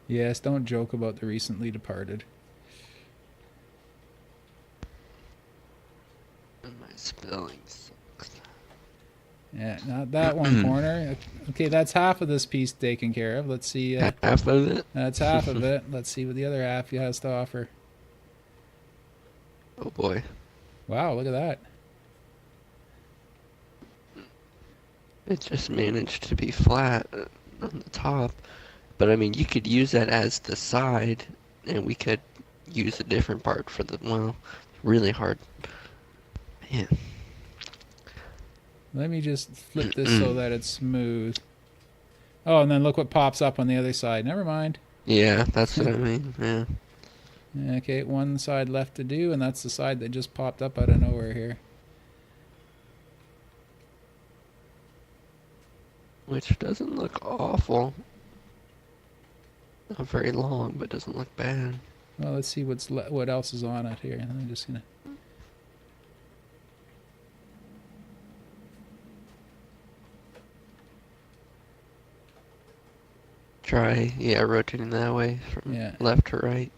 Yes, don't joke about the recently departed. And my spelling sucks. Yeah, not that one corner. Okay, that's half of this piece taken care of. Let's see. Half of it? That's half of it. Let's see what the other half has to offer. Oh boy. Wow, look at that. It just managed to be flat on the top. But I mean, you could use that as the side, and we could use a different part for the, well, really hard. Man. Let me just flip this so that it's smooth. Oh, and then look what pops up on the other side. Never mind. Yeah, that's what I mean. Yeah. Okay, one side left to do, and that's the side that just popped up out of nowhere here. Which doesn't look awful. Not very long, but doesn't look bad. Well, let's see what else is on it here. I'm just gonna. Try, yeah, rotating that way from Yeah. left to right.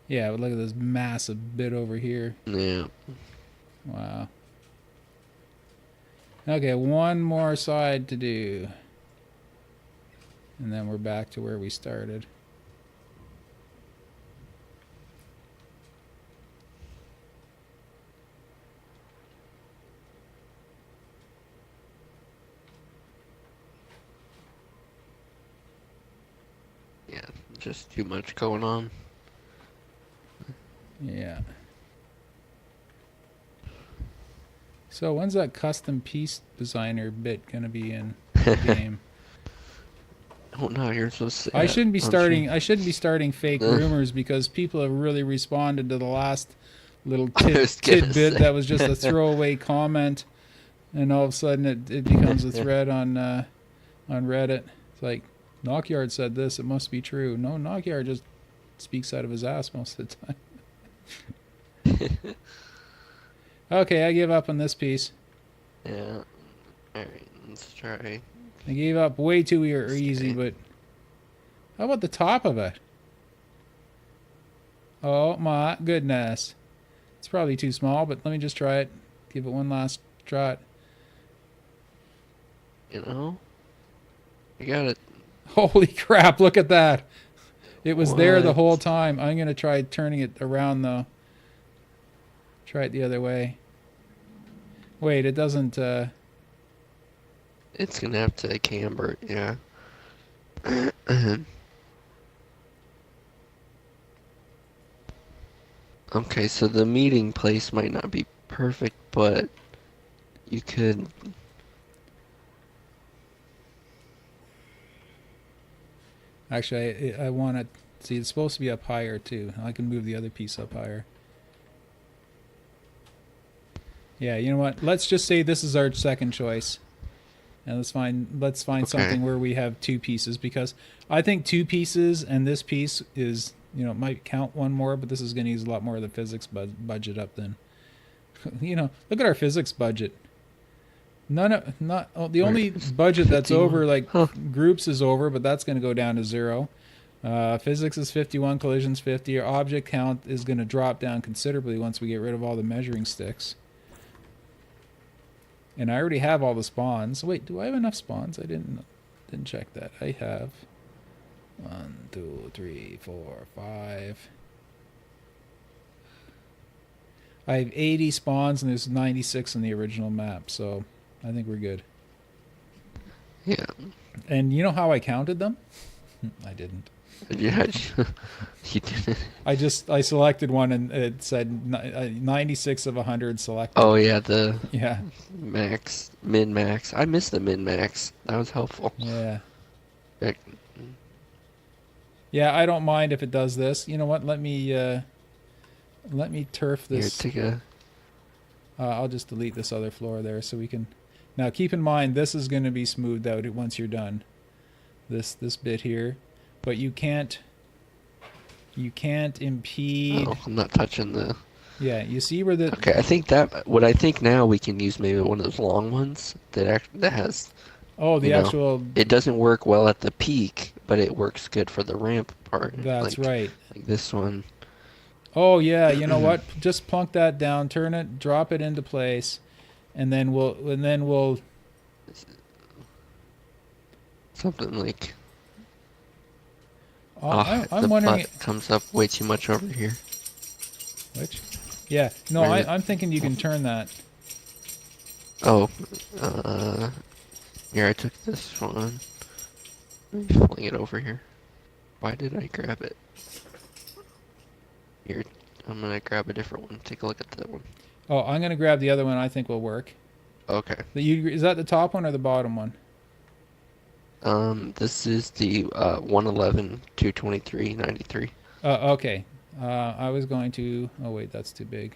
Yeah, but look at this massive bit over here. Yeah. Wow. Okay, one more side to do. And then we're back to where we started. just too much going on. Yeah. So when's that custom piece designer bit gonna be in the game? Oh no, you're supposed to say I that shouldn't be on starting. stream. I shouldn't be starting fake rumors because people have really responded to the last little I was gonna tidbit say. that was just a throwaway comment, and all of a sudden it becomes a thread on Reddit. It's like NOKYARD said this. It must be true. No, NOKYARD just speaks out of his ass most of the time. Okay, I give up on this piece. Yeah. Alright, let's try. I gave up way too easy, Okay. but how about the top of it? Oh my goodness. It's probably too small, but let me just try it. Give it one last shot. You know? You got it. Holy crap, look at that. It was there the What? whole time. I'm going to try turning it around though. Try it the other way. Wait, it doesn't... It's gonna have to camber, yeah. Okay, so the meeting place might not be perfect, but you could. Actually, I want to... See, it's supposed to be up higher too. I can move the other piece up higher. Yeah, you know what? Let's just say this is our second choice. And let's find Okay. something where we have two pieces, because I think two pieces and this piece is, you know, it might count one more, but this is going to use a lot more of the physics budget up than, you know, look at our physics budget. The only budget that's 51. over, like Huh. groups is over, but that's going to go down to 0. Physics is 51, collisions 50. Our object count is going to drop down considerably once we get rid of all the measuring sticks. And I already have all the spawns. Wait, do I have enough spawns? I didn't check that. I have 1, 2, 3, 4, 5. I have 80 spawns and there's 96 in the original map, so I think we're good. Yeah. And you know how I counted them? I didn't. Yeah. You did it. I selected one and it said 96 of 100 selected. Oh yeah, the Yeah. max, min max. I missed the min max. That was helpful. Yeah. Like, Yeah, I don't mind if it does this. You know what? Let me turf here, this. take a. I'll just delete this other floor there so we can... Now keep in mind this is going to be smoothed out once you're done. This bit here. But you can't impede... Oh, I'm not touching the. Yeah, you see where the... Okay, I think that. What I think now we can use maybe one of those long ones that has. Oh, the you know, actual... It doesn't work well at the peak, but it works good for the ramp part. That's right. Like this one. Oh yeah, you know what? Just plunk that down, turn it, drop it into place, and then we'll Something like. I'm the wondering butt comes up way too much over here. which. Yeah, no, Where- I'm thinking you can turn that. Oh, here I took this one. Let me fling it over here. Why did I grab it? Here, I'm gonna grab a different one. Take a look at that one. Oh, I'm gonna grab the other one. I think will work. Okay. Is that the top one or the bottom one? This is the 111 223 93. Okay. I was going to... Oh, wait, that's too big.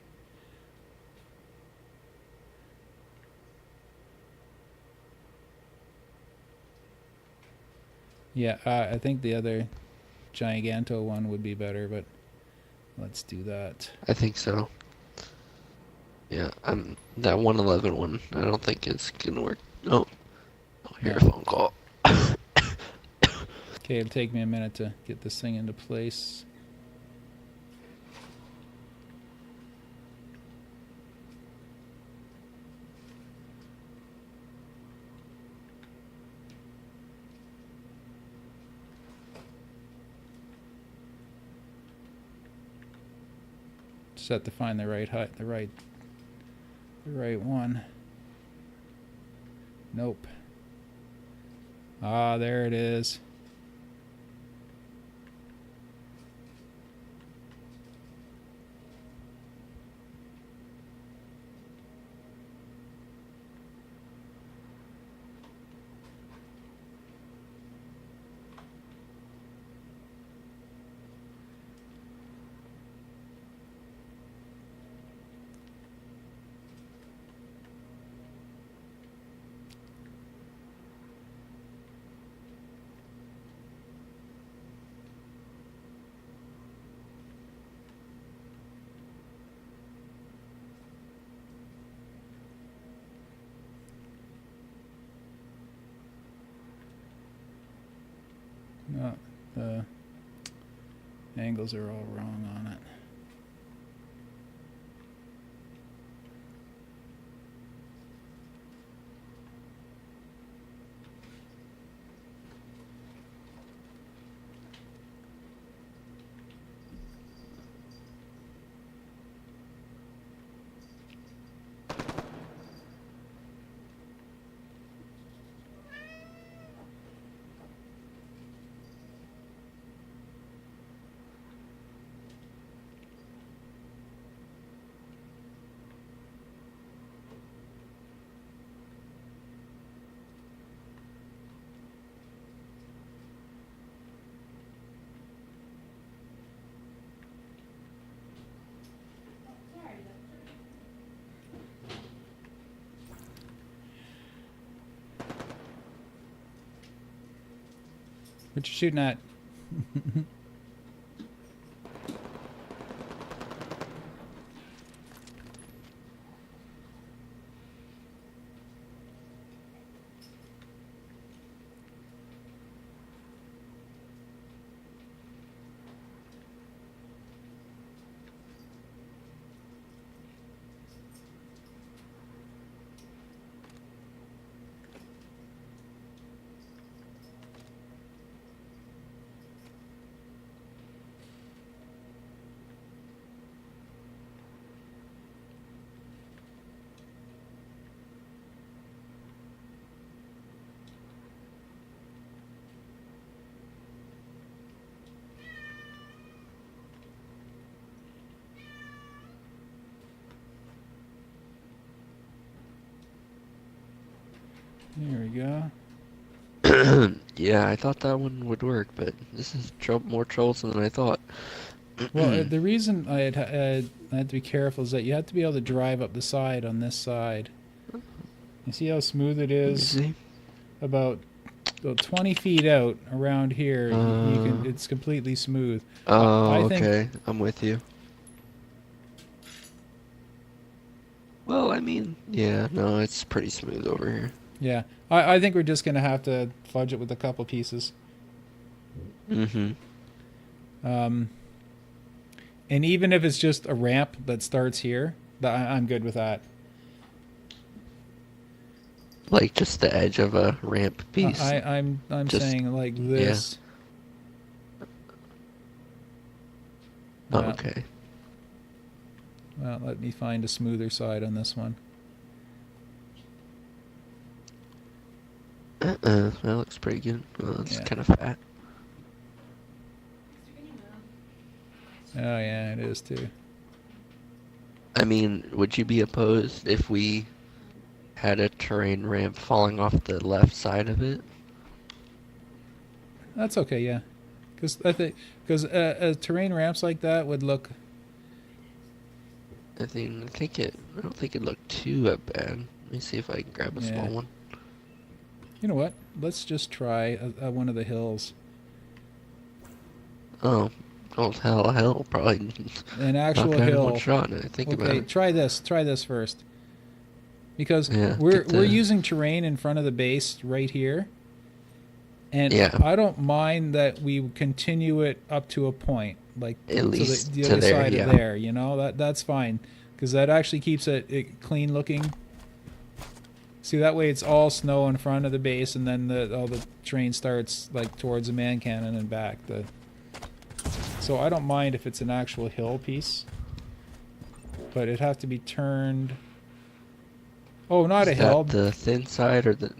Yeah, I think the other Giganto one would be better, but let's do that. I think so. Yeah, that 111 one. I don't think it's gonna work. Oh, here's a phone call. Okay, it'll take me a minute to get this thing into place. Just have to find the right height, the right one. Nope. Ah, there it is. Oh, the angles are all wrong on it. What you shooting at? There we go. Yeah, I thought that one would work, but this is more troublesome than I thought. Well, the reason I had to be careful is that you have to be able to drive up the side on this side. You see how smooth it Let me is? see. About 20 feet out around here, you can. It's completely smooth. Oh, I think, okay. I'm with you. Well, I mean, yeah, no, it's pretty smooth over here. yeah, I think we're just gonna have to fudge it with a couple pieces. Mm-hmm. And even if it's just a ramp that starts here, I'm good with that. Like just the edge of a ramp piece. I'm Just- saying like this. Oh, Well, okay. well, let me find a smoother side on this one. That looks pretty good. Well, it's Yeah. kind of fat. Oh yeah, it is too. I mean, would you be opposed if we had a terrain ramp falling off the left side of it? That's okay, yeah. Because terrain ramps like that would look. I don't think it looked too bad. Let me see if I can grab a Yeah. small one. You know what? Let's just try one of the hills. Oh, hell, probably An knock actual it out in hill. one shot. Now I think about Okay, it. try this. Try this first. Because Yeah, we're get the- using terrain in front of the base right here. And Yeah. I don't mind that we continue it up to a point, like At to least the to other there, side yeah. of there. You know, that's fine, because that actually keeps it clean looking. See, that way it's all snow in front of the base, and then all the terrain starts like towards the man cannon and back. So I don't mind if it's an actual hill piece, but it'd have to be turned. Oh, not a Is hill. that the thin side or the?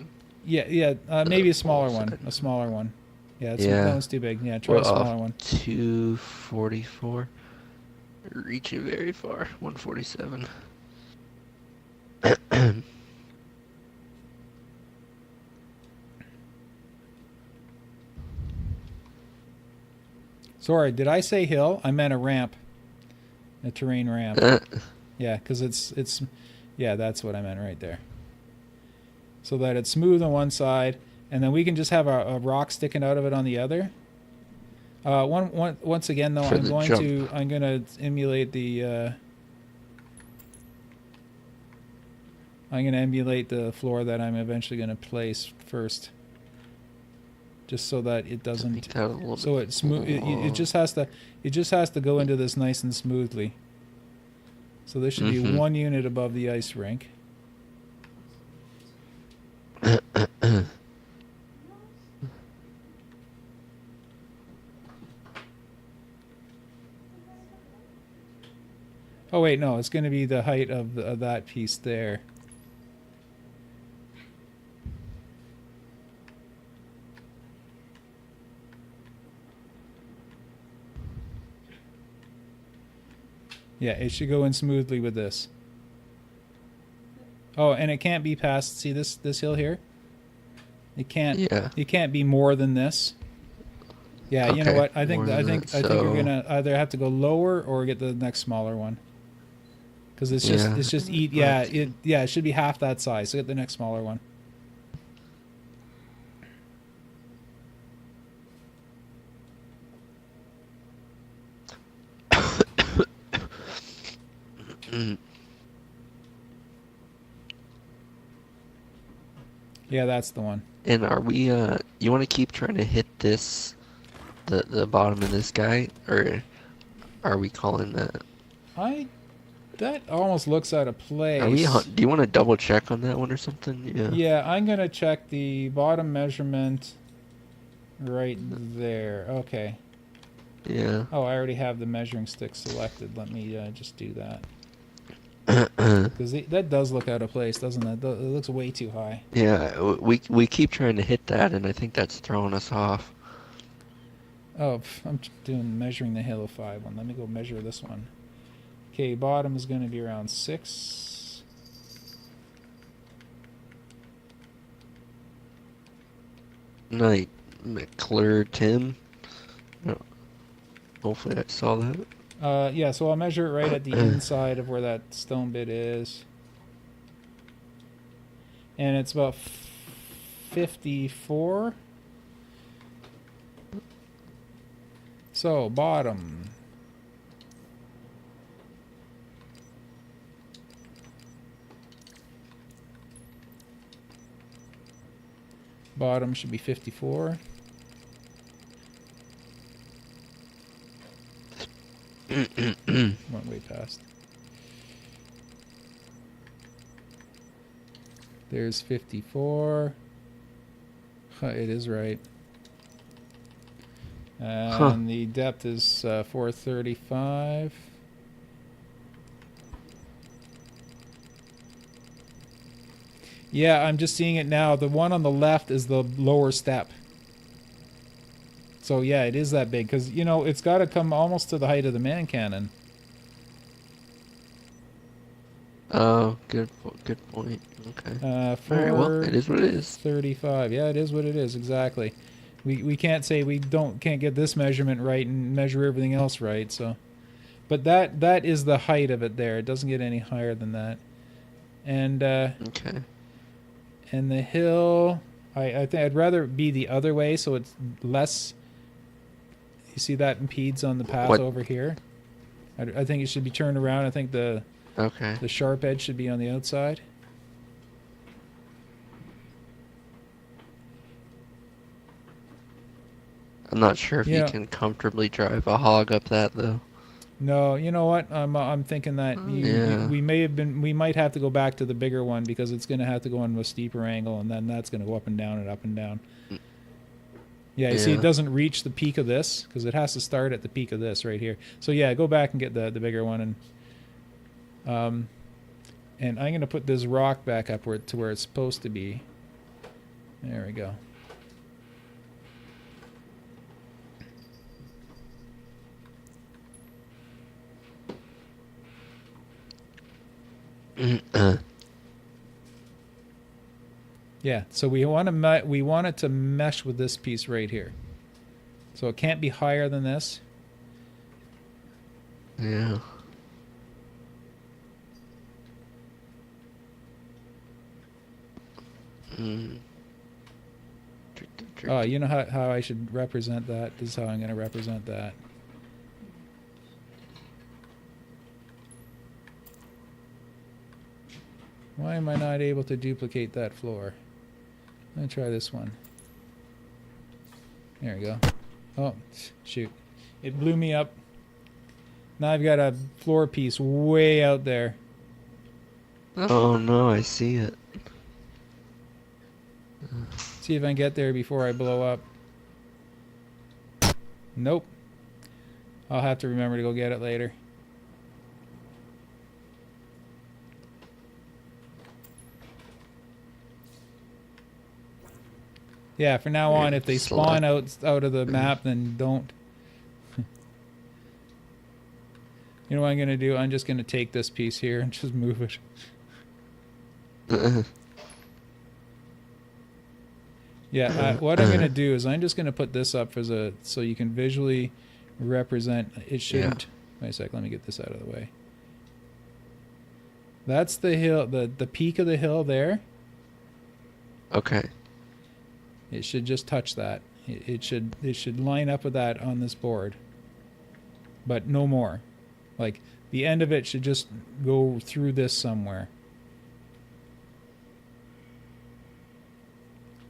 Yeah. Maybe a smaller full one. side? A smaller one. Yeah, Yeah. that one's too big. Yeah, try a smaller one. 244. Reaching very far. 147. Sorry, did I say hill? I meant a ramp. A terrain ramp. Yeah, because yeah, that's what I meant right there. So that it's smooth on one side, and then we can just have a rock sticking out of it on the other. Once again, though, For I'm the going jump. to emulate the. I'm going to emulate the floor that I'm eventually going to place first. just so that it Make doesn't. that a little So bit it smooth. It more. just has to. It just has to go into this nice and smoothly. So there should be Mhm. 1 unit above the ice rink. Oh wait, no, it's going to be the height of that piece there. Yeah, it should go in smoothly with this. Oh, and it can't be past. See this hill here? It can't. Yeah. It can't be more than this. Yeah, you know Okay, what? I more think than I think that, you're so- gonna either have to go lower or get the next smaller one. Because it's Yeah, just eat. let's- Yeah, it should be half that size. So get the next smaller one. Yeah, that's the one. And are we you want to keep trying to hit this the bottom of this guy, or are we calling that? That almost looks out of place. Are we do you want to double check on that one or something? Yeah. Yeah, I'm gonna check the bottom measurement right there. Okay. Yeah. Oh, I already have the measuring stick selected. Let me just do that. Because that does look out of place, doesn't it? It looks way too high. Yeah, we keep trying to hit that, and I think that's throwing us off. Oh, I'm measuring the Halo 5 one. Let me go measure this one. Okay, bottom is going to be around 6. Night, McClure Tim. No. Hopefully I saw that. Yeah, so I'll measure it right at the inside of where that stone bit is. And it's about 54. So, bottom. Bottom should be 54. Went way past. There's 54. It is right. And the depth is 435. Yeah, I'm just seeing it now. The one on the left is the lower step. So yeah, it is that big because you know it's got to come almost to the height of the man cannon. Oh, good point. Okay. All right. Well, it is what it is. 35. Yeah, it is what it is. Exactly. We can't say we can't get this measurement right and measure everything else right. So, but that is the height of it there. It doesn't get any higher than that. And Okay. and the hill, I think I'd rather it be the other way so it's less. You see that impedes on the path What? over here. I think it should be turned around. I think the Okay. sharp edge should be on the outside. I'm not sure if Yeah. you can comfortably drive a hog up that though. No, you know what? I'm thinking that Yeah. we might have to go back to the bigger one because it's going to have to go into a steeper angle, and then that's going to go up and down and up and down. Yeah, you see, it Yeah. doesn't reach the peak of this because it has to start at the peak of this right here. So yeah, go back and get the bigger one, and I'm going to put this rock back up to where it's supposed to be. There we go. Yeah, so we want it to mesh with this piece right here. So it can't be higher than this. Yeah. Mm. Oh, you know how I should represent that? This is how I'm going to represent that. Why am I not able to duplicate that floor? Let me try this one. There we go. Oh, shoot. It blew me up. Now I've got a floor piece way out there. Oh no, I see it. See if I can get there before I blow up. Nope. I'll have to remember to go get it later. Yeah, from now on, if they spawn out of the map, then don't. You know what I'm going to do? I'm just going to take this piece here and just move it. Yeah, what I'm going to do is I'm just going to put this up as a, so you can visually represent. It shouldn't. Yeah. Wait a sec, let me get this out of the way. That's the hill, the peak of the hill there. Okay. It should just touch that. It should line up with that on this board. But no more. Like, the end of it should just go through this somewhere.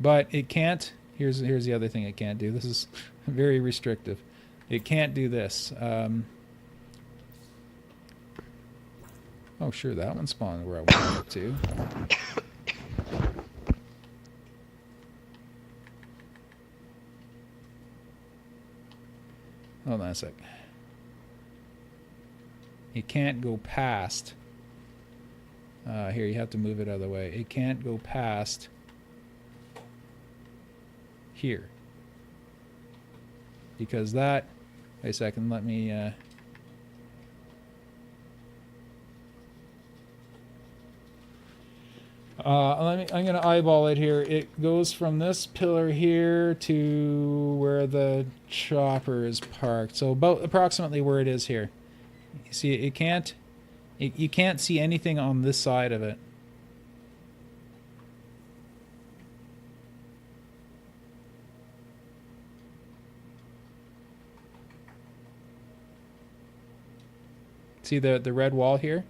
But it can't. Here's the other thing it can't do. This is very restrictive. It can't do this. Oh, sure, that one spawned where I wanted it to. Hold on a sec. It can't go past. Here, you have to move it out of the way. It can't go past here. Because that... Wait a second, let me... I'm going to eyeball it here. It goes from this pillar here to where the chopper is parked. So about approximately where it is here. You see, it can't... you can't see anything on this side of it. See the red wall here?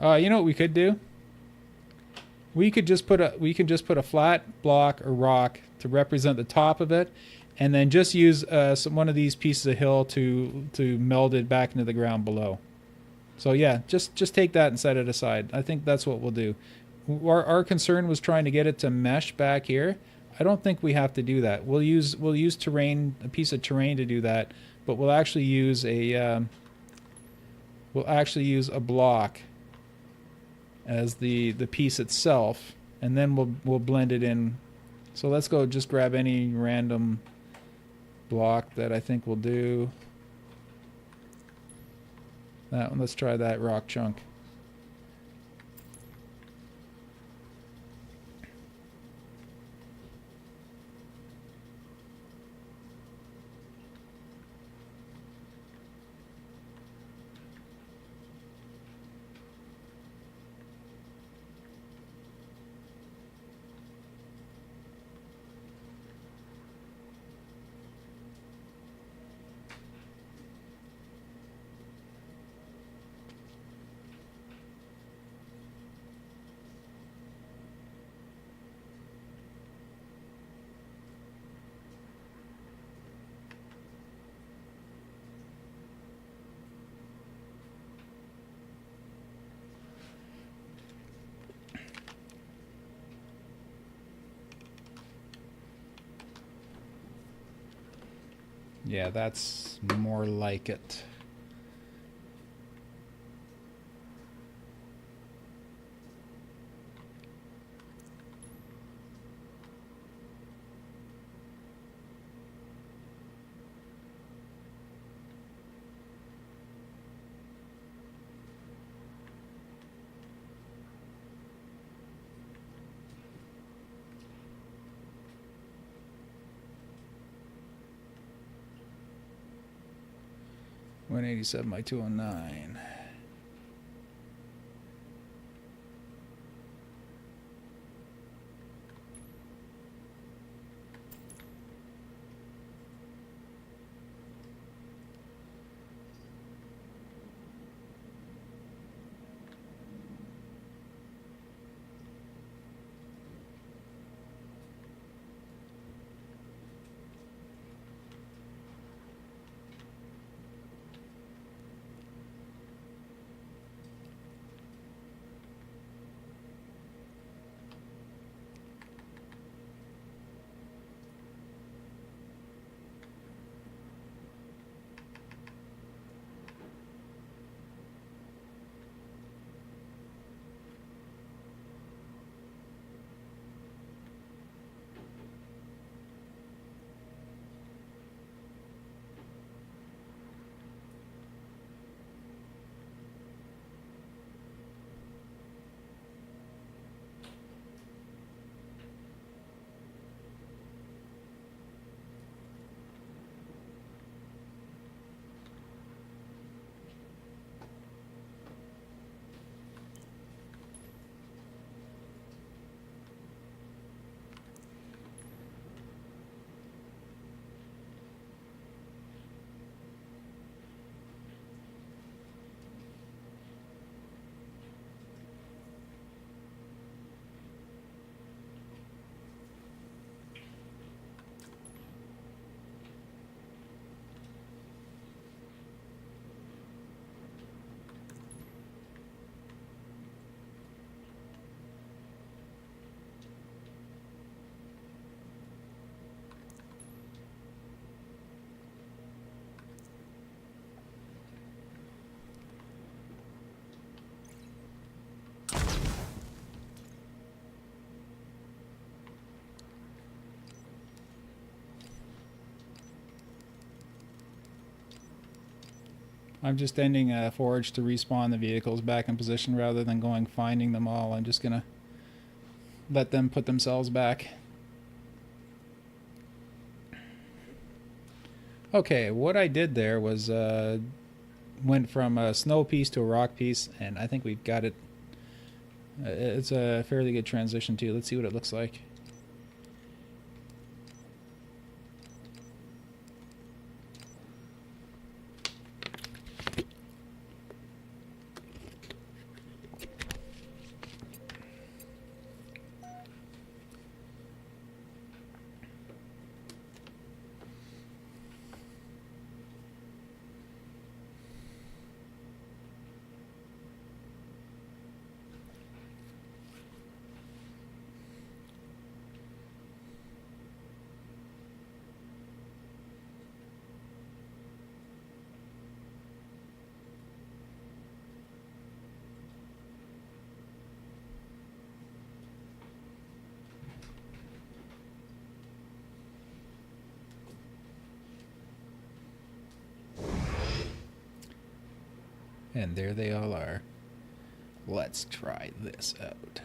You know what we could do? We could just put a flat block or rock to represent the top of it, and then just use one of these pieces of hill to meld it back into the ground below. So yeah, just take that and set it aside. I think that's what we'll do. Our concern was trying to get it to mesh back here. I don't think we have to do that. We'll use terrain, a piece of terrain to do that, but we'll actually use a block as the piece itself, and then we'll blend it in. So let's go just grab any random block that I think will do. That one, let's try that rock chunk. Yeah, that's more like it. .187 by 209. I'm just ending a forge to respawn the vehicles back in position rather than going finding them all. I'm just gonna let them put themselves back. Okay, what I did there was went from a snow piece to a rock piece, and I think we've got it. It's a fairly good transition too. Let's see what it looks like. And there they all are. Let's try this out.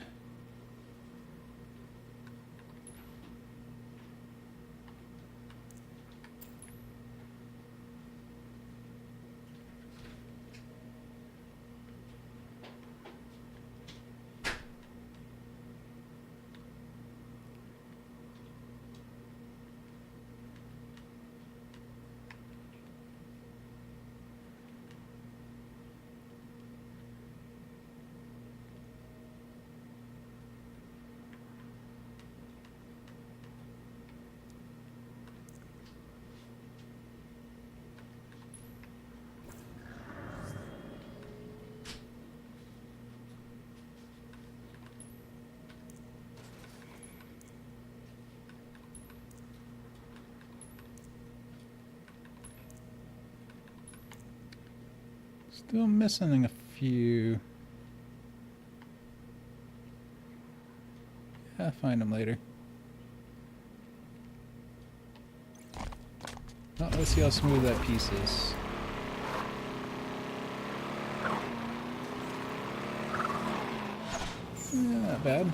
Still missing a few. I'll find them later. Oh, let's see how smooth that piece is. Yeah, not bad.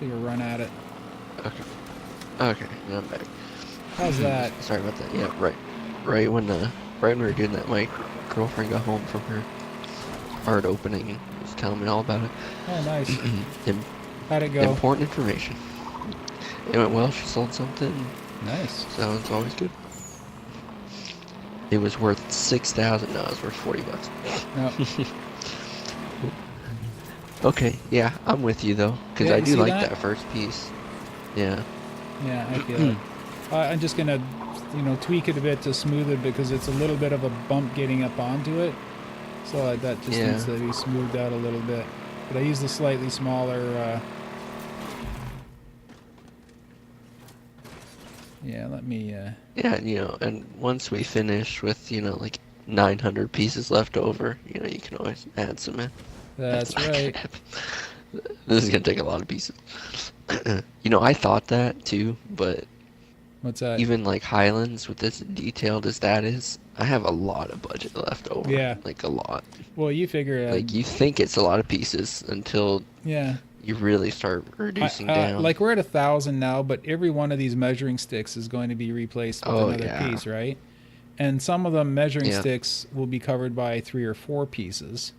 Take a run at it. Okay. Okay, now I'm back. How's that? Sorry about that. Yeah, right when we were doing that, my girlfriend got home from her art opening and was telling me all about it. Oh, nice. Im- How'd it go? Important information. It went well. She sold something. Nice. So it's always good. It was worth $6,000. No, it was worth $40. No. Okay, yeah, I'm with you though, because Yeah, I you do see like that? that first piece. Yeah. Yeah, I feel it. I'm just gonna, tweak it a bit to smooth it because it's a little bit of a bump getting up onto it. So that just Yeah. needs to be smoothed out a little bit. But I used a slightly smaller. Yeah, let me. Yeah, and once we finish with, like 900 pieces left over, you can always add some in. That's not gonna right. happen. This is gonna take a lot of pieces. I thought that too, but What's that? even like Highlands, with as detailed as that is, I have a lot of budget left over. Yeah. Like a lot. Well, you figure. Like you think it's a lot of pieces until Yeah. you really start reducing down. Like we're at 1,000 now, but every one of these measuring sticks is going to be replaced with another yeah. piece, right? And some of them measuring Yeah. sticks will be covered by 3 or 4 pieces.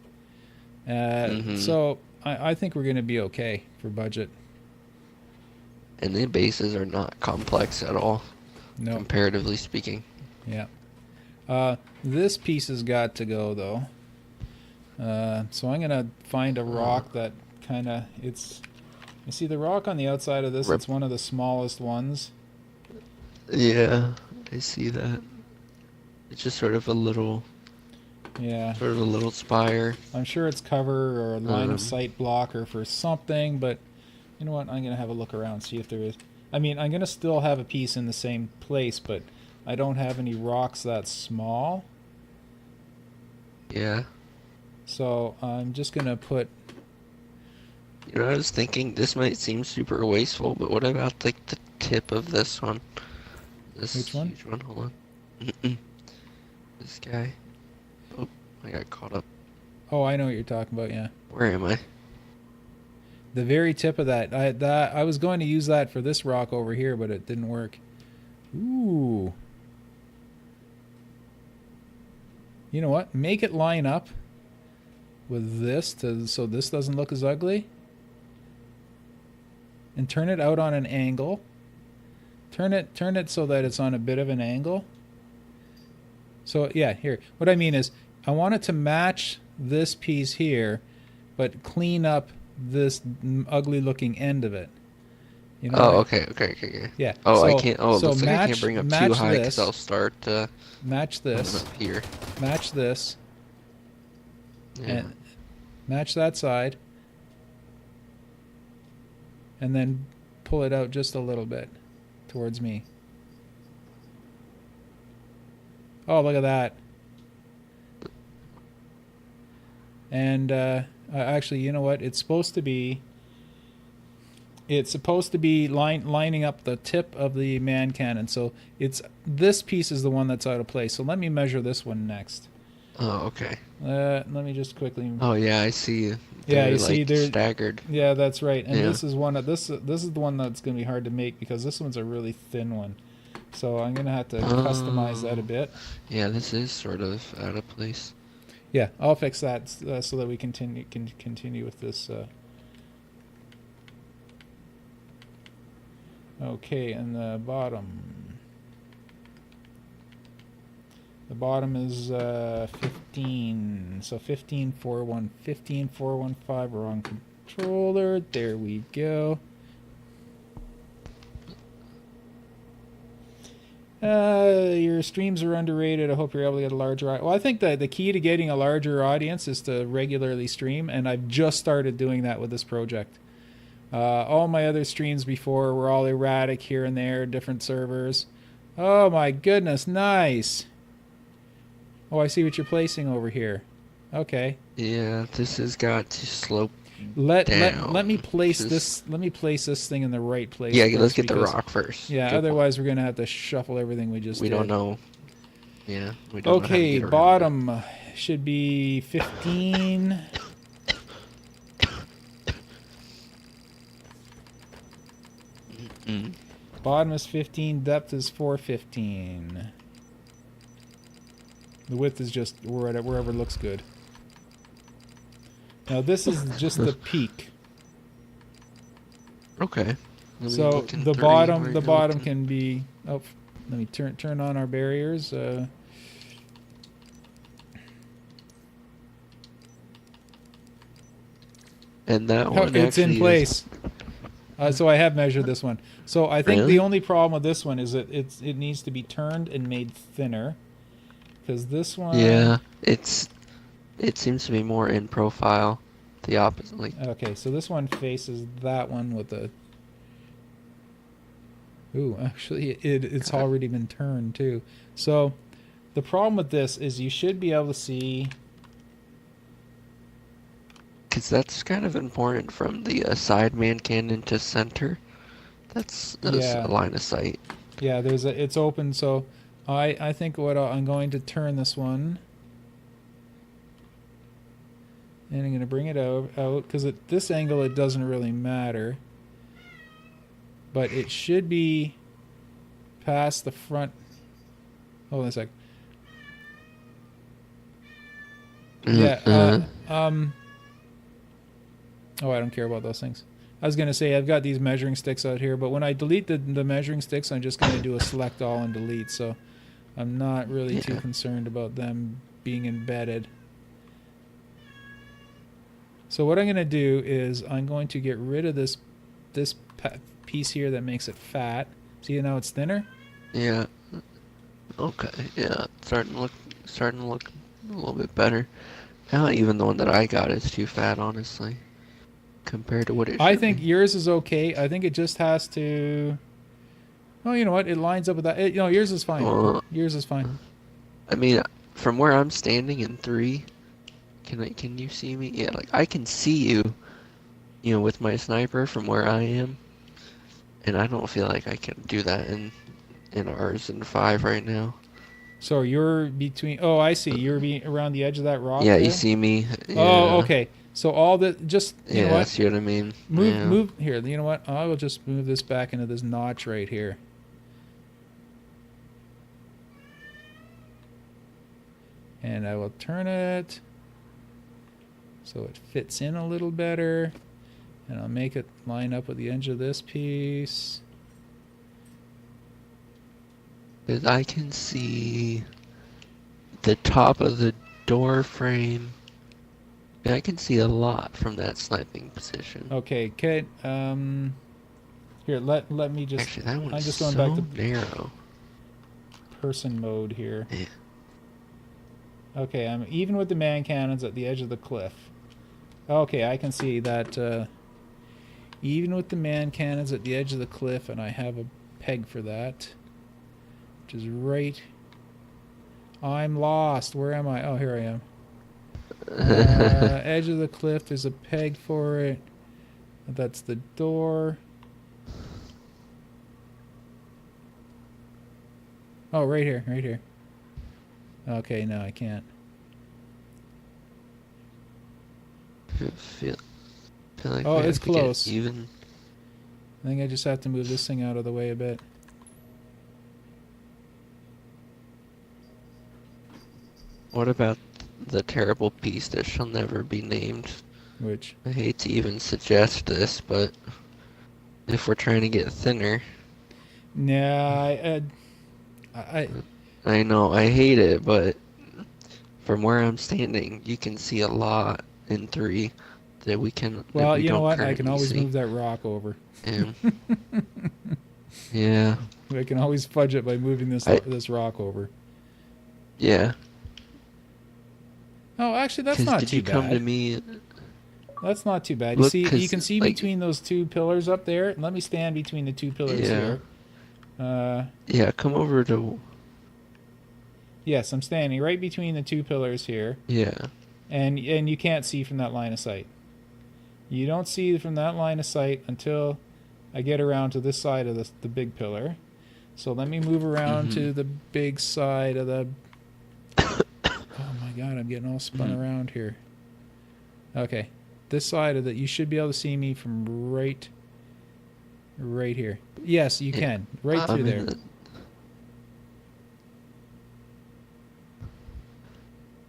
Mhm. So I think we're going to be okay for budget. And the bases are not complex at all, No. comparatively speaking. Yeah. This piece has got to go though. So I'm gonna find a rock that kind of it's. You see the rock on the outside of this? It's one of the smallest ones. Yeah, I see that. It's just sort of a little Yeah. spire. I'm sure it's cover or a line Um, of sight blocker for something, but you know what? I'm gonna have a look around, see if there is. I mean, I'm gonna still have a piece in the same place, but I don't have any rocks that small. Yeah. So I'm just gonna put. I was thinking this might seem super wasteful, but what about like the tip of this one? This Which one? huge one. Hold on. this guy. Oh, I got caught up. Oh, I know what you're talking about. Yeah, Where am I? the very tip of that. I was going to use that for this rock over here, but it didn't work. Ooh. You know what? Make it line up with this so this doesn't look as ugly. And turn it out on an angle. Turn it so that it's on a bit of an angle. So yeah, here. What I mean is I want it to match this piece here, but clean up this ugly looking end of it. You know Oh, what I- okay. Yeah. Oh, so, I can't. Oh, it so looks like I match, can't bring up match too high this, because I'll start match coming this. up here. Match this. Yeah. And match that side. And then pull it out just a little bit towards me. Oh, look at that. And actually, you know what? It's supposed to be lining up the tip of the man cannon. So it's this piece is the one that's out of place. So let me measure this one next. Oh, okay. Let me just quickly. Oh yeah, I see you. Yeah, They're, you see like, they're staggered. Yeah, that's right. And Yeah. this is one of this is the one that's going to be hard to make because this one's a really thin one. So I'm going to have to customize that a bit. Yeah, this is sort of out of place. Yeah, I'll fix that so that we can continue with this. Okay, and the bottom. The bottom is 15. So 15.415, wrong controller. There we go. Your streams are underrated. I hope you're able to get a larger. Well, I think that the key to getting a larger audience is to regularly stream, and I've just started doing that with this project. All my other streams before were all erratic here and there, different servers. Oh my goodness, nice. Oh, I see what you're placing over here. Okay. Yeah, this has got to slope Let down. me place Just- this. Let me place this thing in the right place. Yeah, first let's get the because- rock first. Yeah, Good otherwise we're gonna have to shuffle everything we just point. We did. don't know. Yeah, we don't know. how to Okay, get around bottom should be 15. it. Mm. Bottom is 15. Depth is 415. The width is just wherever looks good. Now this is just the peak. Okay. Let me So look in the three bottom where the you're bottom looking. can be. Oh, let me turn on our barriers. And that one It's in actually place. So I have measured this one. So I think Really? the only problem with this one is that it needs to be turned and made thinner. Because this one. Yeah, it seems to be more in profile. The opposite, like Okay, so this one faces that one with a. Ooh, actually, it's already been turned too. So, the problem with this is you should be able to see. because that's kind of important from the side man cannon to center. That's Yeah. a line of sight. Yeah, it's open. So, I think I'm going to turn this one. And I'm going to bring it out because at this angle it doesn't really matter. But it should be past the front. Hold on a sec. Yeah. Oh, I don't care about those things. I was going to say I've got these measuring sticks out here, but when I delete the measuring sticks, I'm just going to do a select all and delete. So I'm not really too Yeah. concerned about them being embedded. So what I'm going to do is I'm going to get rid of this piece here that makes it fat. See now it's thinner? Yeah. Okay. Yeah. It's starting to look a little bit better. Now even the one that I got is too fat, honestly, compared to what it. I should think be. yours is okay. I think it just has to. Oh, you know what? It lines up with that. Yours is fine. Yours is fine. I mean, from where I'm standing in 3, can you see me? Yeah, like I can see you, with my sniper from where I am, and I don't feel like I can do that in ours in 5 right now. So you're between. Oh, I see. You're around the edge of that rock Yeah, there. you see me? Oh, Yeah. okay. So all the just you know Yeah, what? see what I mean? Move Yeah. move here. You know what? I will just move this back into this notch right here. And I will turn it so it fits in a little better. And I'll make it line up with the edge of this piece. Because I can see the top of the door frame. And I can see a lot from that sniping position. Okay, okay. Here, let me just. Actually, that I'm one's just going so back to narrow. person mode here. Yeah. Okay, I'm even with the man cannons at the edge of the cliff. Okay, I can see that. Even with the man cannons at the edge of the cliff, and I have a peg for that, which is right. I'm lost. Where am I? Oh, here I am. Edge of the cliff. There's a peg for it. That's the door. Oh, right here, right here. Okay, no, I can't. feel like Oh, we it's have to get close. even. I think I just have to move this thing out of the way a bit. What about the terrible piece that shall never be named? Which? I hate to even suggest this, but if we're trying to get thinner, Nah, I know I hate it, but from where I'm standing, you can see a lot in 3 that we can. That well, we you know don't what? I can currently always see. move that rock over. And yeah, I can always fudge it by moving this rock over. yeah. Oh, actually, that's 'Cause not did too you come to bad. me? That's not too bad. Look, You 'cause, can see like, between those two pillars up there. Let me stand between the two pillars Yeah. here. Yeah, come over to. Yes, I'm standing right between the two pillars here, Yeah. and you can't see from that line of sight. You don't see from that line of sight until I get around to this side of the big pillar. So let me move around to the big side of the. Oh my God, I'm getting all spun around here. Okay, this side of you should be able to see me from right here. Yes, you can. Right through there.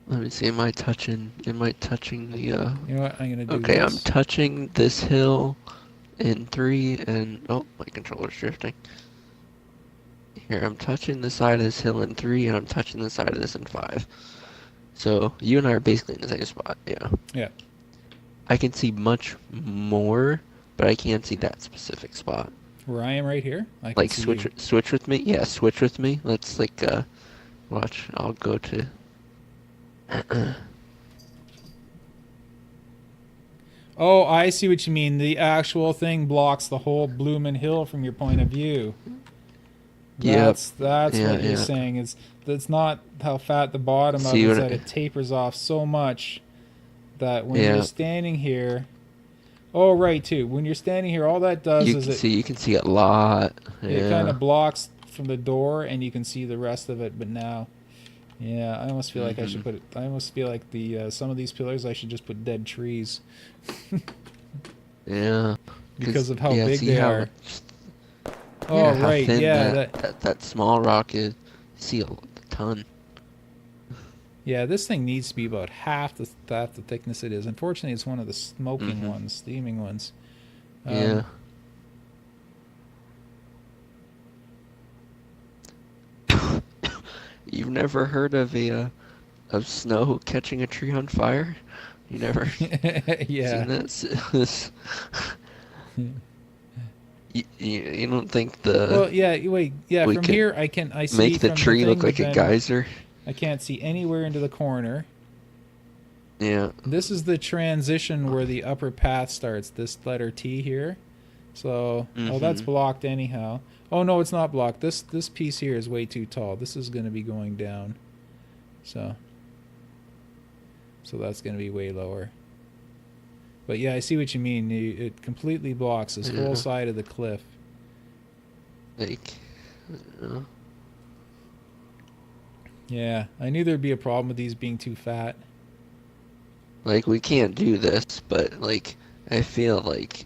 Let me see. Am I touching the? You know what? I'm gonna do Okay, this. I'm touching this hill in 3, and oh, my controller's drifting. Here, I'm touching the side of this hill in 3, and I'm touching the side of this in 5. So you and I are basically in the same spot. Yeah. Yeah. I can see much more, but I can't see that specific spot. Where I am right here. I can Like see switch you. switch with me. Yeah, switch with me. Let's like watch. I'll go to. Oh, I see what you mean. The actual thing blocks the whole bloomin' hill from your point of view. That's Yeah, what you're yeah. saying. That's not how fat the bottom See of it is, what that it tapers off so much that when Yeah. you're standing here. Oh, right, too. When you're standing here, all that does is You can see a lot. it Yeah. kind of blocks from the door, and you can see the rest of it. But now, yeah, I almost feel like I should put it. I almost feel like some of these pillars I should just put dead trees. Yeah. Because of how yeah, big see they how are. just- Oh, yeah, how right, thin yeah, that small rock is. See a ton. yeah. This thing needs to be about half the thickness it is. Unfortunately, it's one of the smoking ones, steaming ones. Yeah. You've never heard of of snow catching a tree on fire? You never Yeah. seen that? You don't think the Well, yeah. Wait, yeah. we From could here, I see make the from tree thing, look but like a then geyser? I can't see anywhere into the corner. Yeah. This is the transition where the upper path starts. This letter T here. So, oh, that's blocked anyhow. Oh no, it's not blocked. This piece here is way too tall. This is going to be going down. So that's going to be way lower. But yeah, I see what you mean. It completely blocks this whole side of the cliff. Like, Yeah, I knew there'd be a problem with these being too fat. Like, we can't do this, but, like, I feel like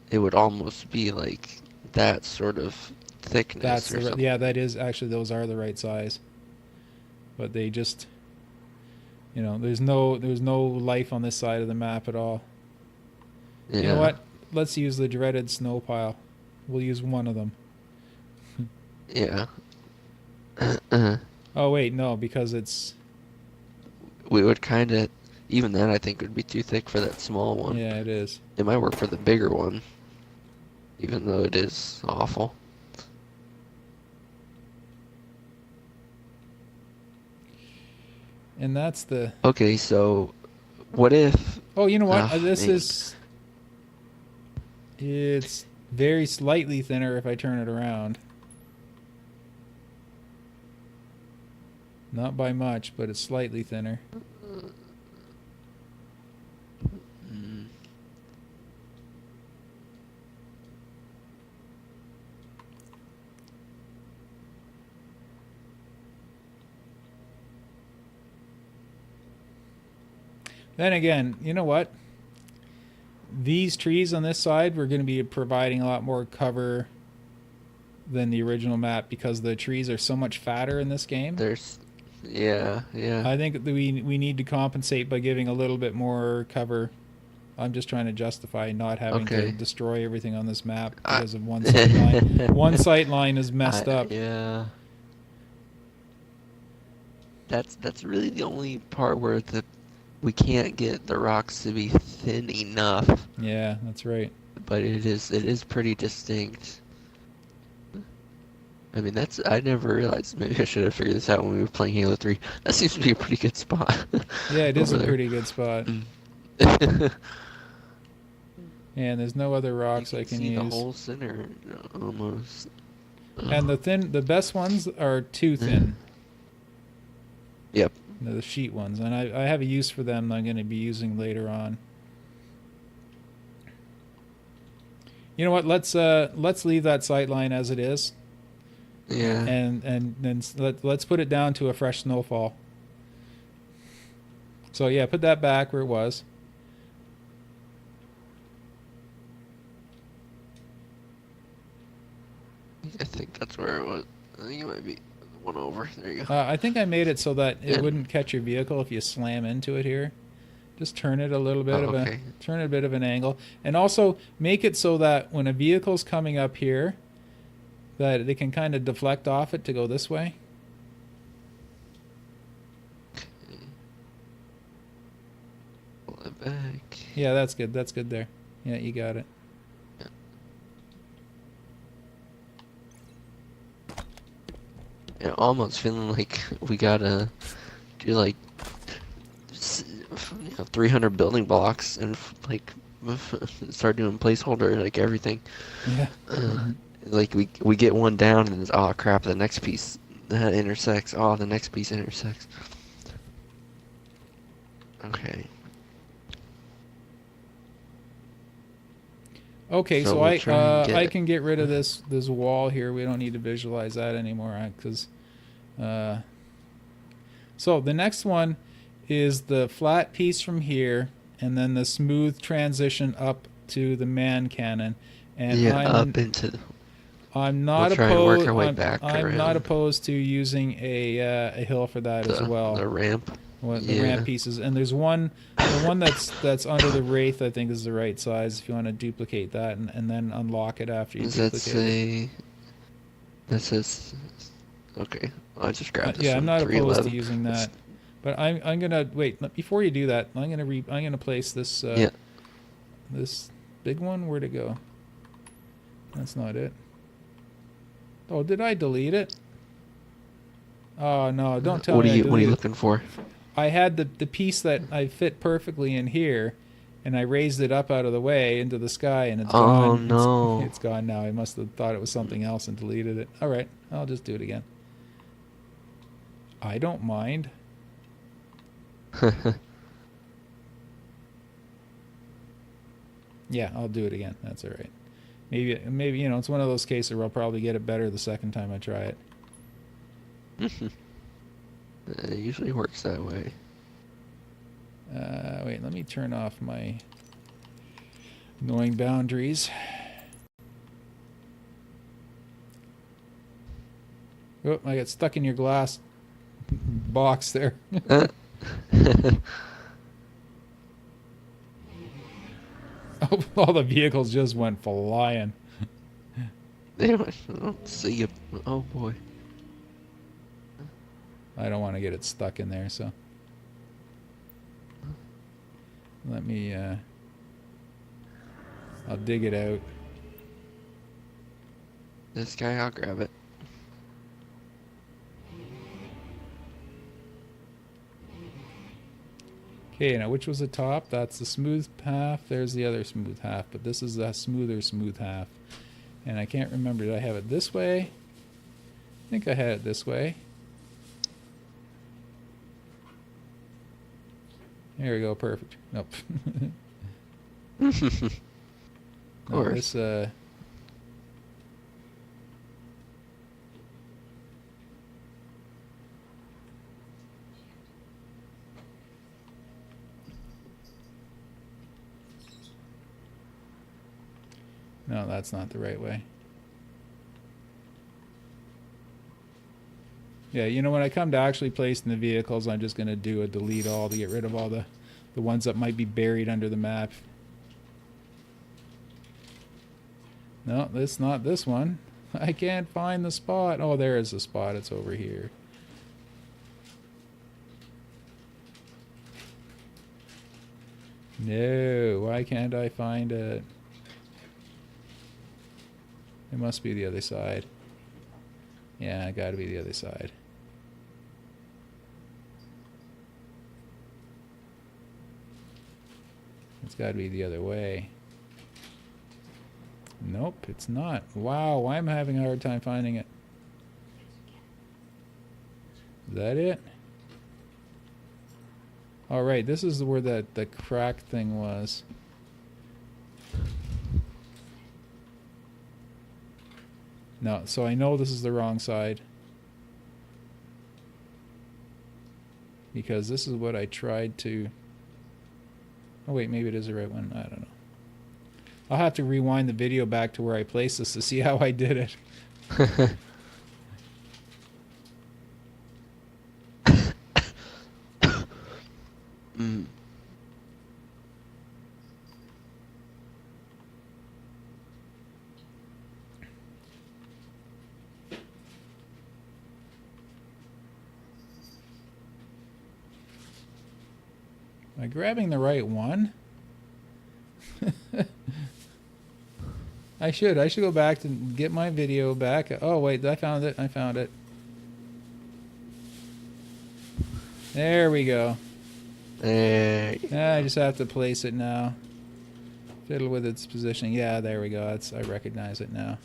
it would almost be, like, that sort of That's thickness or something. yeah, that is actually, those are the right size. But they just, there's no life on this side of the map at all. You know Yeah. what? Let's use the dreaded snow pile. We'll use one of them. Yeah. Oh wait, no, because it's We would kind of, even then, I think would be too thick for that small one. yeah, it is. It might work for the bigger one, even though it is awful. And that's the. Okay, so what if? Oh, you know what? Ah, This man. is. It's very slightly thinner if I turn it around. Not by much, but it's slightly thinner. Mm, Then again, you know what? These trees on this side, we're going to be providing a lot more cover than the original map because the trees are so much fatter in this game. There's, yeah, yeah. I think that we need to compensate by giving a little bit more cover. I'm just trying to justify not having to Okay. destroy everything on this map I- because of one sight line. One sight line is messed up. Yeah. That's really the only part where we can't get the rocks to be thin enough, Yeah, that's right. but it is pretty distinct. I mean, I never realized. Maybe I should have figured this out when we were playing Halo 3. That seems to be a pretty good spot. Yeah, it is over a there. pretty good spot. Mm. And there's no other You rocks I can see the use. whole center almost. And the best ones are too thin. Yep. The sheet ones, and I have a use for them that I'm going to be using later on. You know what? Let's leave that sight line as it is, Yeah. and then let's put it down to a fresh snowfall. So yeah, put that back where it was. I think that's where it was. I think it might be the one over. There you go. I think I made it so that it And- wouldn't catch your vehicle if you slam into it here. Just turn it a little bit Oh, okay. turn it a bit of an angle, and also make it so that when a vehicle's coming up here, that they can kind of deflect off it to go this way. Pull it back. Yeah, that's good. That's good there. Yeah, you got it. Yeah, almost feeling like we gotta do like 300 building blocks and like start doing placeholder like everything. Yeah. Like we get one down and it's, oh crap, the next piece that intersects. Oh, the next piece intersects. Okay. Okay, So so we'll try and get I it. can get rid of this wall here. We don't need to visualize that anymore because. So the next one is the flat piece from here, and then the smooth transition up to the man cannon. And Yeah, I'm up into the, I'm not we'll try and work opposed. our way back I'm not around. opposed to using a hill for that as well. the ramp. The ramp pieces, and there's the one that's under the wraith. I think is the right size. If you want to duplicate that and then unlock it after you Does that duplicate it. say? That says. Okay, I just grabbed this Yeah, I'm from not opposed 311. to using that. But I'm gonna wait before you do that. I'm gonna place this Yeah. this big one. Where'd it go? That's not it. Oh, did I delete it? Oh no! Don't tell What me are I you deleted. looking for? I had the piece that I fit perfectly in here, and I raised it up out of the way into the sky, and it's Oh, gone. no. It's gone now. I must have thought it was something else and deleted it. All right, I'll just do it again. I don't mind. Yeah, I'll do it again. That's all right. Maybe it's one of those cases where I'll probably get it better the second time I try it. It usually works that way. Wait, let me turn off my annoying boundaries. Oh, I got stuck in your glass box there. Uh, Oh, all the vehicles just went flying. I don't see you. Oh boy. I don't want to get it stuck in there, so let me I'll dig it out. This guy, I'll grab it. Okay, now which was the top? That's the smooth half. There's the other smooth half, but this is the smoother smooth half. And I can't remember, did I have it this way? I think I had it this way. There we go, perfect. Nope. Of No, course. this, no, that's not the right way. Yeah, you know, when I come to actually placing the vehicles, I'm just going to do a delete all to get rid of all the ones that might be buried under the map. No, that's not this one. I can't find the spot. Oh, there is the spot. It's over here. No, why can't I find it? It must be the other side. Yeah, it gotta be the other side. It's gotta be the other way. Nope, it's not. Wow, I'm having a hard time finding it. Is that it? Alright, this is where the crack thing was. No, so I know this is the wrong side. Because this is what I tried to... Oh wait, maybe it is the right one. I don't know. I'll have to rewind the video back to where I placed this to see how I did it. Mm. Am I grabbing the right one? I should go back to get my video back. Oh wait, I found it. I found it. There we go. There you I just have to place it now. Fiddle with its positioning. Yeah, there we go. I recognize it now.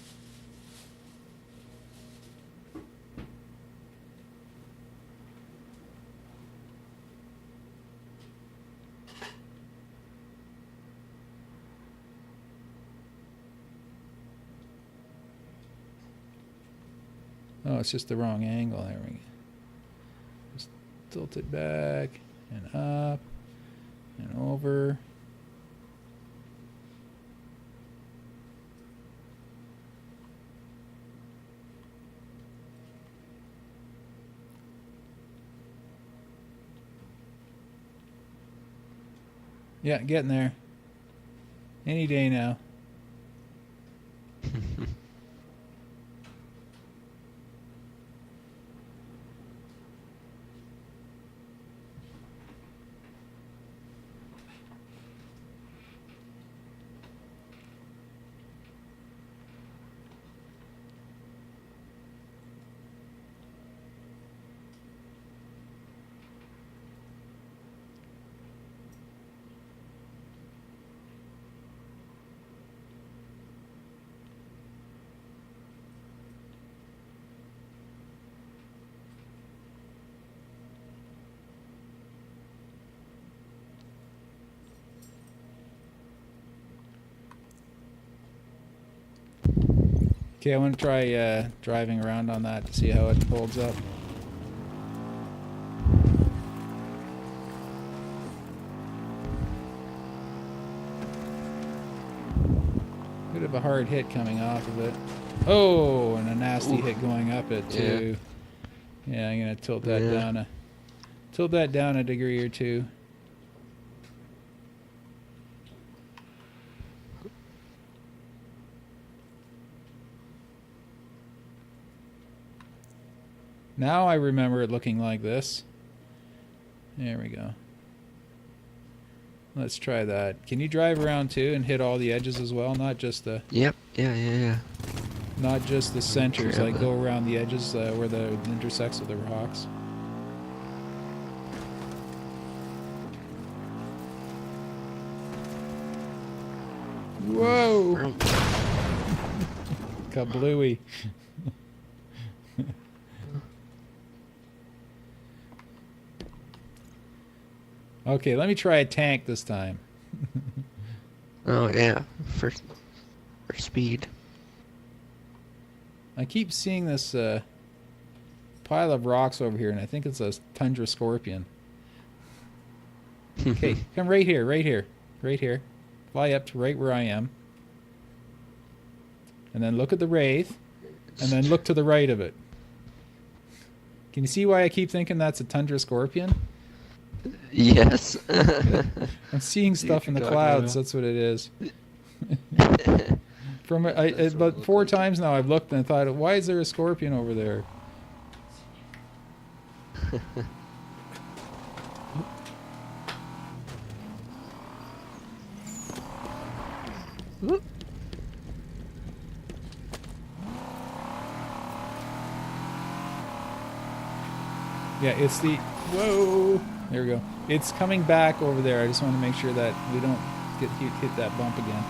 Oh, it's just the wrong angle. There we go. Just tilt it back and up and over. Yeah, getting there. Any day now. Okay, I want to try driving around on that to see how it holds up. Bit of a hard hit coming off of it. Oh, and a nasty Ooh. hit going up it too. Yeah, I'm gonna tilt that down a degree or two. Now I remember it looking like this. There we go. Let's try that. Can you drive around too and hit all the edges as well? Not just the Yep. Yeah. not just the centers. Grab Like it. go around the edges where the intersects with the rocks. Whoa! Kablooey. Okay, let me try a tank this time. Oh yeah, for speed. I keep seeing this pile of rocks over here, and I think it's a tundra scorpion. Okay, come right here, right here, right here. Fly up to right where I am. And then look at the wraith, and then look to the right of it. Can you see why I keep thinking that's a tundra scorpion? Yes. I'm seeing stuff in the talking clouds. about. That's what it is. From about 4 times now, I've looked and thought, why is there a scorpion over there? Yeah, it's the... Whoa! There we go. It's coming back over there. I just want to make sure that we don't hit that bump again.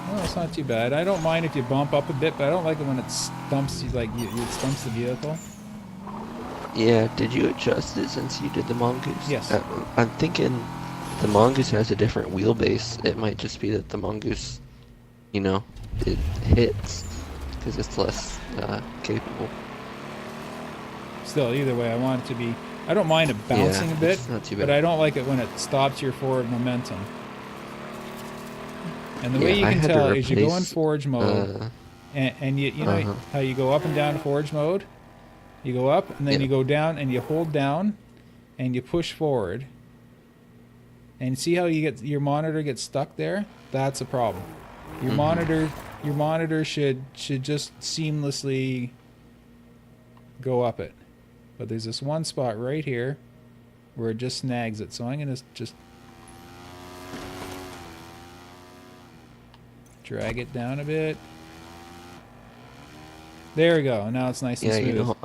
Well, it's not too bad. I don't mind if you bump up a bit, but I don't like it when it stumps you, like it stumps the vehicle. Yeah. Did you adjust it since you did the mongoose? Yes. I'm thinking the mongoose has a different wheelbase. It might just be that the mongoose, you know, it hits because it's less capable. Still, either way, I want it to be... I don't mind it bouncing a bit, it's not too but bad. I don't like it when it stops your forward momentum. And the way you I can had to tell is you go in replace, forge mode, and you know how you go up and down to forge mode? You go up, and then you go down, and you hold down, and you push forward. And see how you get your monitor gets stuck there? That's a problem. Your monitor should just seamlessly go up it. But there's this one spot right here where it just snags it. So I'm gonna just drag it down a bit. There we go. Now it's nice and smooth.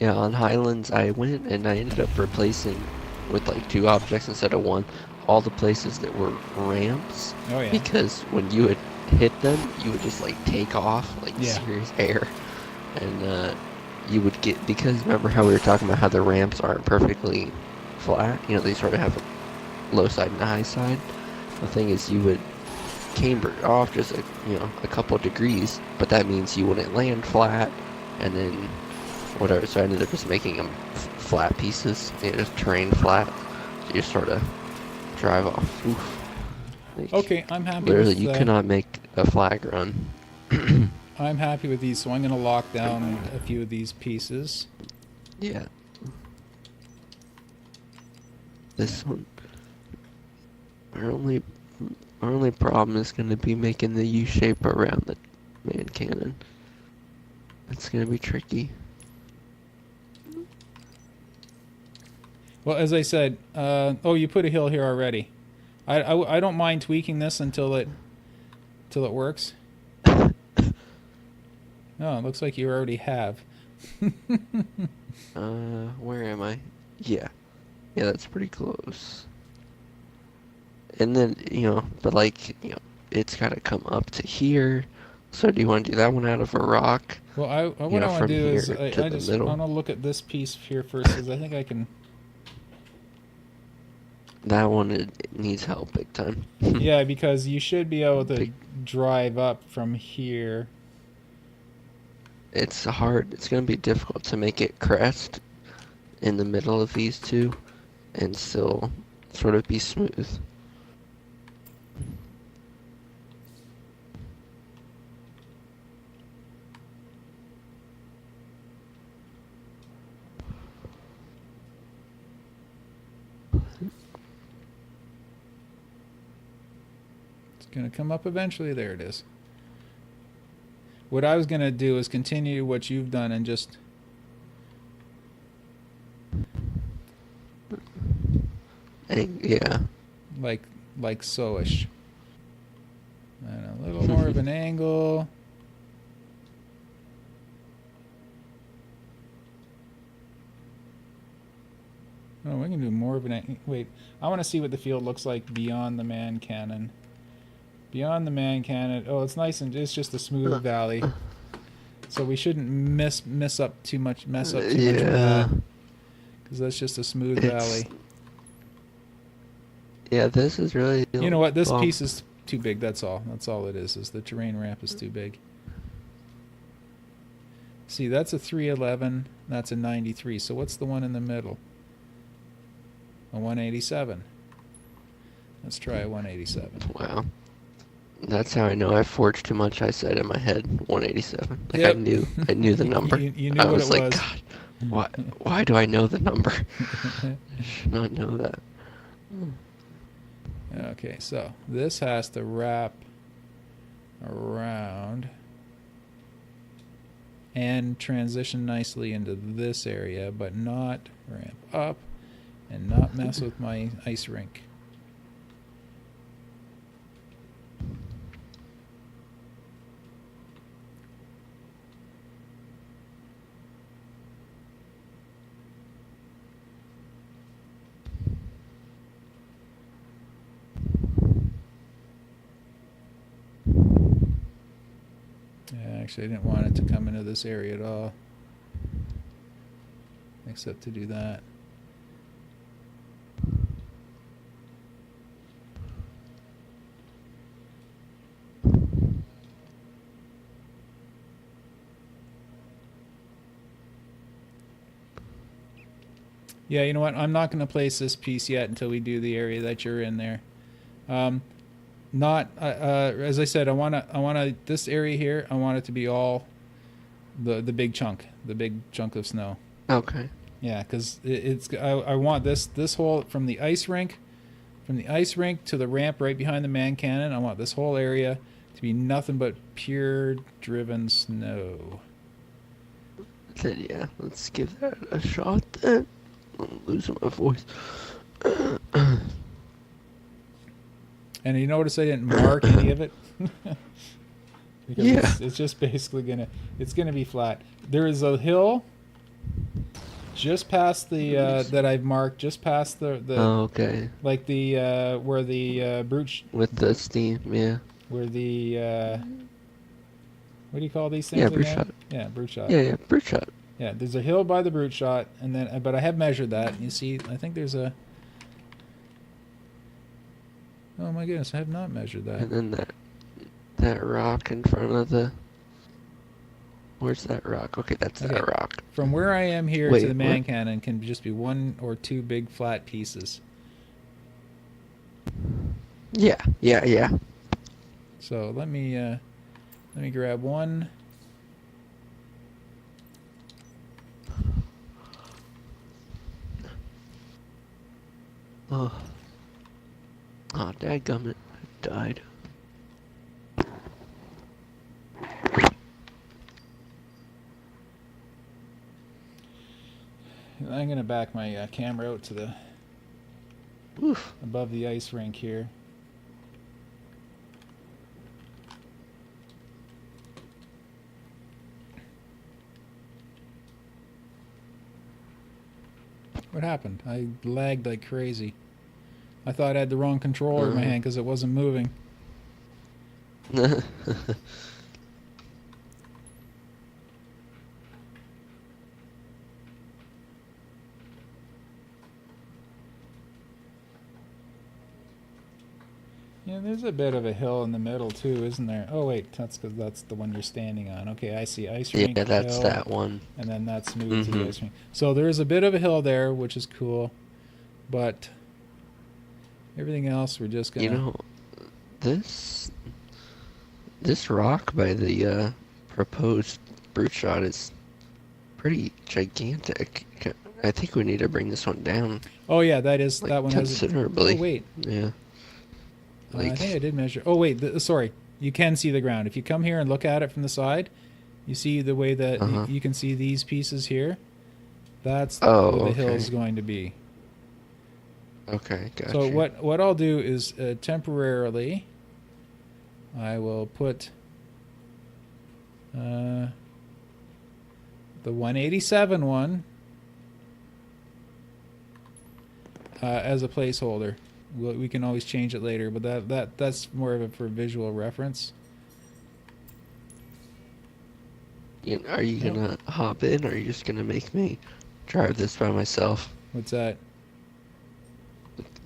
You know, on Highlands, I went and I ended up replacing with like 2 objects instead of 1 all the places that were ramps. Oh yeah. Because when you would hit them, you would just like take off like serious air, and you would get, because remember how we were talking about how the ramps aren't perfectly flat. You know, they sort of have a low side and a high side. The thing is, you would camber off just a couple of degrees, but that means you wouldn't land flat, and then whatever. So I ended up just making them flat pieces, just terrain flat. So you just sort of drive off. Oof. Like, Okay, I'm happy literally, with you cannot make a flag run. I'm happy with these, so I'm gonna lock down a few of these pieces. Yeah. This one. Our only problem is going to be making the U shape around the main cannon. It's going to be tricky. Well, as I said, oh, you put a hill here already. I don't mind tweaking this until it works. Oh, it looks like you already have. Where am I? Yeah. Yeah, that's pretty close. And then, but like, it's got to come up to here. So do you want to do that one out of a rock? Well, what I want to do is I middle. want to look at this piece here first, because I think I can. That one it needs help big time. Yeah, because you should be able to Big- drive up from here. It's hard. It's gonna be difficult to make it crest in the middle of these two and still sort of be smooth. It's going to come up eventually. There it is. What I was going to do is continue what you've done and just... Yeah. like so-ish. And a little more of an angle. Oh, we can do more of an... Wait, I want to see what the field looks like beyond the man cannon. Beyond the man cannon. Oh, it's nice and it's just a smooth valley. So we shouldn't mess up too much with that. Because that's just a smooth valley. Yeah, this is really... You know what? This piece is too big. That's all. That's all it is the terrain ramp is too big. See, that's a 311. That's a 93. So what's the one in the middle? A 187. Let's try a 187. Wow. That's how I know I forged too much. I said in my head 187. Like Yep. I knew the number. You knew I what was it like, was. God, why do I know the number? I should not know that. Okay, so this has to wrap around and transition nicely into this area, but not ramp up and not mess with my ice rink. Yeah, actually I didn't want it to come into this area at all, except to do that. Yeah, you know what? I'm not going to place this piece yet until we do the area that you're in there. As I said, I want this area here. I want it to be all the big chunk of snow. Okay. Yeah, because I want this whole from the ice rink to the ramp right behind the man cannon. I want this whole area to be nothing but pure driven snow. Then yeah, let's give that a shot then. I'm losing my voice. And you notice I didn't mark any of it? Because Yeah. it's just basically gonna be flat. There is a hill just past the that I've marked, just past the Oh, okay. like the where the brute With the steam, yeah. where the what do you call these things? Yeah, brute again? shot. Yeah, brute shot. Yeah, brute shot. Yeah, there's a hill by the brute shot, and then but I have measured that. And you see, I think there's a. Oh my goodness, I have not measured that. And then that rock in front of the... Where's that rock? Okay, that's that rock. From where I am here Wait, to the man what? cannon can just be one or two big flat pieces. Yeah. So let me grab one. Oh, dadgummit. I died. I'm gonna back my camera out to the Oof. above the ice rink here. What happened? I lagged like crazy. I thought I had the wrong controller in my hand because it wasn't moving. Yeah, there's a bit of a hill in the middle too, isn't there? Oh wait, that's because that's the one you're standing on. Okay, I see. Ice rink Yeah, that's hill, that one. and then that's moved to the Mm-hmm. ice rink. So there is a bit of a hill there, which is cool, but everything else we're just You gonna. know, this this rock by the proposed brute shot is pretty gigantic. I think we need to bring this one down, Oh yeah, that is like, that one has. considerably. Oh wait, Yeah. I think I Like, did measure. Oh wait, sorry. You can see the ground if you come here and look at it from the side. You see the way that Uh-huh. you can see these pieces here. That's Oh, where the hill is okay. going to be. Okay, gotcha. So what I'll do is temporarily, I will put the 187 one as a placeholder. We can always change it later, but that's more of a for visual reference. Are you Nope. gonna hop in, or are you just gonna make me drive this by myself? What's that?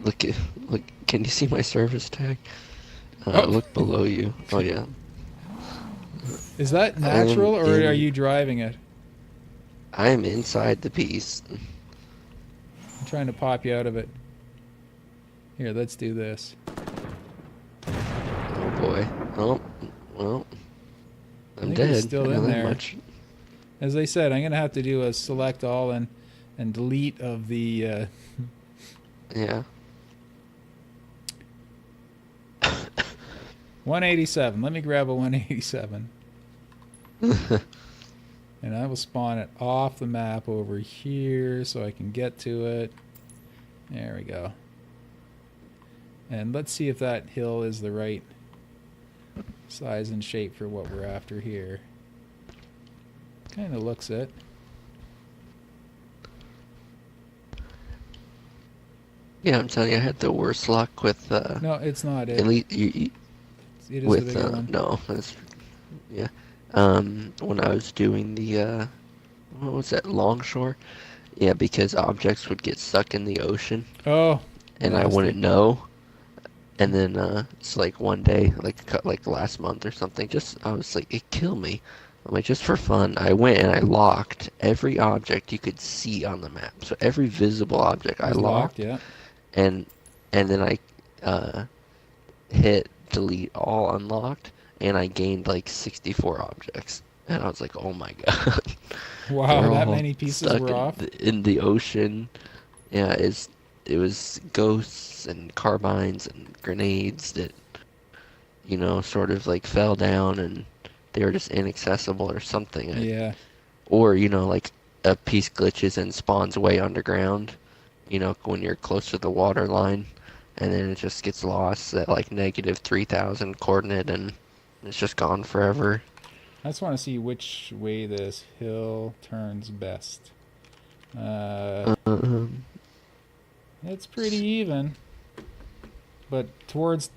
Look, look. Can you see my service tag? Oh. Look below you. Oh yeah. Is that natural, or are in- you driving it? I am inside the piece. I'm trying to pop you out of it. Here, let's do this. Oh boy. Oh, well. I'm think he's dead. still I know in that there. much. As I said, I'm gonna have to do a select all and delete of the. Yeah. 187. Let me grab a 187. And I will spawn it off the map over here so I can get to it. There we go. And let's see if that hill is the right size and shape for what we're after here. Kind of looks it. Yeah, I'm telling you, I had the worst luck with No, it's not at it. least It is the with bigger one. no, that's yeah. When I was doing the what was that, longshore? Yeah, because objects would get stuck in the ocean Oh, and I nasty. wouldn't know. And then it's like one day, like last month or something, just I was like, it killed me. I'm like, just for fun, I went and I locked every object you could see on the map. So every visible object I It's locked, yeah. and then I hit delete all unlocked, and I gained like 64 objects. And I was like, oh my god. Wow, They're that all many pieces stuck were off. in the ocean. Yeah, it was ghosts and carbines and grenades that, sort of like fell down and they were just inaccessible or something. Yeah. Or, like a piece glitches and spawns way underground, when you're close to the water line, and then it just gets lost at like negative 3,000 coordinate and it's just gone forever. I just want to see which way this hill turns best. It's pretty even, but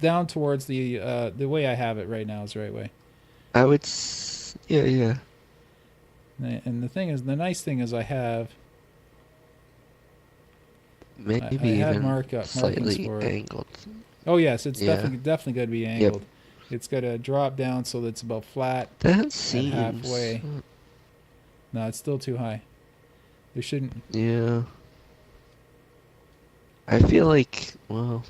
down towards the way I have it right now is the right way. I would, yeah. And the nice thing is I have Maybe I have even markings slightly for it. angled. Oh yes, it's Yeah. definitely going to be angled. It's got to drop down so that it's about flat That and seems halfway. No, it's still too high. There shouldn't. Yeah. I feel like, well,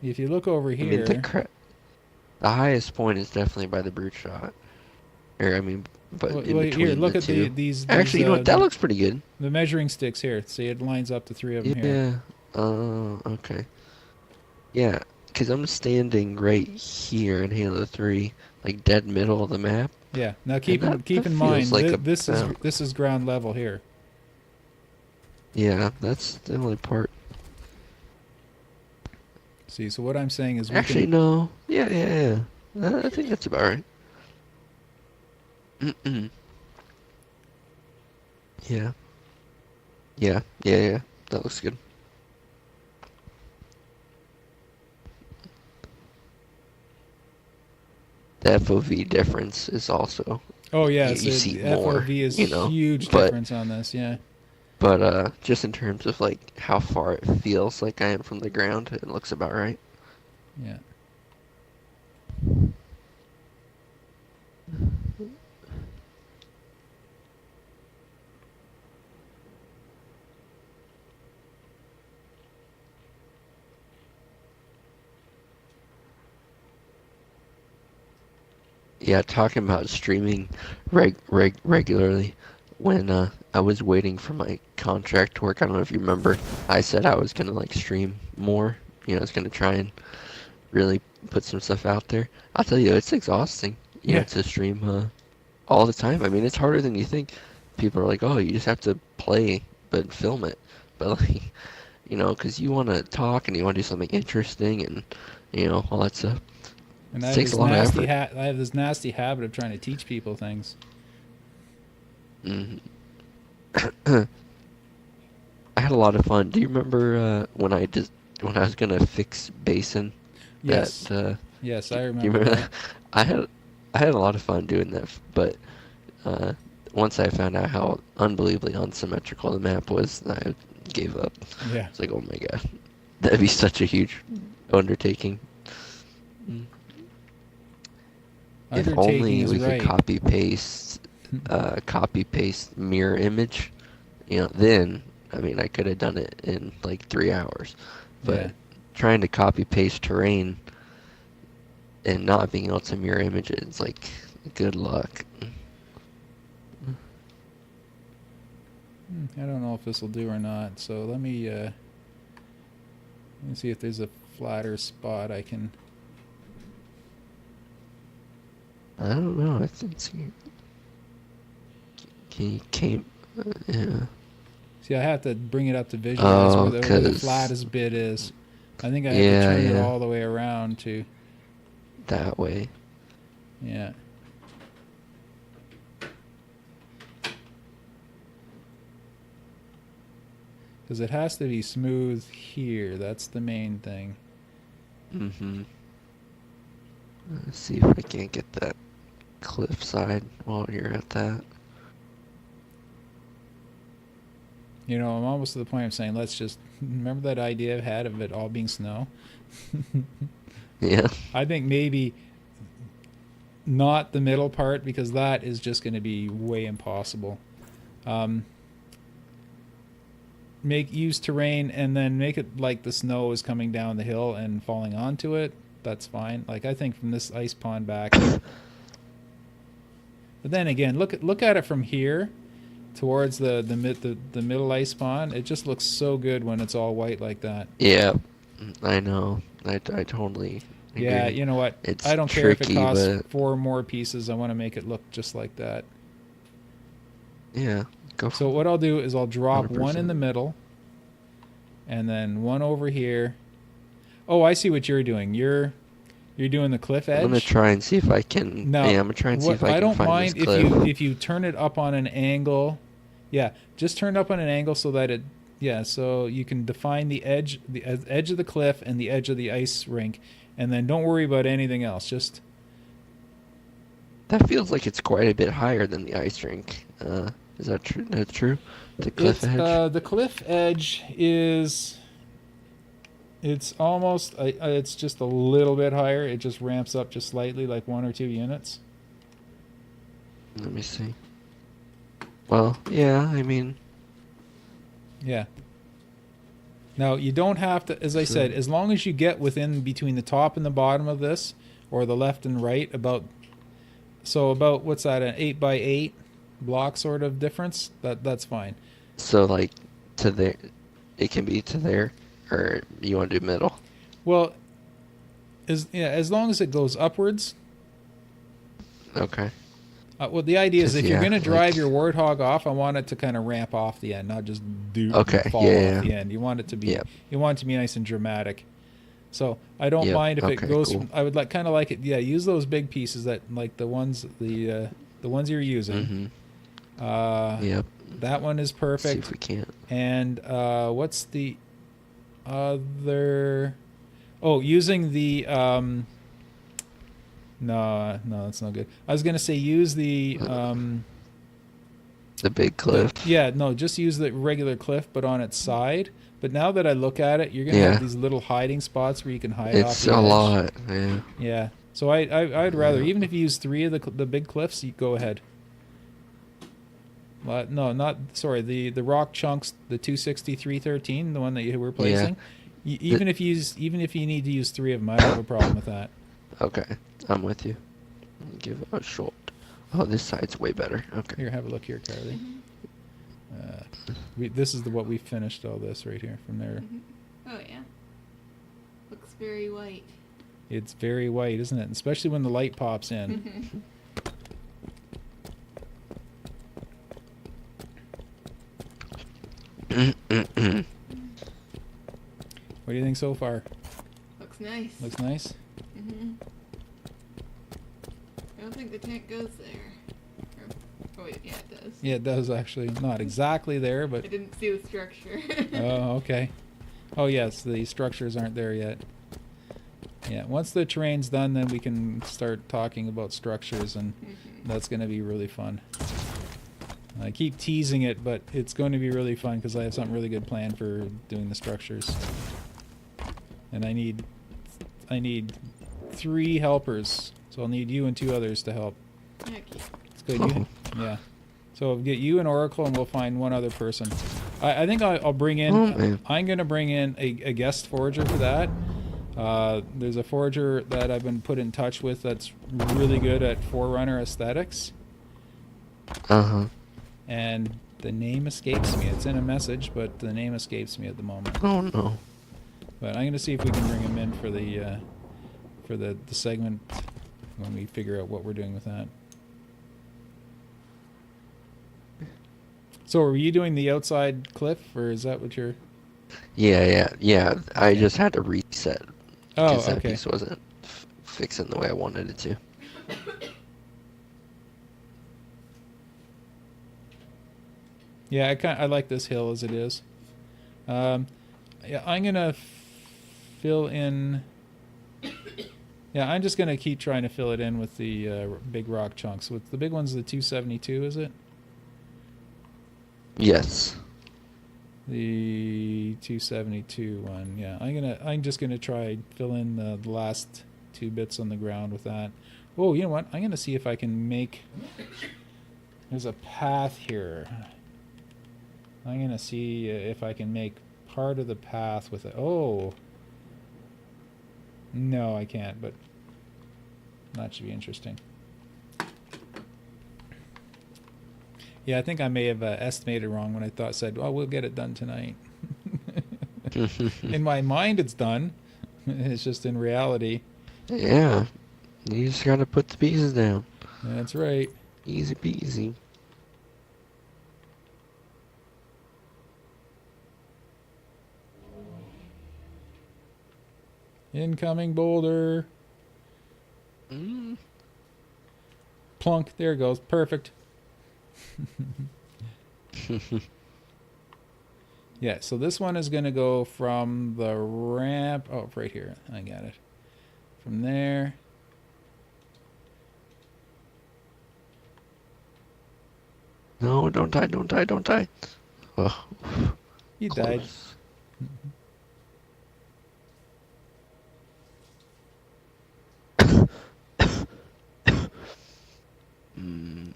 If you look over I mean, here, the highest point is definitely by the brute shot. Or, I mean, but in well, between here, look the at two. these. Actually, you know what? That looks pretty good. The measuring sticks here. See, it lines up the three of them here. Yeah. Oh, okay. Yeah, because I'm standing right here in Halo 3, like dead middle of the map. Yeah. Now keep that in mind feels like this is ground level here. Yeah, that's the only part. See, so what I'm saying is Actually, no. Yeah. I think that's about right. Mm-mm. Yeah. Yeah. That looks good. The FOV difference is also, Oh yeah, you so see the more, FOV is you know, huge but- difference on this. Yeah. but just in terms of like how far it feels like I am from the ground, it looks about right. Yeah. Yeah, talking about streaming regularly. When I was waiting for my contract to work, I don't know if you remember, I said I was gonna like stream more. I was gonna try and really put some stuff out there. I'll tell you, it's exhausting, Yeah. to stream all the time. I mean, it's harder than you think. People are like, oh, you just have to play, but film it. But like, because you want to talk and you want to do something interesting and, all that stuff. And It takes a lot of effort. I have this nasty habit of trying to teach people things. Hmm. I had a lot of fun. Do you remember when I was gonna fix Basin? Yes. That, Yes, I do you remember remember that. that? I had a lot of fun doing that, but uh, once I found out how unbelievably unsymmetrical the map was, I gave up. Yeah. It's like, oh my god, that'd be such a huge undertaking. Mm. If Undertaking only is we right. could copy paste mirror image, then I mean I could have done it in like 3 hours. But Yeah. trying to copy paste terrain and not being able to mirror image it, it's like good luck. I don't know if this will do or not. So let me see if there's a flatter spot I can. I don't know. I think can you yeah. See, I have to bring it up to visualize Oh, where the 'cause flattest bit is. I think I have to yeah, turn it yeah, all the way around to. that way. Yeah. Because it has to be smooth here. That's the main thing. Mm-hmm. Let's see if I can't get that cliff side while you're at that. I'm almost to the point of saying, let's just remember that idea I've had of it all being snow. Yeah. I think maybe not the middle part because that is just going to be way impossible. Use terrain and then make it like the snow is coming down the hill and falling onto it. That's fine. Like I think from this ice pond back. But then again, look at it from here towards the middle ice pond. It just looks so good when it's all white like that. Yeah, I know. I totally agree. Yeah, you know what? It's I don't care if it tricky, costs but 4 more pieces. I want to make it look just like that. yeah, go So for what I'll do is I'll drop one in 100%. the middle and then one over here. Oh, I see what you're doing. You're doing the cliff edge. I'm gonna try and see if I can. No, Yeah, I'm gonna try and see if I can don't find mind this cliff. if you turn it up on an angle. Yeah, just turn it up on an angle so that it. Yeah, so you can define the edge of the cliff and the edge of the ice rink, and then don't worry about anything else. Just That feels like it's quite a bit higher than the ice rink. Is that true? That's true. The cliff edge. the cliff edge is. It's almost. It's just a little bit higher. It just ramps up just slightly, like 1 or 2 units. Let me see. Well, yeah. I mean, Yeah. Now, you don't have to, as I So- said, as long as you get within between the top and the bottom of this, or the left and right, about what's that, an 8x8 block sort of difference? That's fine. so like to there, it can be to there, or you want to do middle. Well, as long as it goes upwards. Okay. Well, the idea is 'Cause, if you're yeah, going to drive like- your warthog off, I want it to kind of ramp off the end, not just Okay, fall yeah, off yeah. the end. You want it to be Yep. you want it to be nice and dramatic. So I don't Yep, mind if it okay, goes. cool. From, I would kind of like it. Yeah, use those big pieces that like the ones you're using. Mm-hmm. Yep. That one is See perfect. if we can't. And what's the other? Oh, using the no, that's not good. I was gonna say use the The big cliff. yeah, no, just use the regular cliff, but on its side. But now that I look at it, you're gonna Yeah. have these little hiding spots where you can hide off It's the a edge. lot. Yeah. Yeah. So I'd rather, Yeah. even if you use 3 of the big cliffs, you go ahead. No, not sorry. The rock chunks, the 26313, the one that you were placing. Even if you need to use 3 of them, I don't have a problem with that. Okay. I'm with you. Give it a shot. Oh, this side's way better. Okay. Here, have a look here, Carly. Mm-hmm. This is what we finished all this right here from there. Mm-hmm. Oh yeah. Looks very white. It's very white, isn't it? Especially when the light pops in. Mm-mm-mm. What do you think so far? Looks nice. Looks nice? Mm-hmm. I don't think the tank goes there. Oh wait, yeah it does. Yeah, it does actually. Not exactly there, I but... didn't see the structure. Oh, okay. Oh, yes, the structures aren't there yet. Yeah, once the terrain's done, then we can start talking about structures, and that's going to be really fun. I keep teasing it, but it's going to be really fun because I have something really good planned for doing the structures. And I need 3 helpers, so I'll need you and 2 others to help. Heck yeah. It's good. Yeah. So I'll get you and Oracle, and we'll find one other person. I think I'll bring in... man. I'm going to bring in a guest forger for that. There's a forger that I've been put in touch with that's really good at Forerunner aesthetics. Uh-huh. And the name escapes me. It's in a message, but the name escapes me at the moment. Oh, no. But I'm going to see if we can bring him in for the segment when we figure out what we're doing with that. So are you doing the outside cliff, or is that what you're... Yeah. I just had to reset. Oh, Because that okay. piece wasn't fixing the way I wanted it to. Yeah, I like this hill as it is. Yeah, I'm gonna fill in. Yeah, I'm just gonna keep trying to fill it in with the big rock chunks. With the big one's the 272, is it? Yes. The 272 one. Yeah, I'm just gonna try fill in the last 2 bits on the ground with that. Oh, you know what? I'm gonna see if I can make. There's a path here. I'm gonna see if I can make part of the path with it. Oh. No, I can't, but that should be interesting. Yeah, I think I may have estimated wrong when I said, "Oh, we'll get it done tonight." In my mind, it's done. It's just in reality. Yeah. You just gotta put the pieces down. That's right. Easy peasy. Incoming boulder. Mm. Plunk. There it goes. Perfect. Yeah, so this one is going to go from the ramp. Oh, right here. I got it. From there. No, don't die. Oh, He died. close. Mm.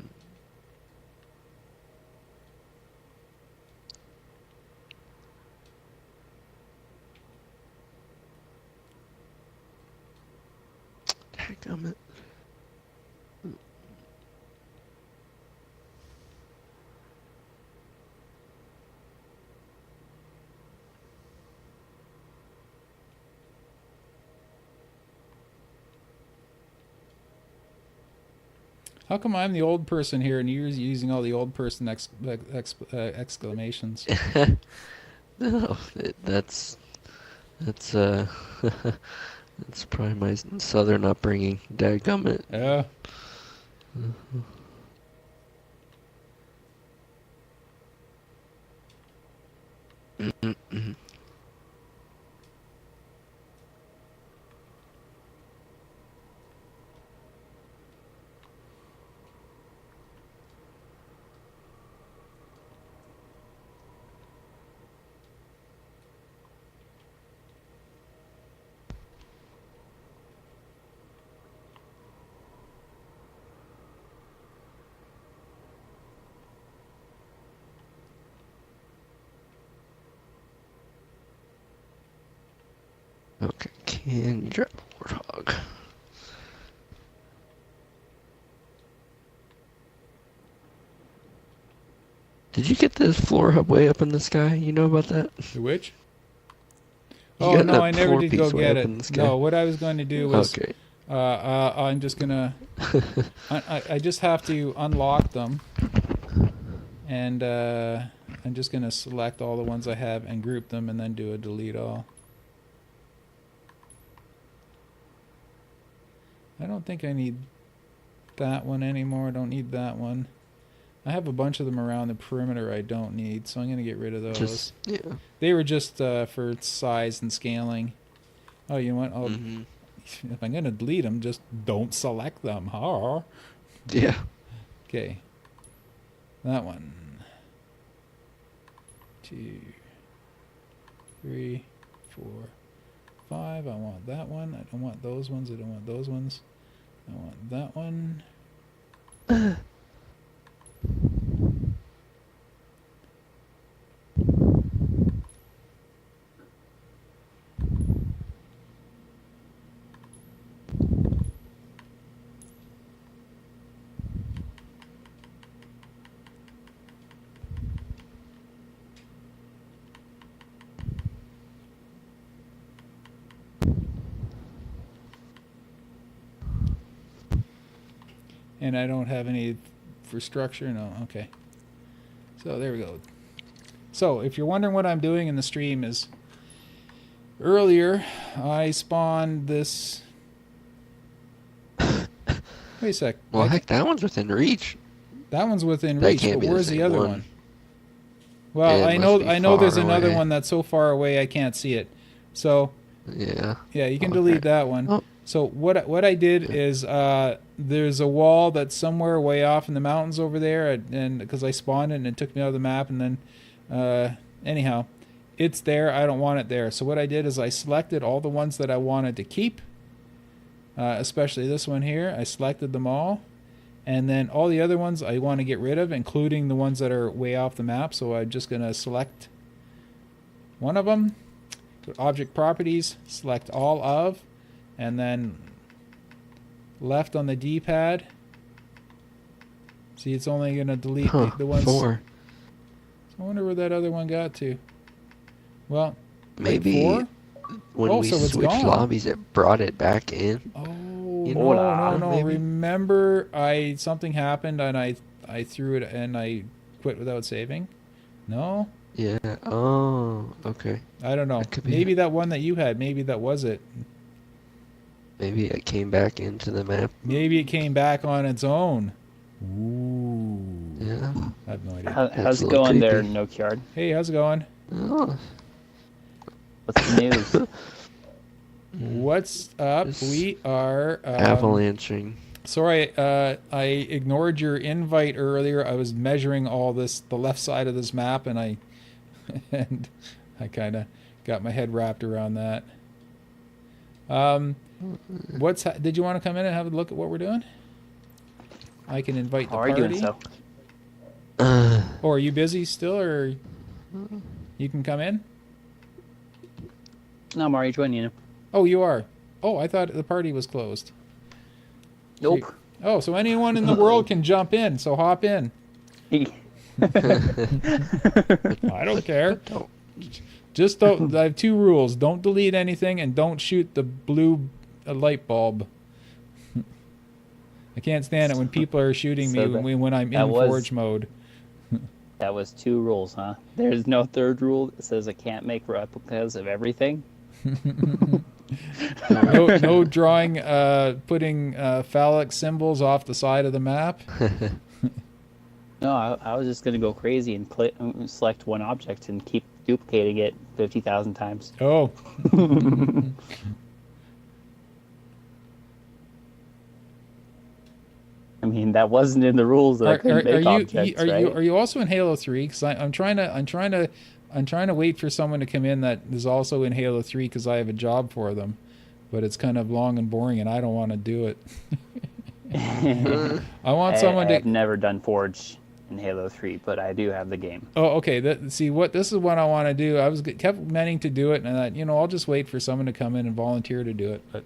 Dadgummit. How come I'm the old person here and you're using all the old person exclamations? No, that's that's probably my southern upbringing. Dadgummit. Yeah. Mm-mm-mm. Okay, can you drop a warthog? Did you get this floor hub way up in the sky? You know about that? The which? You Oh got no, that I never floor did piece go way get up it. in the sky? No, what I was going to do was, Okay. I'm just gonna, I just have to unlock them, and I'm just gonna select all the ones I have and group them, and then do a delete all. I don't think I need that one anymore. I don't need that one. I have a bunch of them around the perimeter I don't need, so I'm going to get rid of those. Yeah. They were just for size and scaling. Oh, you know what? If I'm going to delete them, just don't select them. Huh? Yeah. Okay. That one. 2, 3, 4, 5. I want that one. I don't want those ones. I don't want those ones. I want that one. And I don't have any for structure. No, okay. So there we go. So if you're wondering what I'm doing in the stream is, earlier I spawned this. Wait a sec. Well, heck, that one's within reach. That one's within That reach, can't but be the where's the same other one. one? Well, It I must know be there's far another away. one that's so far away I can't see it. So Yeah. yeah, you can Okay. delete that one. Oh. So what I did is there's a wall that's somewhere way off in the mountains over there, and because I spawned it and it took me out of the map, and then anyhow, it's there. I don't want it there. So what I did is I selected all the ones that I wanted to keep, especially this one here. I selected them all, and then all the other ones I want to get rid of, including the ones that are way off the map. So I'm just gonna select one of them. Go to Object Properties, select all of. And then left on the D-pad. See, it's only going to delete the ones. 4. I wonder where that other one got to. Well, Maybe 4? when Oh, we so it's switched gone. lobbies, it brought it back in. Oh, You no, know, no. maybe? Remember, something happened and I threw it and I quit without saving? No? Yeah. Oh, okay. I don't know. That could be Maybe it. that one that you had, maybe that was it. Maybe it came back into the map. Maybe it came back on its own. Ooh. Yeah. I have no idea. How's That's a it little going there, creepy. NOKYARD? Hey, how's it going? Oh. What's the news? What's up? Just We are avalanching. Sorry, I ignored your invite earlier. I was measuring all this, the left side of this map, and I kind of got my head wrapped around that. Did you want to come in and have a look at what we're doing? I can invite the How are you party. doing so? Or are you busy still, or you can come in? No, I'm already joining you. Oh, you are. Oh, I thought the party was closed. Nope. Oh, so anyone in the world can jump in, so hop in. I don't care. Don't. Just don't. I have 2 rules: don't delete anything, and don't shoot the blue light bulb. I can't stand it when people are shooting So me when I'm in that was- forge mode. That was 2 rules, huh? There's no 3rd rule that says I can't make replicas of everything. No drawing, putting phallic symbols off the side of the map. No, I was just going to go crazy and select one object and keep duplicating it 50,000 times. Oh. I mean, that wasn't in the rules that I couldn't make objects, right? Are you also in Halo 3? Because I'm trying to wait for someone to come in that is also in Halo 3 because I have a job for them, but it's kind of long and boring and I don't want to do it. I want someone to. I've never done Forge in Halo 3, but I do have the game. Oh, okay. This is what I want to do. I kept meaning to do it, and I'll just wait for someone to come in and volunteer to do it. But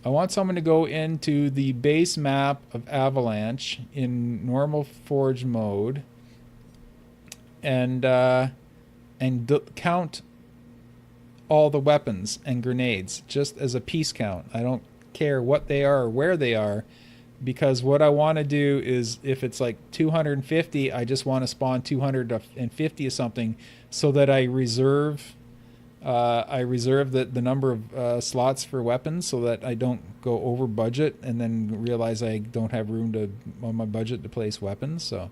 I want someone to go into the base map of Avalanche in normal Forge mode, count all the weapons and grenades just as a piece count. I don't care what they are or where they are, because what I want to do is, if it's like 250, I just want to spawn 250 or something, so that I reserve the number of slots for weapons, so that I don't go over budget and then realize I don't have room on my budget to place weapons. So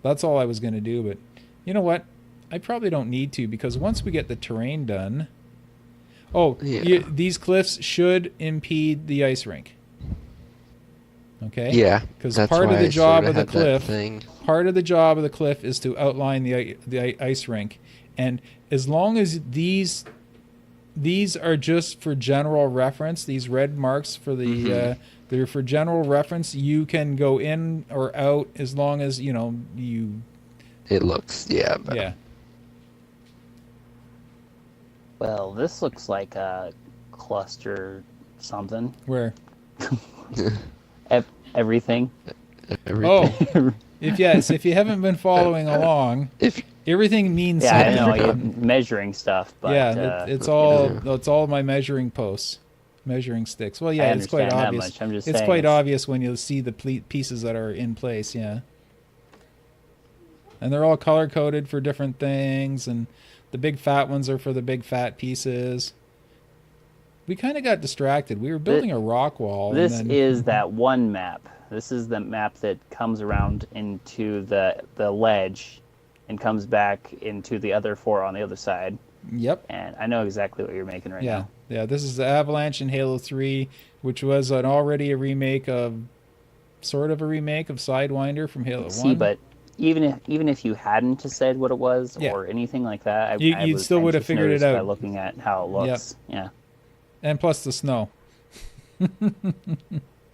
that's all I was going to do. But you know what? I probably don't need to, because once we get the terrain done... Oh, Yeah. these cliffs should impede the ice rink. Okay? Yeah, Because that's part of why the I job sorta of the had that cliff... thing. Part of the job of the cliff is to outline the ice rink, and as long as these are just for general reference, these red marks for the they're for general reference. You can go in or out as long as you. It looks but Yeah. Well, this looks like a cluster something. Where? Everything. Everything. Oh, if you haven't been following along, If everything means Yeah, I something. know you're measuring stuff, but It's all my measuring posts, measuring sticks. Well, yeah, I it's quite understand that obvious. much. I'm just It's saying quite it's- obvious when you see the pieces that are in place. Yeah, and they're all color coded for different things, and the big fat ones are for the big fat pieces. We kind of got distracted. We were building a rock wall. This and then, is that one map. This is the map that comes around into the ledge and comes back into the other four on the other side. Yep. And I know exactly what you're making right Yeah. now. Yeah. This is the Avalanche in Halo 3, which was already a remake of Sidewinder from Halo 1. See, but even if you hadn't said what it was Yeah. or anything like that, You was still would have just figured it noticed by out. looking at how it looks. Yeah. And plus the snow.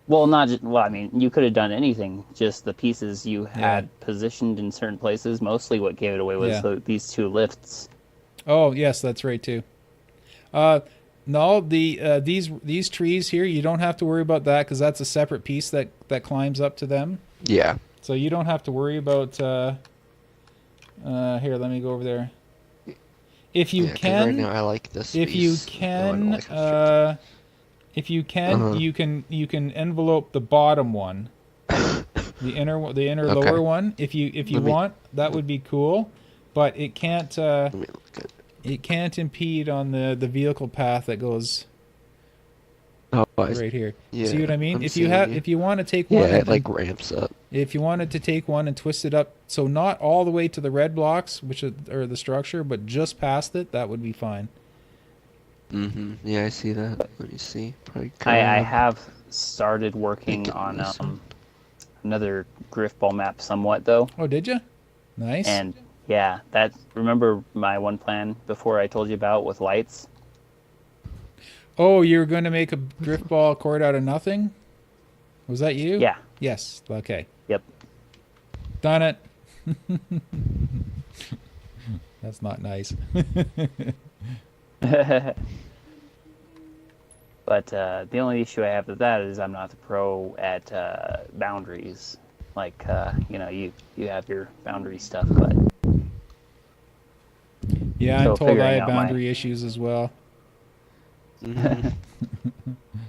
Well, not just, well, I mean, you could have done anything. Just the pieces you had positioned in certain places. Mostly what gave it away was these two lifts. Oh, yes, that's right too. No, these trees here, you don't have to worry about that, because that's a separate piece that climbs up to them. yeah. So you don't have to worry about. Here, let me go over there. If you 'Cause can, right now I like this. if you piece. No, I don't can, like it. you can envelope the bottom one, the inner Okay. lower one. If you want, that would be cool, but it can't. Let me look at It can't impede on the vehicle path that goes right here. Yeah, See what I mean? I'm If you seeing if you want to take one, Yeah, it and like ramps up. if you wanted to take one and twist it up, so not all the way to the red blocks, which are the structure, but just past it, that would be fine. Yeah, I see that. Let me see. Probably I have started working on another Griffball map somewhat, though. Oh, did you? Nice. And yeah, remember my one plan before I told you about with lights? Oh, you were going to make a Griffball cord out of nothing? Was that you? Yeah. Yes. Okay. Yep. Done it. That's not nice. But the only issue I have with that is I'm not the pro at boundaries. Like, you have your boundary stuff, but Yeah, So I'm told I figuring have out my- boundary issues as well.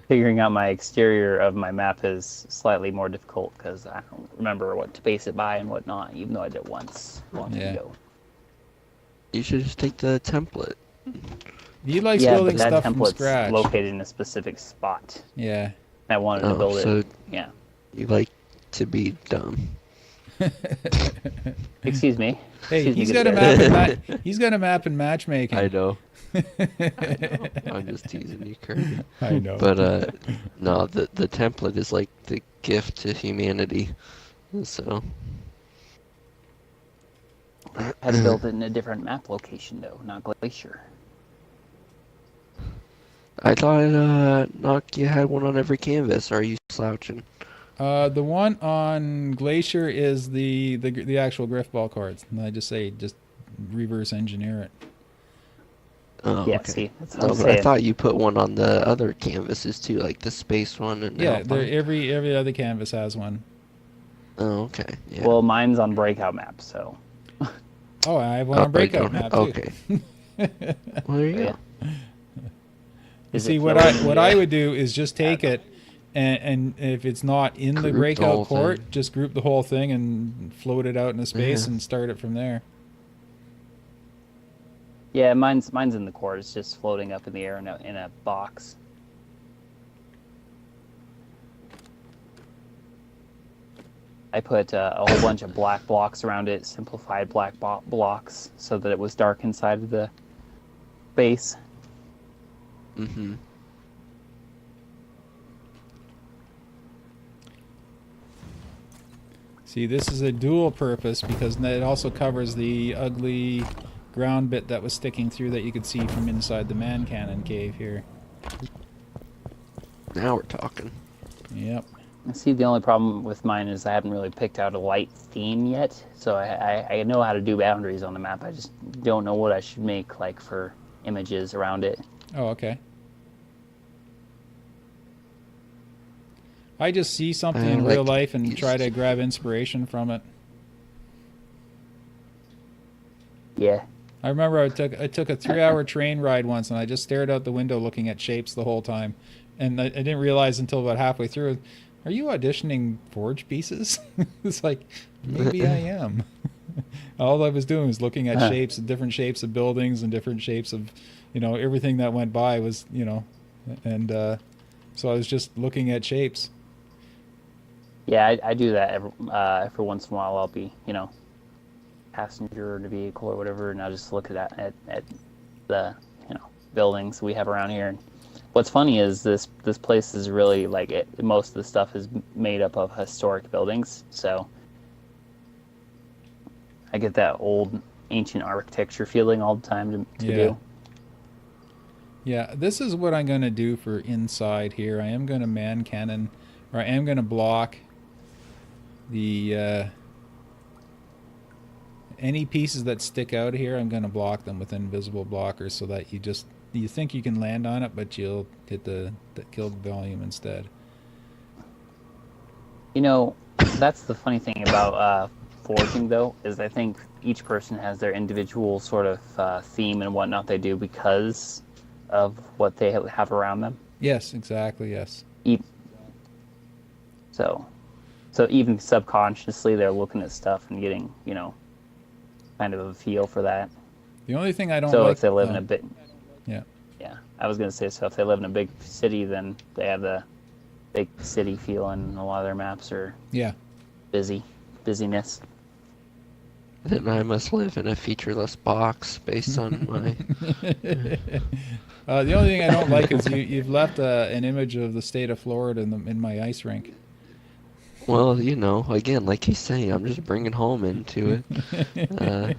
figuring out my exterior of my map is slightly more difficult because I don't remember what to base it by and whatnot, even though I did it once a long time Yeah. ago. You should just take the template. He likes Yeah, but building that stuff from template's scratch. located in a specific spot. Yeah. I wanted to Oh, build so it. Yeah. you like to be dumb. Excuse me. Hey, Excuse me, he's good got a sir. map. He's got a map in matchmaking. I know. I'm just teasing you, Kirby. I know. But no, the template is like the gift to humanity. So I had to build it in a different map location, though, not Glacier. I thought Nokia had one on every canvas. Are you slouching? The one on Glacier is the actual Griffball cards. And I just reverse engineer it. Oh, Yeah, okay. see, that's what No, I'm but I saying. thought you put one on the other canvases too, like the space one and Yeah, Alpine. every other canvas has one. Oh, okay. Yeah. Well, mine's on breakout map, so. Oh, I have one Oh, on I Breakout don't map have- too. okay. Well, there you Yeah. go. You Is see, it what floating? I Yeah. would do is just take it, and if it's not in the Group the breakout whole court, thing. just group the whole thing and float it out into space Yeah. and start it from there. Yeah, mine's in the court. It's just floating up in the air in a box. I put a whole bunch of black blocks around it, simplified black blocks, so that it was dark inside of the base. Mm-hmm. See, this is a dual purpose because it also covers the ugly ground bit that was sticking through that you could see from inside the man cannon cave here. Now we're talking. Yep. I see the only problem with mine is I haven't really picked out a light theme yet, so I know how to do boundaries on the map. I just don't know what I should make like for images around it. Oh, okay. I just see something in like real life and these. try to grab inspiration from it. Yeah. I remember I took a 3-hour train ride once, and I just stared out the window looking at shapes the whole time, and I didn't realize until about halfway through. Are you auditioning Forge pieces? It's like, maybe I am. All I was doing was looking at shapes, different shapes of buildings and different shapes of, everything that went by was, and so I was just looking at shapes. Yeah, I do that every once in a while. I'll be, passenger in a vehicle or whatever, and I'll just look at the, buildings we have around here. And what's funny is this place is really most of the stuff is made up of historic buildings, so I get that old ancient architecture feeling all the time to do. Yeah, this is what I'm going to do for inside here. I am going to man cannon, or I am going to block the any pieces that stick out here. I'm going to block them with invisible blockers so that you think you can land on it, but you'll hit the killed volume instead. That's the funny thing about forging, though, is I think each person has their individual sort of theme and whatnot they do because of what they have around them. Yes, exactly, yes. So even subconsciously, they're looking at stuff and getting, kind of a feel for that. The only thing I don't so like... if they live in a big... Yeah. Yeah, I was going to say, so if they live in a big city, then they have the big city feel, and a lot of their maps are busyness. Then I must live in a featureless box based on my... The only thing I don't like is you've left an image of the state of Florida in my ice rink. Well, again, like he's saying, I'm just bringing home into it.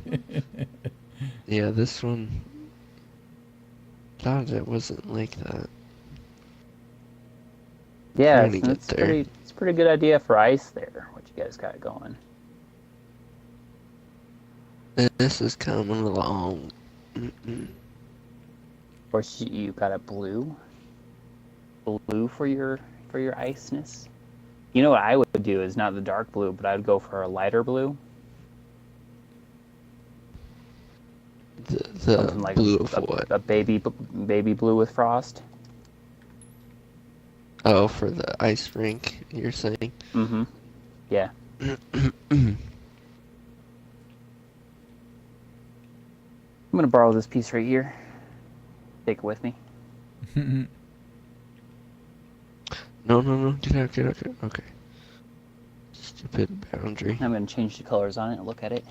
Yeah, this one... Thought it wasn't like that. Yeah, Trying to get it's there. it's a pretty good idea for ice there, what you guys got going. This is coming along. Of course, you got a blue for your iceness. You know what I would do is not the dark blue, but I would go for a lighter blue. The Something like blue of what? a baby blue with frost. Oh, for the ice rink, you're saying? Mm-hmm. Yeah. I'm gonna borrow this piece right here. Take it with me. No, get out. Okay. Stupid boundary. I'm gonna change the colors on it and look at it.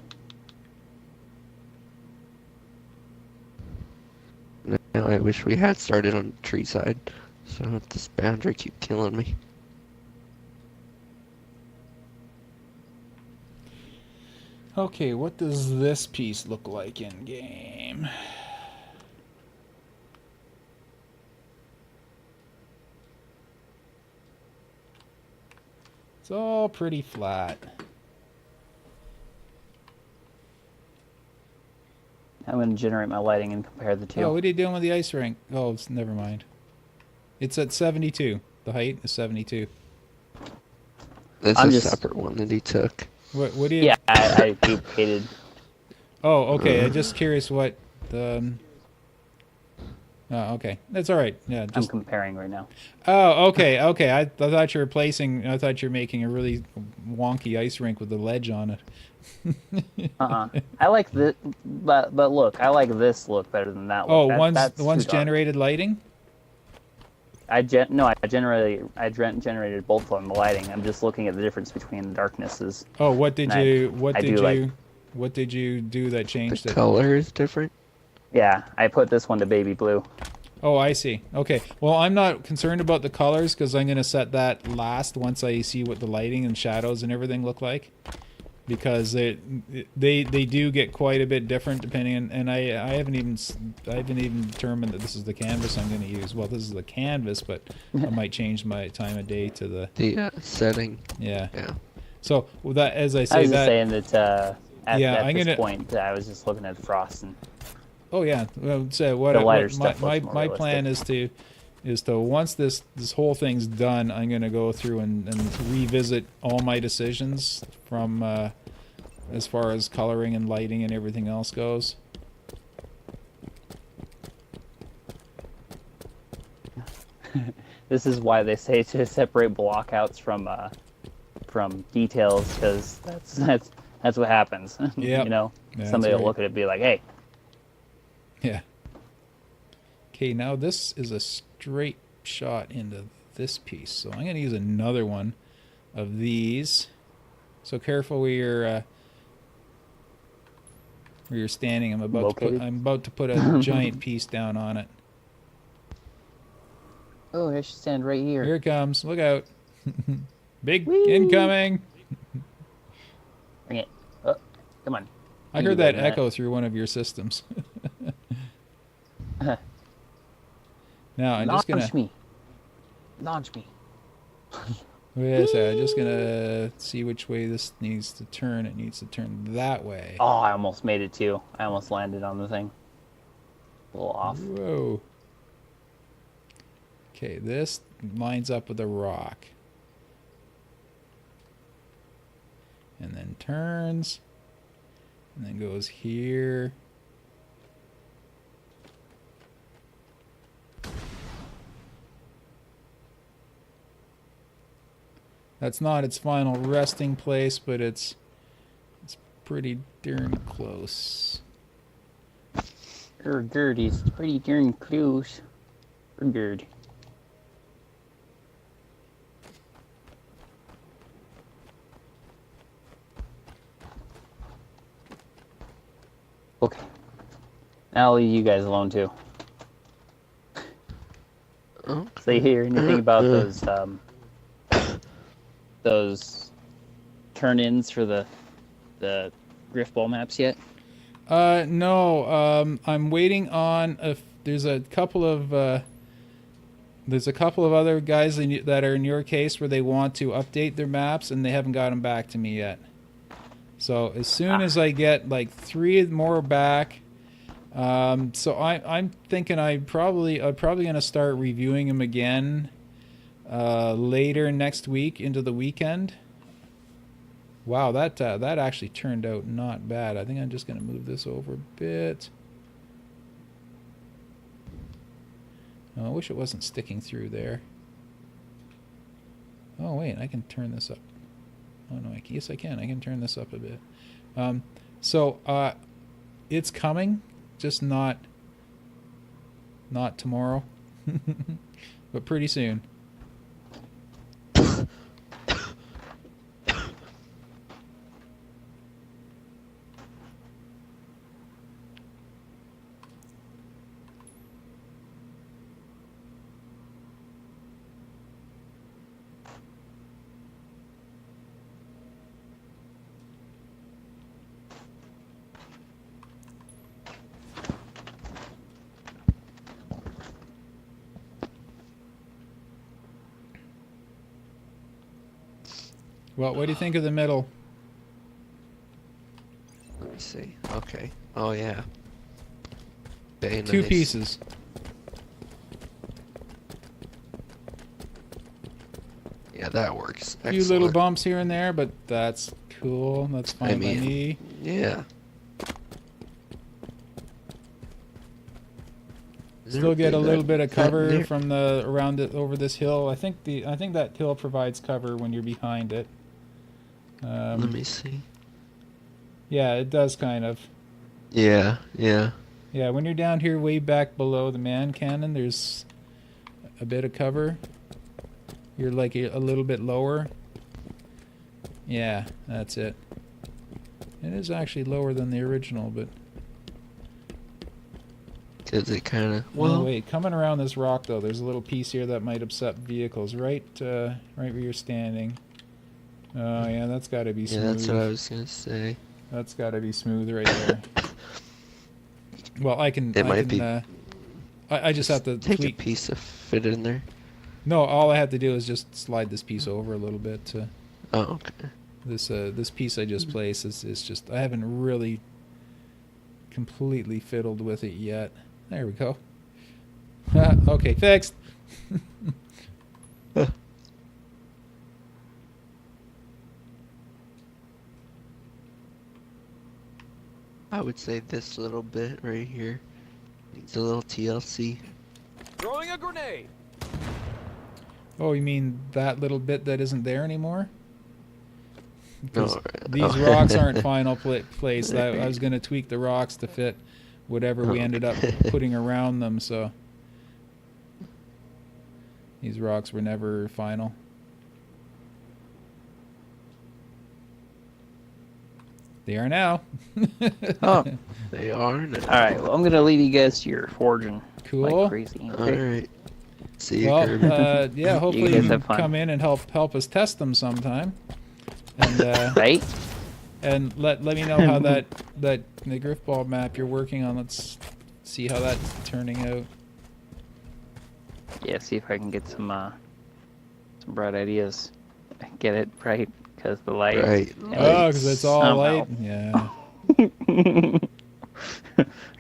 Now I wish we had started on the tree side, so I don't let this boundary keep killing me. Okay, what does this piece look like in game? It's all pretty flat. I'm going to generate my lighting and compare the two. Oh, what are you doing with the ice rink? Oh, never mind. It's at 72. The height is 72. That's I'm a just- separate one that he took. What do you... Yeah, I duplicated. Oh, okay. I'm just curious what the. Oh, okay. That's all right. Yeah, I'm just. comparing right now. Oh, okay, okay. I thought you were placing. I thought you were making a really wonky ice rink with the ledge on it. I like this, but look, I like this look better than that Oh, look. the That's one's too dark. generated lighting. I generated both of them, the lighting. I'm just looking at the difference between the darknesses. Oh, what did And you like- what did you do that changed The it? color is different. Yeah, I put this one to baby blue. Oh, I see. Okay. Well, I'm not concerned about the colors because I'm going to set that last once I see what the lighting and shadows and everything look like. Because they do get quite a bit different depending on, and I haven't even determined that this is the canvas I'm going to use. Well, this is the canvas, but I might change my time of day to the Setting. yeah. Yeah. So with that, as I I say was just that. saying that at I'm this gonna- point, I was just looking at the frost and Oh yeah. Well, so The lighter stuff my looks more my plan is to once this whole thing's done, I'm gonna go through and revisit all my decisions from as far as coloring and lighting and everything else goes. this is why they say to separate blockouts from details, because that's what happens. Yep. You know, Yeah, somebody that's will look at it and be like, "Hey, Yeah. Okay, now this is a straight shot into this piece, so I'm gonna use another one of these. So careful where you're standing. I'm about to put a giant piece down on it. oh, I should stand right here." Here it comes. Look out. Big Whee! incoming. Bring it. Oh, come on. I You heard do that better than echo through one of your systems. Now I'm just gonna Launch me. Launch me. yes, I'm just gonna see which way this needs to turn. It needs to turn that way. Oh, I almost made it too. I almost landed on the thing. A little off. Whoa. Okay, this lines up with a rock. And then turns. And then goes here. That's not its final resting place, but it's pretty darn close. Gertie's pretty darn close. Gerd. Okay. Now I'll leave you guys alone too. Oh. So you hear anything about those turn-ins for the Griffball maps yet? No. I'm waiting on there's a couple of other guys that are in your case where they want to update their maps and they haven't gotten back to me yet. So as soon as I get like 3 more back, so I'm thinking I'm probably gonna start reviewing them again later next week into the weekend. Wow, that actually turned out not bad. I think I'm just gonna move this over a bit. Oh, I wish it wasn't sticking through there. Oh wait, I can turn this up. Oh no, yes I can. I can turn this up a bit. So it's coming, just not tomorrow, but pretty soon. Well, what do you think of the middle? Let me see. Okay. Oh yeah. Very 2 nice. pieces. Yeah, that works. A few little bumps here and there, but that's cool. That's fine by me. Yeah. Still get a little bit of cover there- from the around it over this hill. I think that hill provides cover when you're behind it. Let me see. Yeah, it does kind of. Yeah, yeah. Yeah, when you're down here way back below the man cannon, there's a bit of cover. You're like a little bit lower. Yeah, that's it. It is actually lower than the original, but... Because it kind of... Well, Well, wait, coming around this rock, though, there's a little piece here that might upset vehicles. Right where you're standing. Oh, yeah, that's got to be yeah, smooth. that's what I was going to say. That's got to be smooth right there. Well, I can... It might be... I just have to take tweak... a piece of fit in there. No, all I have to do is just slide this piece over a little bit to... Oh, okay. This piece I just placed is just... I haven't really completely fiddled with it yet. There we go. Okay, fixed. I would say this little bit right here needs a little TLC. Throwing a grenade. Oh, you mean that little bit that isn't there anymore? Because No, these rocks aren't final placed. I was going to tweak the rocks to fit whatever we ended up putting around them, so these rocks were never final. They are now. Oh, they are now. All right, well, I'm gonna leave you guys to your forging Cool. like crazy. All Okay? right. See you, Well, Kirby. yeah, hopefully guys you can have fun. come in and help us test them sometime. And Right? and let me know how the Griffball map you're working on. Let's see how that's turning out. Yeah. See if I can get some bright ideas. Get it right because the light. Right. Oh, because it's all Somehow. light. Yeah.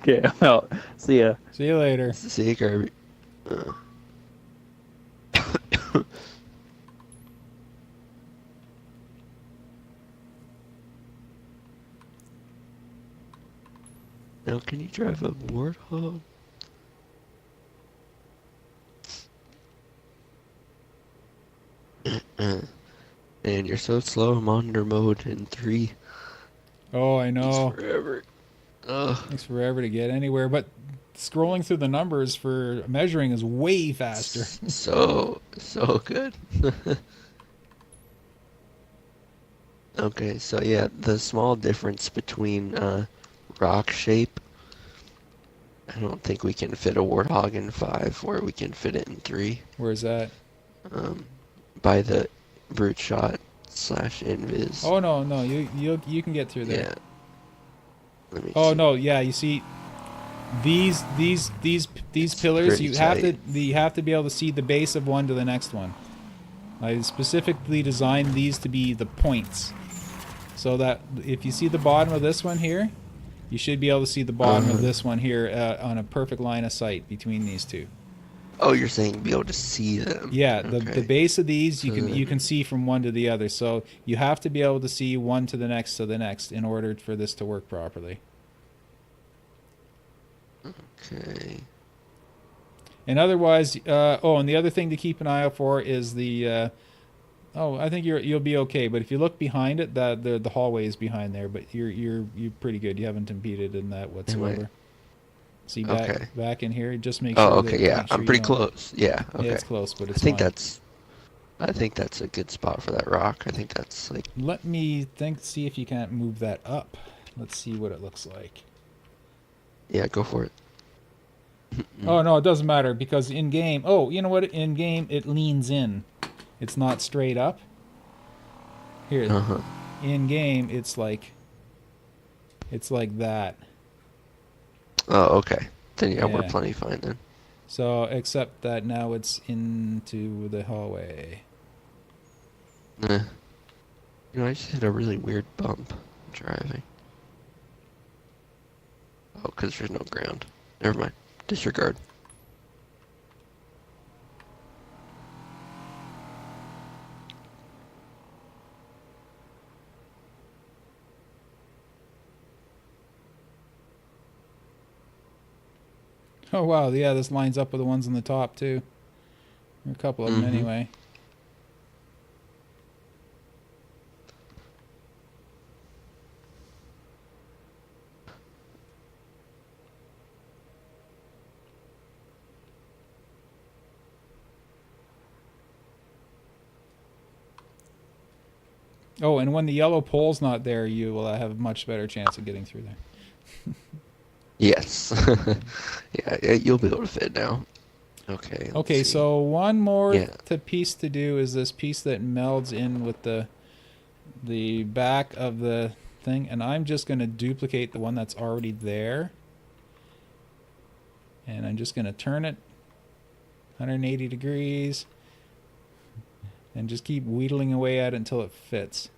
Okay. Well, see ya. See you later. See you, Kirby. Now, can you drive a warthog? And you're so slow. I'm on under mode in 3. Oh, I know. Takes forever. Ugh. Takes forever to get anywhere, but scrolling through the numbers for measuring is way faster. So good. Okay, so yeah, the small difference between rock shape, I don't think we can fit a warthog in 5, where we can fit it in 3. Where's that? By the brute shot / invis. Oh no, you can get through there. Yeah. Let me Oh see. no, yeah, you see these pillars, pretty you have tight. to be able to see the base of one to the next one. I specifically designed these to be the points. So that if you see the bottom of this one here, you should be able to see the bottom of this one here on a perfect line of sight between these two. Oh, you're saying be able to see them? Yeah, the Okay. base of these you can see from one to the other. So you have to be able to see one to the next in order for this to work properly. Okay. And otherwise, and the other thing to keep an eye out for is the. I think you'll be okay. But if you look behind it, the hallway is behind there. But you're pretty good. You haven't impeded in that whatsoever. See back in here. Just make sure. Oh, okay, yeah, make sure I'm you pretty don't- close. Yeah, okay. Yeah, it's close, but it's I think fine. that's a good spot for that rock. I think that's like Let me see if you can't move that up. Let's see what it looks like. yeah, go for it. Oh no, it doesn't matter because in game. Oh, you know what? In game, it leans in. It's not straight up. Here, Uh-huh. in game, it's like that. Oh, okay. Then yeah, we're Yeah. plenty fine then. So, except that now it's into the hallway. Eh. You know, I just hit a really weird bump driving. Oh, because there's no ground. Never mind. Disregard. Oh wow, yeah, this lines up with the ones on the top too. There are a couple of them anyway. Oh, and when the yellow pole's not there, you will have a much better chance of getting through there. Yes. Yeah, you'll be able to fit now. Okay. Let's Okay, see. so one more Yeah. piece to do is this piece that melds in with the back of the thing, and I'm just going to duplicate the one that's already there. And I'm just going to turn it 180 degrees and just keep wheedling away at it until it fits.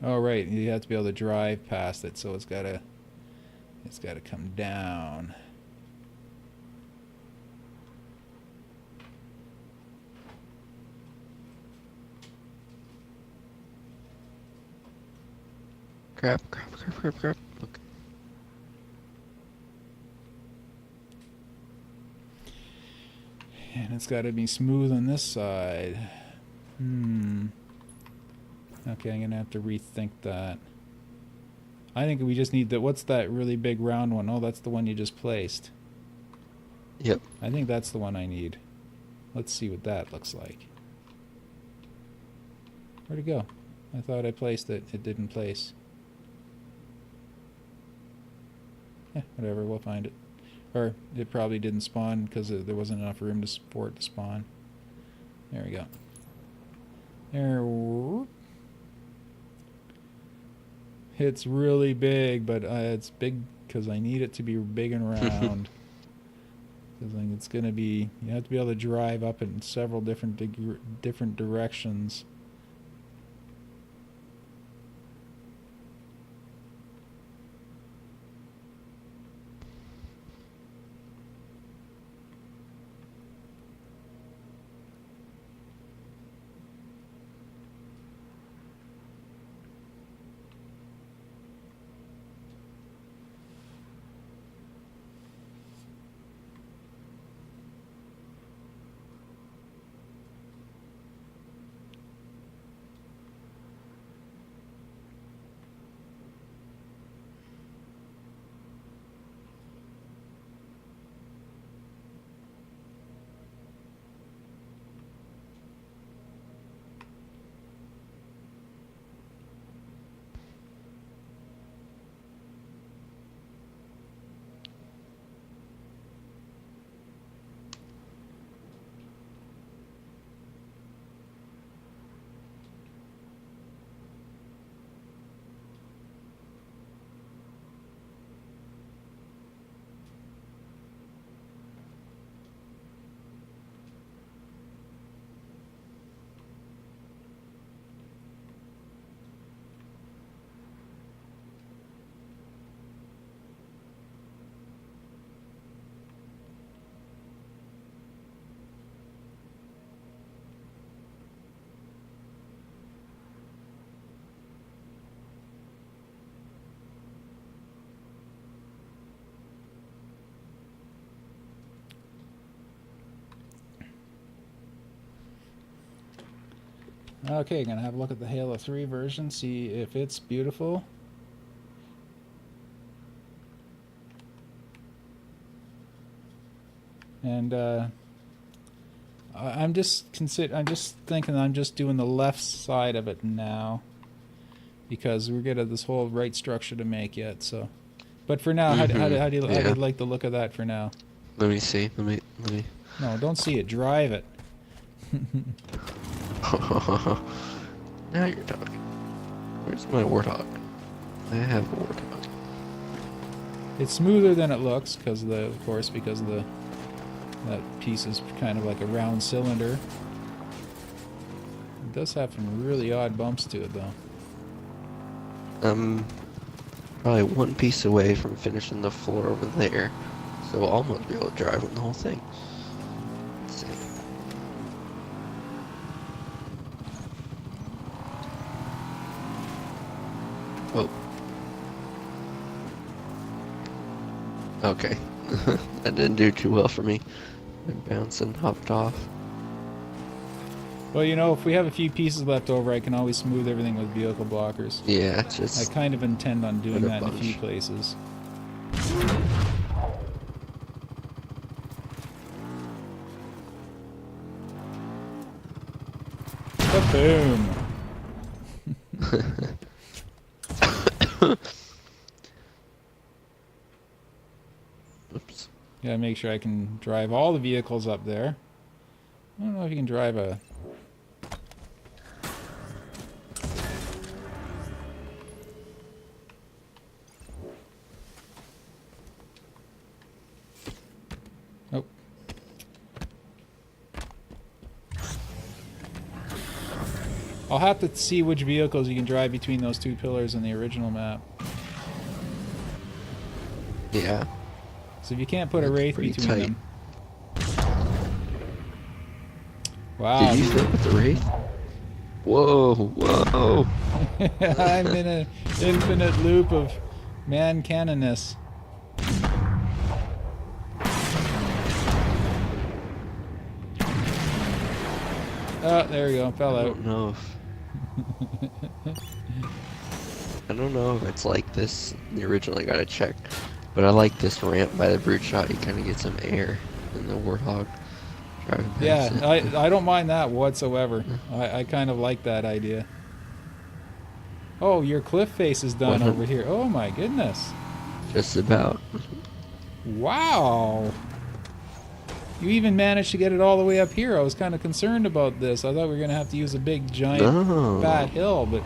Oh right, you have to be able to drive past it, so it's gotta come down. Crap. Okay. And it's got to be smooth on this side. Okay, I'm gonna have to rethink that. I think we just need the, what's that really big round one? Oh, that's the one you just placed. Yep. I think that's the one I need. Let's see what that looks like. Where'd it go? I thought I placed it. It didn't place. Yeah, whatever, we'll find it. Or it probably didn't spawn because there wasn't enough room for it to spawn. There we go. There. It's really big, but it's big because I need it to be big and round. Because it's going to be, you have to be able to drive up in several different directions. Okay, gonna have a look at the Halo 3 version, see if it's beautiful. And I'm just thinking I'm just doing the left side of it now because we're getting this whole right structure to make yet. So, but for now, how do you like the look of that for now? Let me see. Let me. No, don't see it. Drive it. Now you're talking. Where's my warthog? I have a warthog. It's smoother than it looks because that piece is kind of like a round cylinder. It does have some really odd bumps to it though. Probably one piece away from finishing the floor over there. So we'll almost be able to drive on the whole thing. Let's see. Oh. Okay. That didn't do too well for me. I'm bouncing, hopped off. Well, you know, if we have a few pieces left over, I can always smooth everything with vehicle blockers. Yeah, I just kind of intend on doing Put a that in a few bunch. places. Boom! Oops. Gotta make sure I can drive all the vehicles up there. I don't know if you can drive a... Nope. I'll have to see which vehicles you can drive between those two pillars in the original map. Yeah. So if you can't put a That's wraith pretty between tight. them... Wow. Did you fit with the wraith? Whoa, whoa. I'm in an infinite loop of man cannonness. Oh, there we go. Fell I out. don't know if I don't know if it's like this in the original. I gotta check, but I like this ramp by the brute shot. You kind of get some air in the warthog driving past Yeah, it. I don't mind that whatsoever. I kind of like that idea. Oh, your cliff face is done over here. Oh my goodness. Just about. Wow. You even managed to get it all the way up here. I was kind of concerned about this. I thought we were going to have to use a big, giant, No. fat hill, but...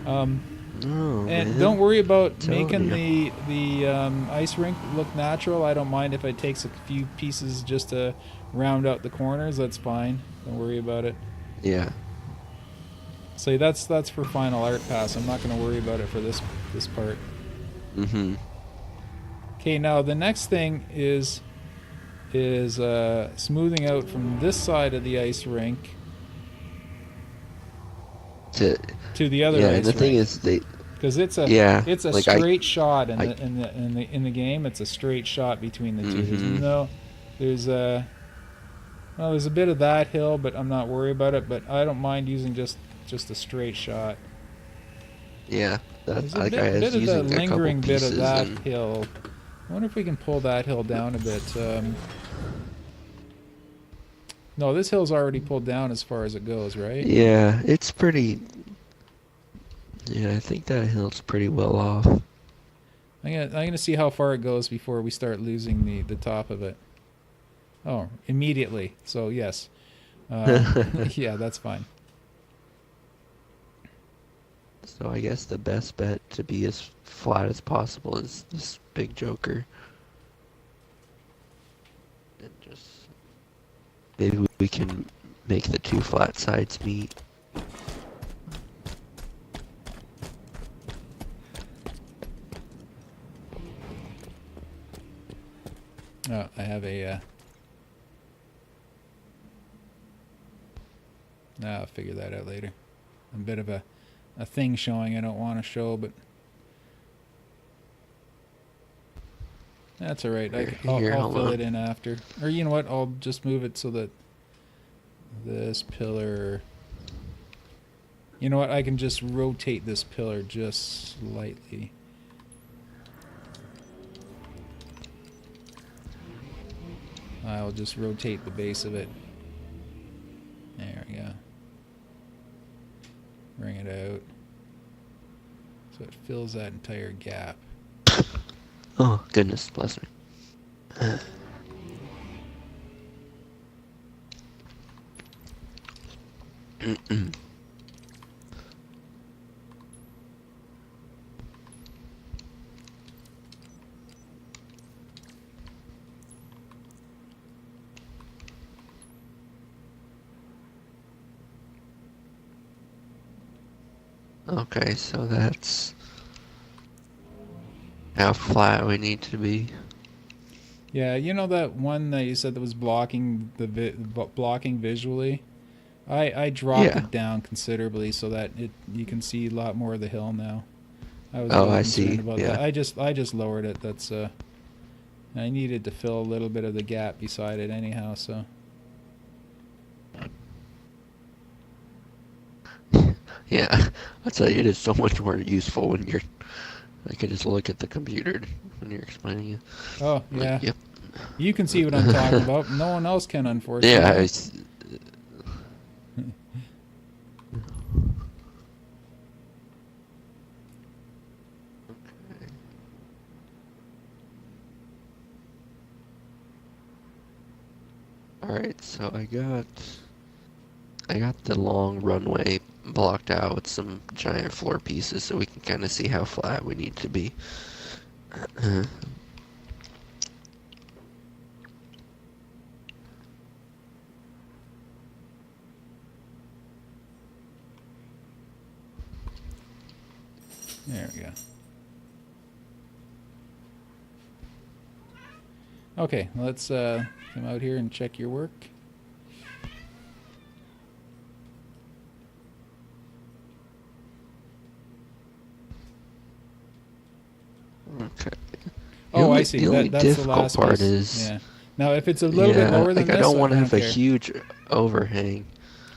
No, and man. don't worry about Telling making the ice rink look natural. I don't mind if it takes a few pieces just to round out the corners. That's fine. Don't worry about it. Yeah. So that's for final art pass. I'm not going to worry about it for this part. Mm-hmm. Okay, now the next thing is smoothing out from this side of the ice rink to the other Yeah, ice and the thing rink. is, they. Because it's a Yeah, like straight shot in I- the game. It's a straight shot between the two. Mhm. There's a bit of that hill, but I'm not worried about it. But I don't mind using just a straight shot. Yeah, There's that a like I bit was of the using a couple lingering bit of pieces that and hill. I wonder if we can pull that hill down a bit. No, this hill's already pulled down as far as it goes, right? yeah, it's pretty. Yeah, I think that hill's pretty well off. I'm gonna see how far it goes before we start losing the top of it. Oh, immediately. So yes, yeah, that's fine. So I guess the best bet to be as flat as possible is this big joker. And just maybe we can make the two flat sides meet. Oh, I have a. I'll figure that out later. A bit of a thing showing I don't want to show, but that's all right. I'll fill it in after. Or you know what? I'll just move it so that this pillar. You know what? I can just rotate this pillar just slightly. I'll just rotate the base of it. There we go. Bring it out. So it fills that entire gap. Oh, goodness, bless me. Okay, so that's how flat we need to be. Yeah, you know that one that you said that was blocking blocking visually. I dropped Yeah. it down considerably so that you can see a lot more of the hill now. I was a Oh, little I concerned see. about Yeah. that. I just lowered it. That's I needed to fill a little bit of the gap beside it anyhow. So Yeah, I'll tell you, it is so much more useful when you're. I can just look at the computer when you're explaining it. oh Like, yeah, yep. you can see what I'm talking about. No one else can, Yeah. unfortunately. Alright, so I got the long runway blocked out with some giant floor pieces so we can kind of see how flat we need to be. There we go. Okay, let's come out here and check your work. Okay. Oh, I see. The only That's the difficult last part piece. is, Yeah. Now, if it's a little bit lower than like this, I don't want to have a care. huge overhang.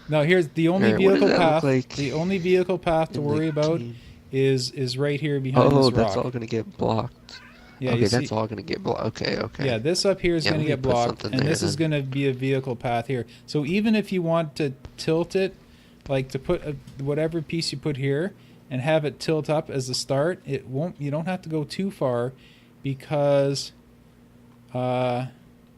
Now, here's the only Alright, what does vehicle that look path. like The only vehicle path to in worry about 19? is right here behind Oh, this that's rock. all gonna get blocked. Yeah, Okay, you that's see. all gonna get blocked. Okay. Yeah, this up here is Yeah, going to let me get put blocked, something and there this is then. going to be a vehicle path here. So even if you want to tilt it, like to put whatever piece you put here and have it tilt up as the start, it won't. You don't have to go too far, because Yeah,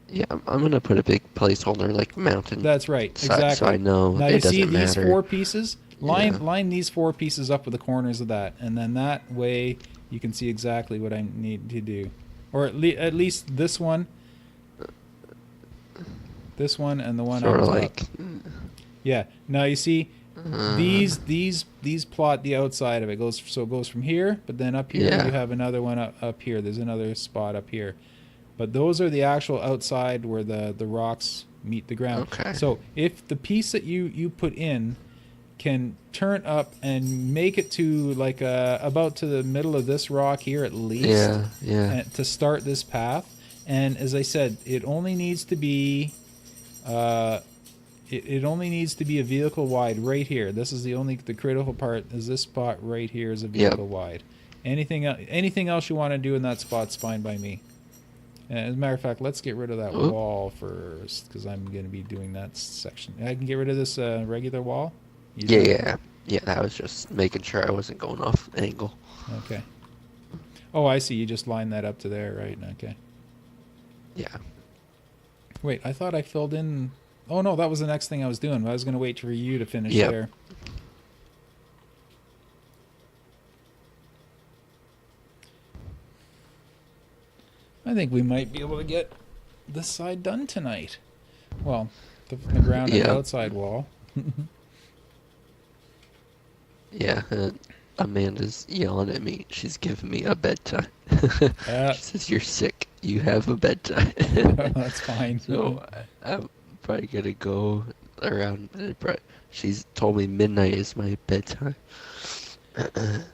I'm gonna put a big placeholder like mountain. that's right, So exactly. I know Now it you see doesn't these matter. 4 pieces. Line Yeah. line these 4 pieces up with the corners of that, and then that way you can see exactly what I need to do, or at least this one, and the one Sort up of top. like. Yeah. Now you see Uh, these plot the outside of it. It goes from here, but then up here Yeah. you have another one up here. There's another spot up here. But those are the actual outside where the rocks meet the ground. Okay. So if the piece that you put in can turn up and make it to like about to the middle of this rock here at least, Yeah. and to start this path. And as I said, it only needs to be it only needs to be a vehicle wide right here. This is the critical part, is this spot right here is a vehicle wide. Anything else you want to do in that spot's fine by me. As a matter of fact, let's get rid of that Oop. wall first, because I'm going to be doing that section. I can get rid of this regular wall? You do? Yeah, I was just making sure I wasn't going off angle. Okay. Oh, I see. You just line that up to there, right? Okay. Yeah. Wait, I thought I filled in... Oh, no, that was the next thing I was doing. I was going to wait for you to finish Yep. there. I think we might be able to get this side done tonight. Well, the ground and Yeah. the outside wall. Yeah, Amanda's yelling at me. She's giving me a bedtime. Yeah. She says, "You're sick. You have a bedtime." That's fine. So I'm probably gonna go around. She's told me midnight is my bedtime.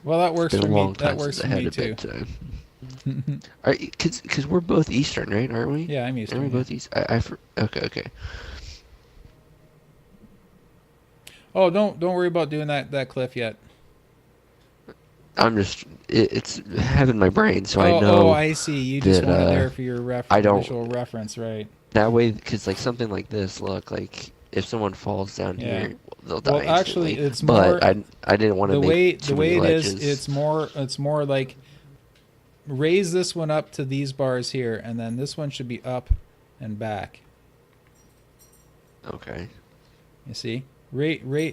Well, that works It's for been a me. long That time works since for I had me a too. bedtime. Cause we're both Eastern, right? Aren't we? Yeah, I'm Aren't Eastern. we Yeah. both East? Okay. Oh, don't worry about doing that cliff yet. I'm just it's having my brain, so I know Oh, I see. You just that, want it there for your I don't- visual reference, right? that way, because like something like this, look, like if someone falls down Yeah. here, they'll die. Well, actually, instantly. it's more But I didn't want to make the too way many it is. ledges. It's more like raise this one up to these bars here, and then this one should be up and back. Okay. You see,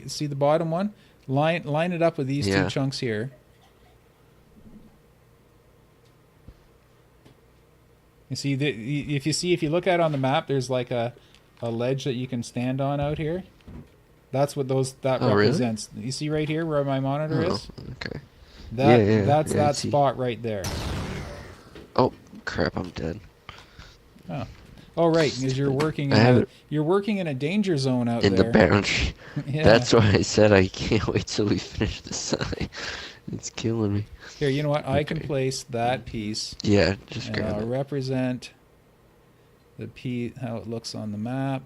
see the bottom one. Line it up with these Yeah. two chunks here. You see, if you look at it on the map, there's like a ledge that you can stand on out here. That's what that Oh, really? represents. You see right here where my monitor Oh, is? okay. That's Yeah, I that see. spot right there. crap, I'm dead. Oh, right, because you're working I have it you're working in a danger zone out in the there. boundary. Yeah. That's why I said I can't wait till we finish this side. It's killing me. Here, you know what? I can Okay. place that piece, Yeah, just and grab I'll it. represent the piece, how it looks on the map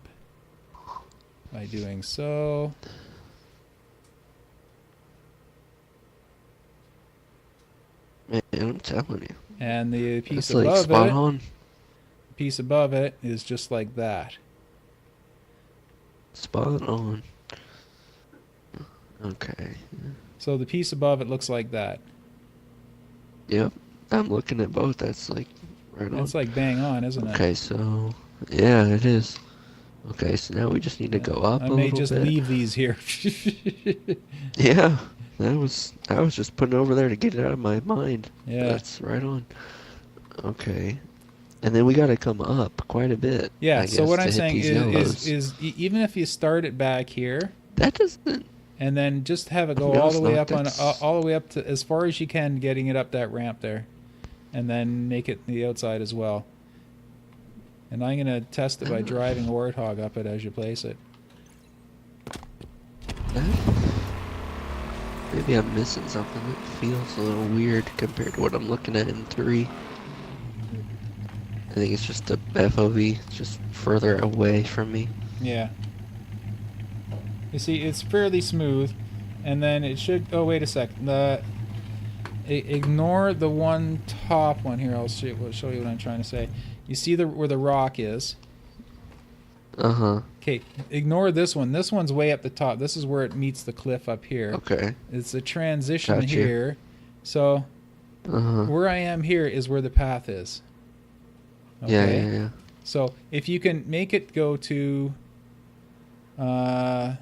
by doing so. Man, I'm telling you. And the piece That's like above spot it, on. piece above it is just like that. Spot on. Okay. So the piece above it looks like that. Yep. I'm looking at both. That's like right on. It's like bang on, isn't it? Okay, so yeah, it is. Okay, so now we just need to go up I a may little just bit. leave these here. Yeah, I was just putting it over there to get it out of my mind. Yeah. That's right on. Okay, and then we got to come up quite a bit. Yeah, I so guess, what to I'm hit saying these yellows. is even if you start it back here That doesn't. and then just have it To go be all honest, the way no, up on that's- all the way up to as far as you can, getting it up that ramp there, and then make it the outside as well. And I'm gonna test it by driving a warthog up it as you place it. Maybe I'm missing something that feels a little weird compared to what I'm looking at in 3. I think it's just the FOV, just further away from me. Yeah. You see, it's fairly smooth, and then it should. Oh, wait a second. Ignore the one top one here. I'll show you what I'm trying to say. You see where the rock is. Uh-huh. Okay, ignore this one. This one's way up the top. This is where it meets the cliff up here. Okay. It's a transition Gotcha. here. So Uh-huh. where I am here is where the path is. Yeah. So if you can make it go to, I'd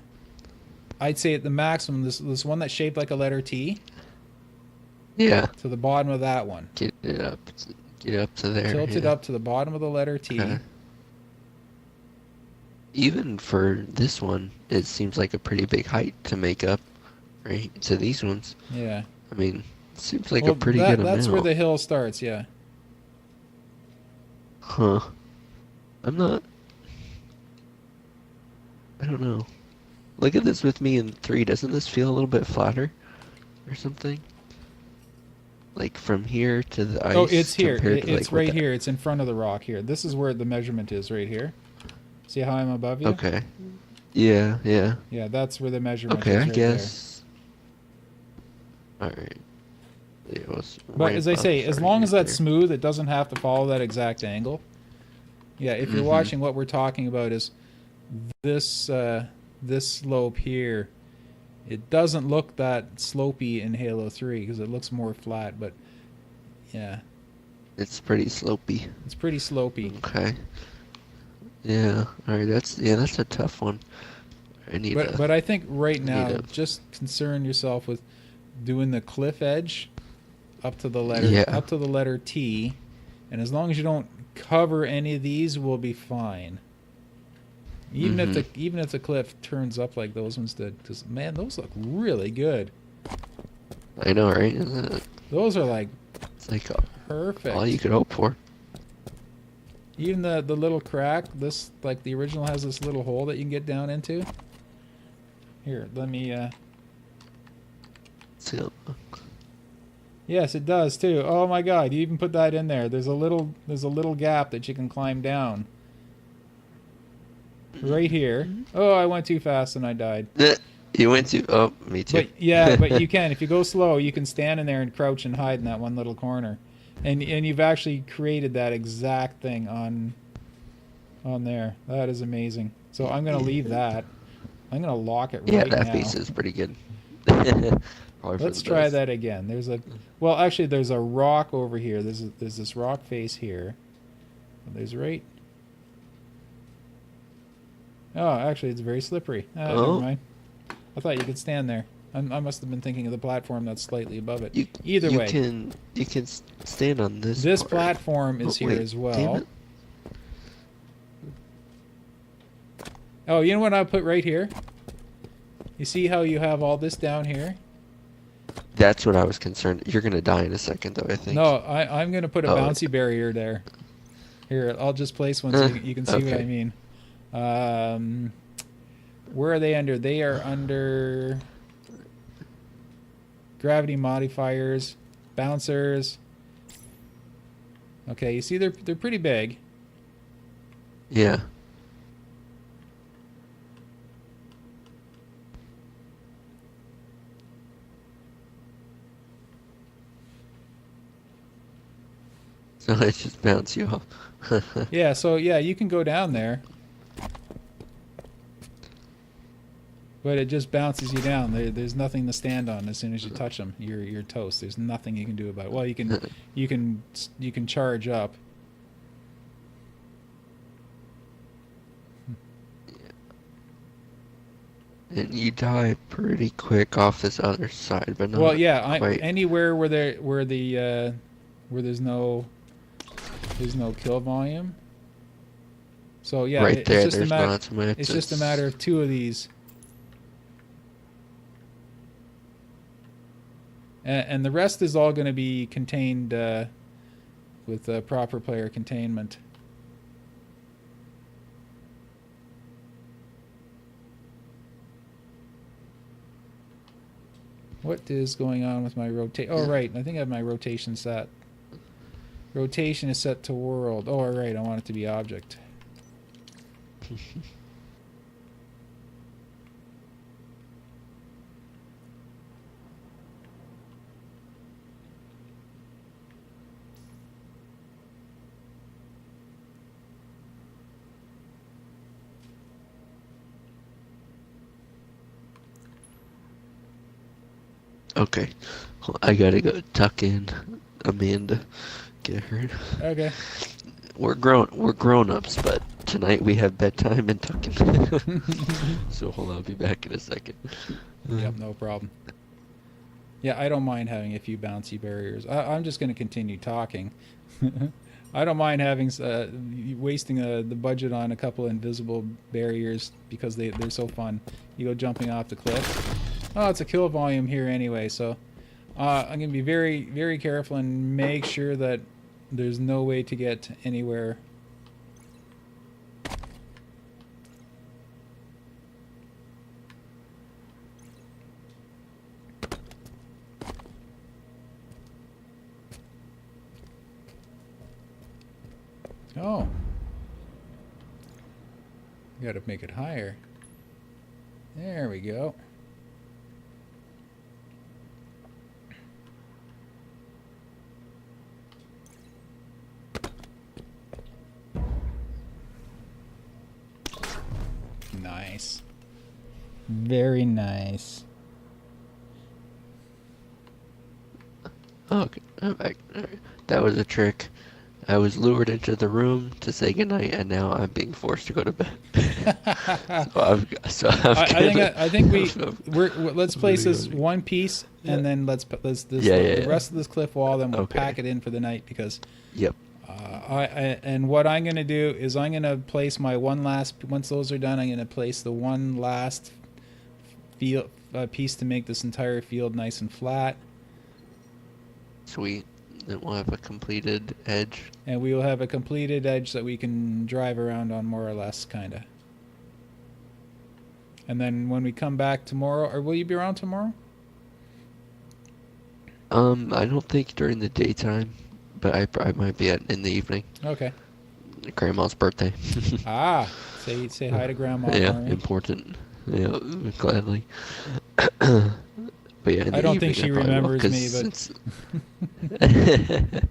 say at the maximum, this one that's shaped like a letter T, Yeah. to the bottom of that one. Get it up. Get up to there. Tilt it yeah. up to the bottom of the letter T. Okay. Even for this one, it seems like a pretty big height to make up, right? To these ones. Yeah. I mean, it seems like Well, a pretty good amount. that's where the hill starts, yeah. Huh. I'm not... I don't know. Look at this with me in 3. Doesn't this feel a little bit flatter? Or something? Like from here to the ice. Oh, it's here. compared to, It's like, what right the- here. It's in front of the rock here. This is where the measurement is, right here. See how I'm above you? Okay. Yeah. Yeah, that's where the measurement Okay, is I right guess. Alright. It was there. But as I ramp say, up as right long as that's there. smooth, it doesn't have to follow that exact angle. Yeah, if you're Mhm. watching, what we're talking about is this this slope here. It doesn't look that slopey in Halo 3 because it looks more flat, but yeah, It's pretty slopey. it's pretty slopey. Okay. Yeah. Alright, that's a tough one. I need But I think right now, to- just concern yourself with doing the cliff edge up to the letter T, and as long as you don't cover any of these, we'll be fine. Even if the cliff turns up like those ones did, because man, those look really good. I know, right? Isn't it? Those are like It's like perfect. all you could hope for. Even the little crack, this like the original has this little hole that you can get down into. Here, let me. So, Yes, it does too. Oh my God! You even put that in there. There's a little gap that you can climb down. Right here. Oh, I went too fast and I died. you went to... Oh, me too. But yeah, but you can. If you go slow, you can stand in there and crouch and hide in that one little corner. And you've actually created that exact thing on there. That is amazing. So I'm going to leave that. I'm going to lock it Yeah, right that now. piece is pretty good. Probably for Let's the try best. that again. Well, actually, there's a rock over here. There's this rock face here. There's right. Oh, actually, it's very slippery. Never Oh. mind. I thought you could stand there. I must have been thinking of the platform that's slightly above it. You Either way, can stand on this. this part. platform is Oh, here wait, as damn well. it. Oh, you know what I put right here? You see how you have all this down here? That's what I was concerned. You're gonna die in a second, though. I think. No, I'm going to put a Oh, bouncy barrier there. Here, I'll just place one so you can see what I Okay. mean. Where are they under? They are under gravity modifiers, bouncers. Okay, you see they're pretty big. Yeah. So it just bounce you off. Yeah, so yeah, you can go down there. But it just bounces you down. There's nothing to stand on as soon as you touch them. You're toast. There's nothing you can do about it. Well, you can charge up. And you die pretty quick off this other side, but not Well, yeah, quite. anywhere where there's no kill volume. So yeah, Right there, it's just there's a matter. not so much. It's just a matter of 2 of these. And the rest is all going to be contained with proper player containment. What is going on with my rotate? Oh, right. I think I have my rotation set. Rotation is set to world. Oh, right. I want it to be object. Okay. Well, I gotta go tuck in Amanda. Get her. Okay. We're grown ups, but tonight we have bedtime and tucking. So hold on, I'll be back in a second. Yep, no problem. Yeah, I don't mind having a few bouncy barriers. I'm just going to continue talking. I don't mind having wasting the budget on a couple invisible barriers because they're so fun. You go jumping off the cliff. Oh, it's a kill volume here anyway, so I'm going to be very, very careful and make sure that there's no way to get anywhere. Oh. Got to make it higher. There we go. Nice. Very nice. Okay, I'm back. Alright. That was a trick. I was lured into the room to say goodnight, and now I'm being forced to go to bed. I think let's place this one piece, and then let's put the rest of this cliff wall. Then we'll pack it in for the night because. Yep. And what I'm going to do is I'm going to place my once those are done, I'm going to place the one last piece to make this entire field nice and flat. Sweet. Then we'll have a completed edge. And we will have a completed edge that we can drive around on more or less, kind of. And then when we come back tomorrow, or will you be around tomorrow? I don't think during the daytime, but I might be in the evening. Okay. Grandma's birthday. Ah, say hi to Grandma. Yeah, important. Yeah, gladly. But yeah, I don't think she remembers me, but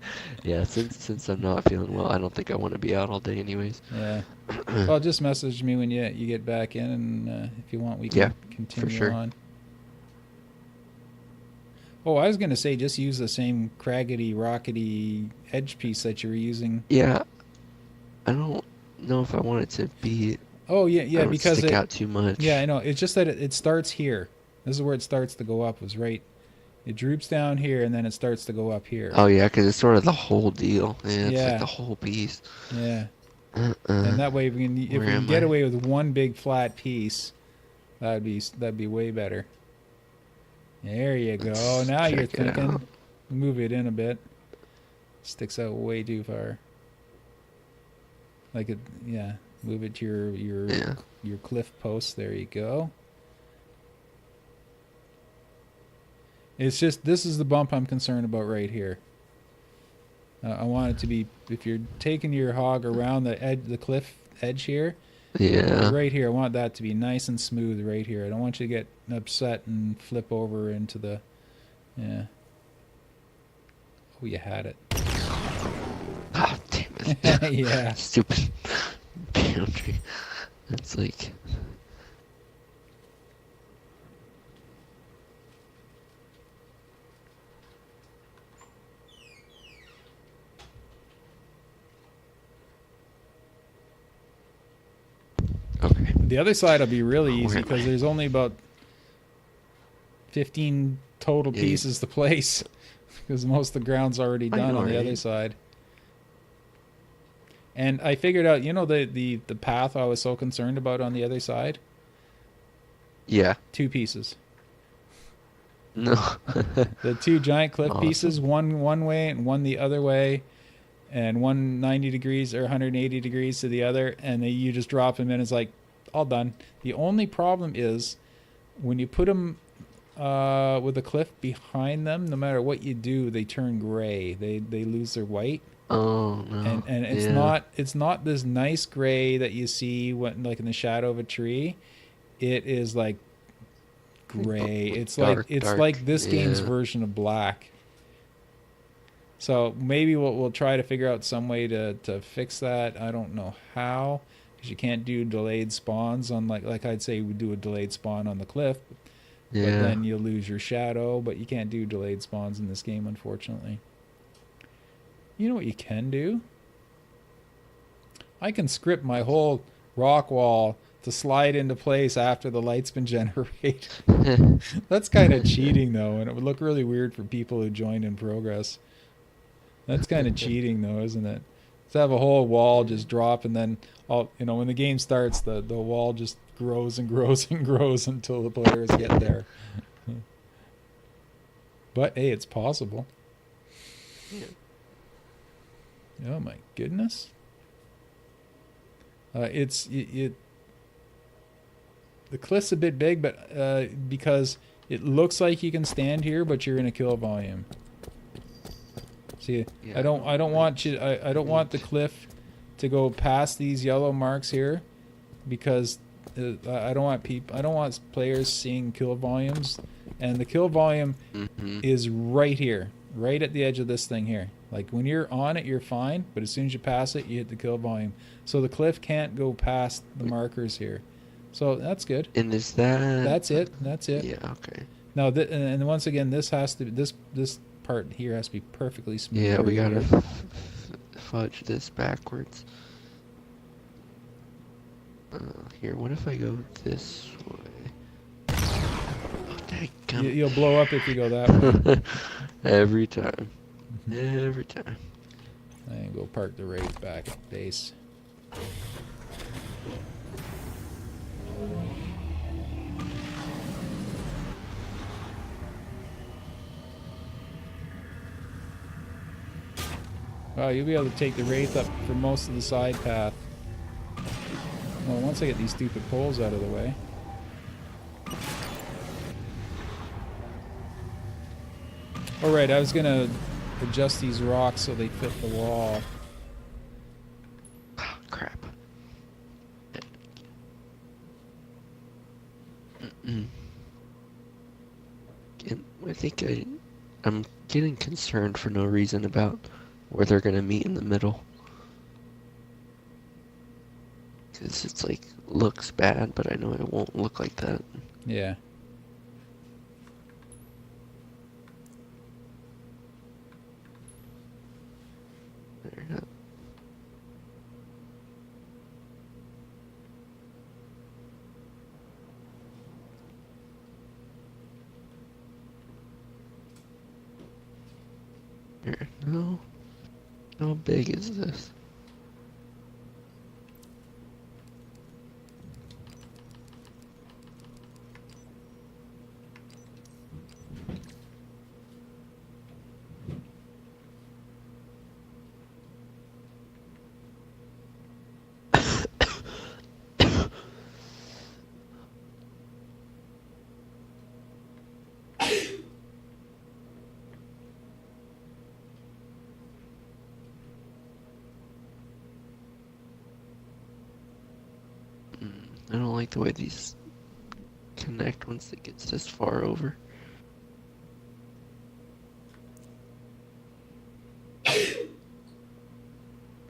yeah, since I'm not feeling well, I don't think I want to be out all day, anyways. Yeah. Well, just message me when you get back in, and if you want, we can continue for sure. on. Oh, I was gonna say just use the same craggedy, rockety edge piece that you were using. Yeah, I don't know if I want it to be. Oh yeah, because stick out too much. Yeah, I know. It's just that it starts here. This is where it starts to go up. Was right. It droops down here, and then it starts to go up here. Oh yeah, because it's sort of the whole deal. Yeah, it's like the whole piece. Yeah. And that way, if we can get away with one big flat piece, that'd be way better. There you go. Let's Now you're check it thinking. out. Move it in a bit. Sticks out way too far. Like it, yeah. Move it to your cliff post. There you go. It's just, this is the bump I'm concerned about right here. I want it to be, if you're taking your hog around the cliff edge here, Yeah. right here, I want that to be nice and smooth right here. I don't want you to get upset and flip over into the, yeah. Oh, you had it. Ah, damn it. Yeah. Stupid boundary. It's like... Okay. The other side will be really easy because there's only about 15 total pieces to place because most of the ground's already done on the other side. And I figured out, you know, the path I was so concerned about on the other side? Yeah. 2 pieces. No. The 2 giant cliff Awesome. pieces, one way and one the other way, and one 90 degrees or 180 degrees to the other, and then you just drop them in. It's like, all done. The only problem is when you put them with a cliff behind them, no matter what you do, they turn gray. They lose their white. Oh no. And it's not this nice gray that you see when, like in the shadow of a tree. It is like gray. It's dark, like this game's version of black. So maybe we'll try to figure out some way to fix that. I don't know how, because you can't do delayed spawns on like I'd say we do a delayed spawn on the cliff. But then you lose your shadow, but you can't do delayed spawns in this game, unfortunately. You know what you can do? I can script my whole rock wall to slide into place after the light's been generated. That's kind of cheating, though, and it would look really weird for people who joined in progress. That's kind of cheating, though, isn't it? To have a whole wall just drop, and then, when the game starts, the wall just grows and grows and grows until the players get there. But, hey, it's possible. Yeah. Oh my goodness! The cliff's a bit big, but because it looks like you can stand here, but you're in a kill volume. See, Yeah, I don't want the cliff to go past these yellow marks here, because I don't want players seeing kill volumes, and the kill volume is right here, right at the edge of this thing here. Like when you're on it, you're fine, but as soon as you pass it, you hit the kill volume. So the cliff can't go past the markers here. So that's good. And is that... That's it. That's it. Yeah, okay. Now, and once again, this part here has to be perfectly smooth. Yeah, we right gotta here. fudge this backwards. Here, what if I go this way? Oh, dang, You'll blow up if you go that way. Every time. Every time. And go park the raid back at base. Wow, you'll be able to take the wraith up for most of the side path. Well, once I get these stupid poles out of the way. Alright, I was gonna adjust these rocks so they fit the wall. Oh, crap. I think I'm getting concerned for no reason about where they're gonna meet in the middle. Because it's like, looks bad, but I know it won't look like that. Yeah. There you go. Here, no. How big is this? I don't like the way these connect once it gets this far over.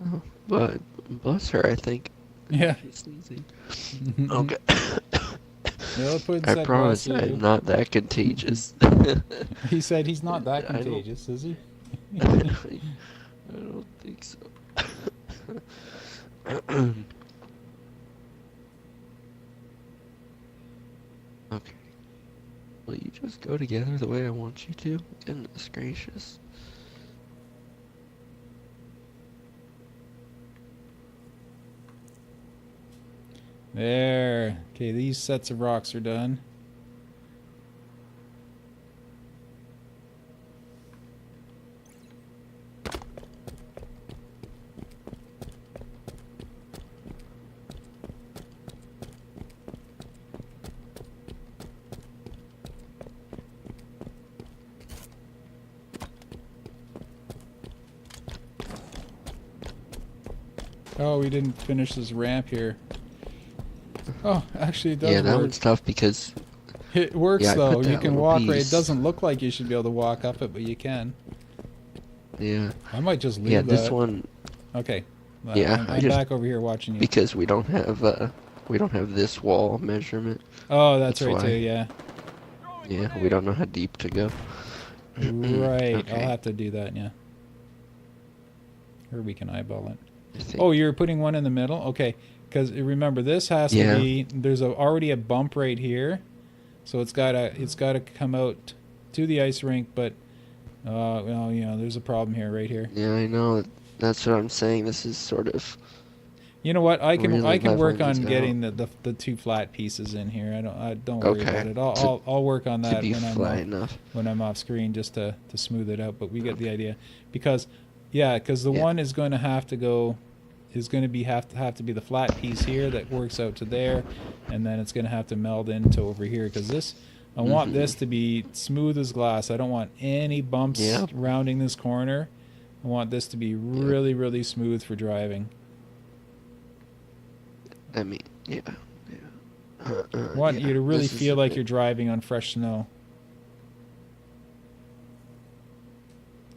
Oh, but bless her, I think. Yeah. She's sneezing. Okay. They'll put I that promise glass I'm not that contagious. He said he's not that I don't- contagious, is he? I don't think so. Okay. Will you just go together the way I want you to? Goodness gracious. There. Okay, these sets of rocks are done. Oh, we didn't finish this ramp here. Oh, actually it does Yeah, that work. one's tough because It works Yeah, I though. put You that can little walk right. It piece. doesn't look like you should be able to walk up it, but you can. yeah, I might just leave yeah, that. this one Okay. Yeah, I I'm just- back over here watching you. because we don't have this wall measurement. Oh, that's that's right why. too. Yeah. Yeah, we don't know how deep to go. Right. Okay. I'll have to do that. Yeah. Or we can eyeball it. I think. Oh, you're putting one in the middle? Okay. Because remember, this has Yeah. to be. There's already a bump right here, so it's gotta come out to the ice rink. But well, you know, there's a problem here, right here. Yeah, I know. That's what I'm saying. This is sort of. You know what? I can Really work leveling on these getting the two flat pieces in here. I don't worry Okay. about it. To- I'll work on To that be when flat enough. I'm off screen just to smooth it out. But we get the idea because the Yeah. one is going to have to go. Is going to be have to be the flat piece here that works out to there, and then it's going to have to meld into over here because this. I want this to be smooth as glass. I don't want any bumps Yep. rounding this corner. I want this to be really, really smooth for driving. I mean, yeah. I want yeah, you to really this is feel a like bit- you're driving on fresh snow.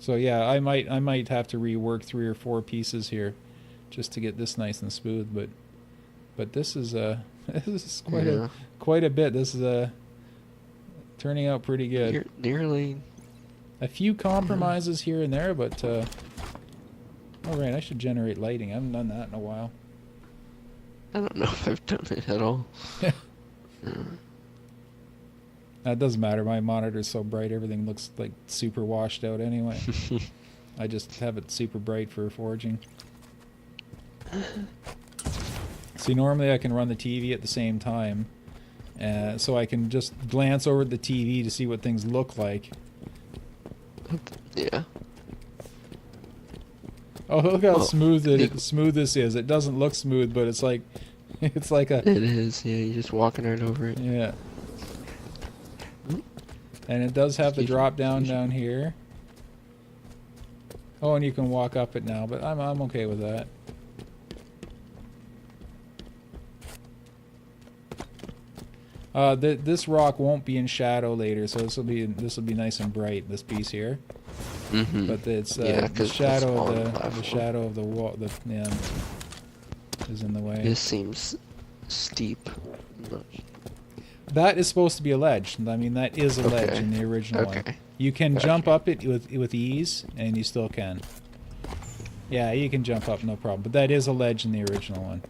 So yeah, I might have to rework 3 or 4 pieces here, just to get this nice and smooth. But this is this is Yeah. quite a bit. This is turning out pretty good. You're nearly. A few compromises here and there, but oh right, I should generate lighting. I haven't done that in a while. I don't know if I've done it at all. That doesn't matter. My monitor's so bright, everything looks like super washed out anyway. I just have it super bright for forging. See, normally I can run the TV at the same time, so I can just glance over at the TV to see what things look like. Yeah. Oh, look how Well, smooth this is. It doesn't look smooth, but it's like it's like a It is. Yeah, you're just walking right over it. yeah. And it does have the Excuse me, drop down excuse me. down here. Oh, and you can walk up it now, but I'm okay with that. This rock won't be in shadow later, so this will be nice and bright. This piece here, Mm-hmm. but it's Yeah, the 'cause shadow it's on of the platform. shadow of the wall. Is in the way. This seems steep. Not- That is supposed to be a ledge. I mean, that is a ledge Okay. in the original one. Okay. You can Gotcha. jump up it with ease, and you still can. Yeah, you can jump up, no problem. But that is a ledge in the original one.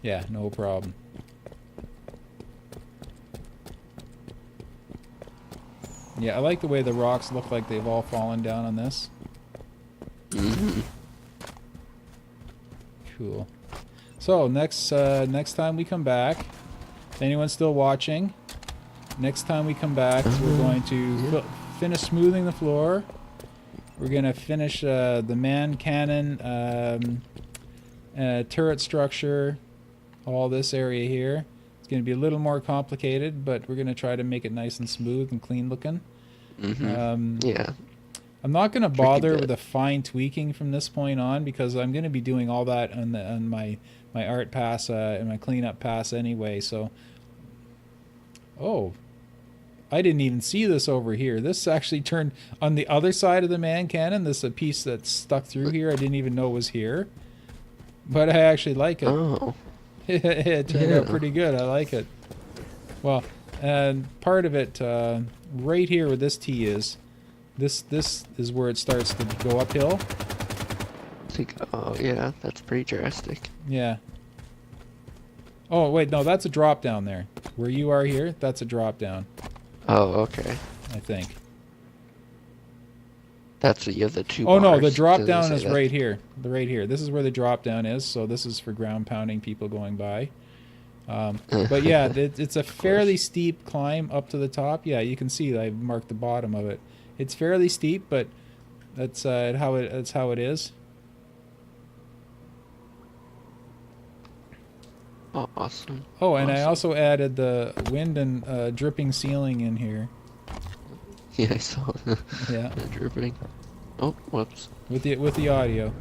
Yeah, no problem. Yeah, I like the way the rocks look like they've all fallen down on this. Mhm. Cool. So next time we come back, if anyone's still watching, next time we come back, we're going to finish smoothing the floor. We're going to finish the man cannon turret structure, all this area here. It's going to be a little more complicated, but we're going to try to make it nice and smooth and clean looking. Mhm. Yeah. I'm not going to bother bit. with the fine tweaking from this point on because I'm going to be doing all that on my art pass and my cleanup pass anyway. So, oh, I didn't even see this over here. This actually turned on the other side of the man cannon. This is a piece that's stuck through here. I didn't even know was here, but I actually like it. Oh. It turned out pretty good. I like it. Well, and part of it right here where this T is, this is where it starts to go uphill. Oh yeah, that's pretty drastic. Yeah. Oh wait, no, that's a drop down there. Where you are here, that's a drop down. Oh, okay. I think. That's what you have the two Oh no, bars. the drop Doesn't down say is that. right here. Right here. This is where the drop down is. So this is for ground pounding people going by. But yeah, it's a fairly steep climb up to the top. Yeah, you can see I marked the bottom of it. It's fairly steep, but that's how it is. Oh, awesome. Oh, and I Awesome. also added the wind and dripping ceiling in here. Yeah, I saw the, Yeah, the dripping. Oh, whoops. with the audio.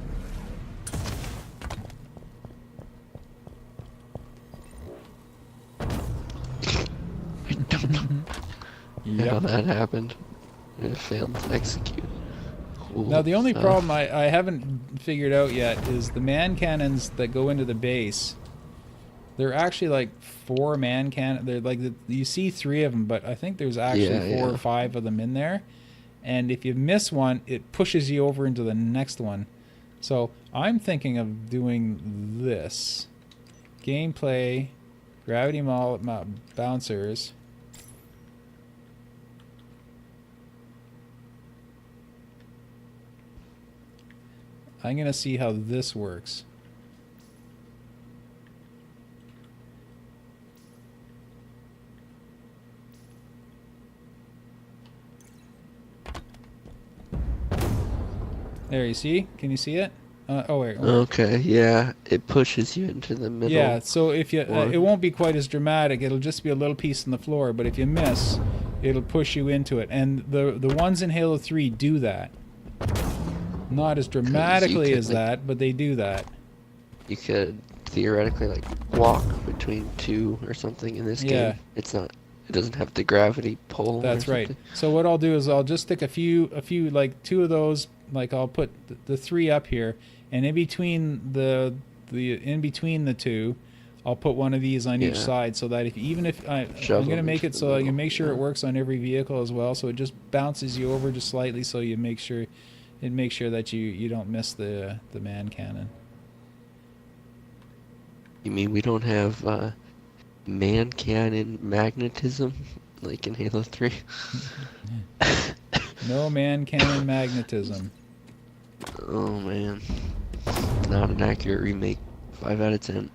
I don't know how Yep. that happened. It failed to execute. Cool Now the only stuff. problem I haven't figured out yet is the man cannons that go into the base. They're actually like 4 man cannon. They're like you see 3 of them, but I think there's actually 4 or 5 of them in there. And if you miss one, it pushes you over into the next one. So I'm thinking of doing this: gameplay, gravity bouncers. I'm gonna see how this works. There, you see? Can you see it? Oh wait. Okay, yeah, it pushes you into the middle. Yeah, so if you, one. it won't be quite as dramatic. It'll just be a little piece on the floor. But if you miss, it'll push you into it. And the ones in Halo 3 do that. Not as dramatically could, as like- that, but they do that. You could theoretically like walk between 2 or something in this Yeah. game. It's not. It doesn't have the gravity pull. or That's right. something. So what I'll do is I'll just stick a few like 2 of those. Like I'll put the 3 up here, and in between the 2, I'll put one of these on each Yeah. side, so that I'm Shove gonna them make into it the so I can middle, make sure it yeah. works on every vehicle as well. So it just bounces you over just slightly, so you make sure that you don't miss the man cannon. You mean we don't have man cannon magnetism like in Halo 3? No man cannon magnetism. Oh man, not an accurate remake. 5 out of 10.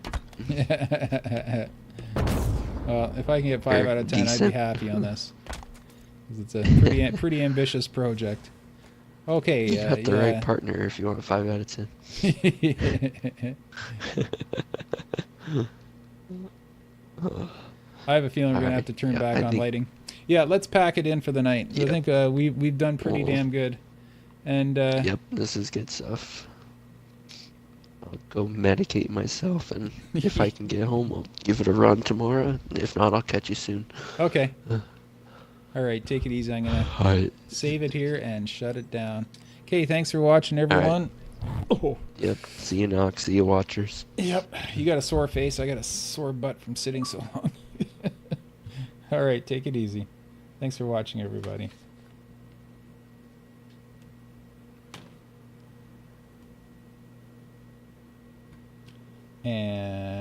Well, if I can get 5 Or out of 10, I'd be decent. happy on this. 'Cause it's a pretty ambitious project. Okay, You got the yeah. right partner if you want 5 out of 10. I have a feeling we're gonna have Alright, to turn yeah, back I on think- lighting. Yeah, let's pack it in for the night. I Yep. think we've done pretty Cool. damn good. And Yep, this is good stuff. I'll go medicate myself, and if I can get home, I'll give it a run tomorrow. If not, I'll catch you soon. okay. All right, take it easy. I'm gonna Alright. save it here and shut it down. Okay, thanks for watching, everyone. Oh, Yep. See you, Nox. See you, watchers. yep. You got a sore face. I got a sore butt from sitting so long. All right, take it easy. Thanks for watching, everybody. And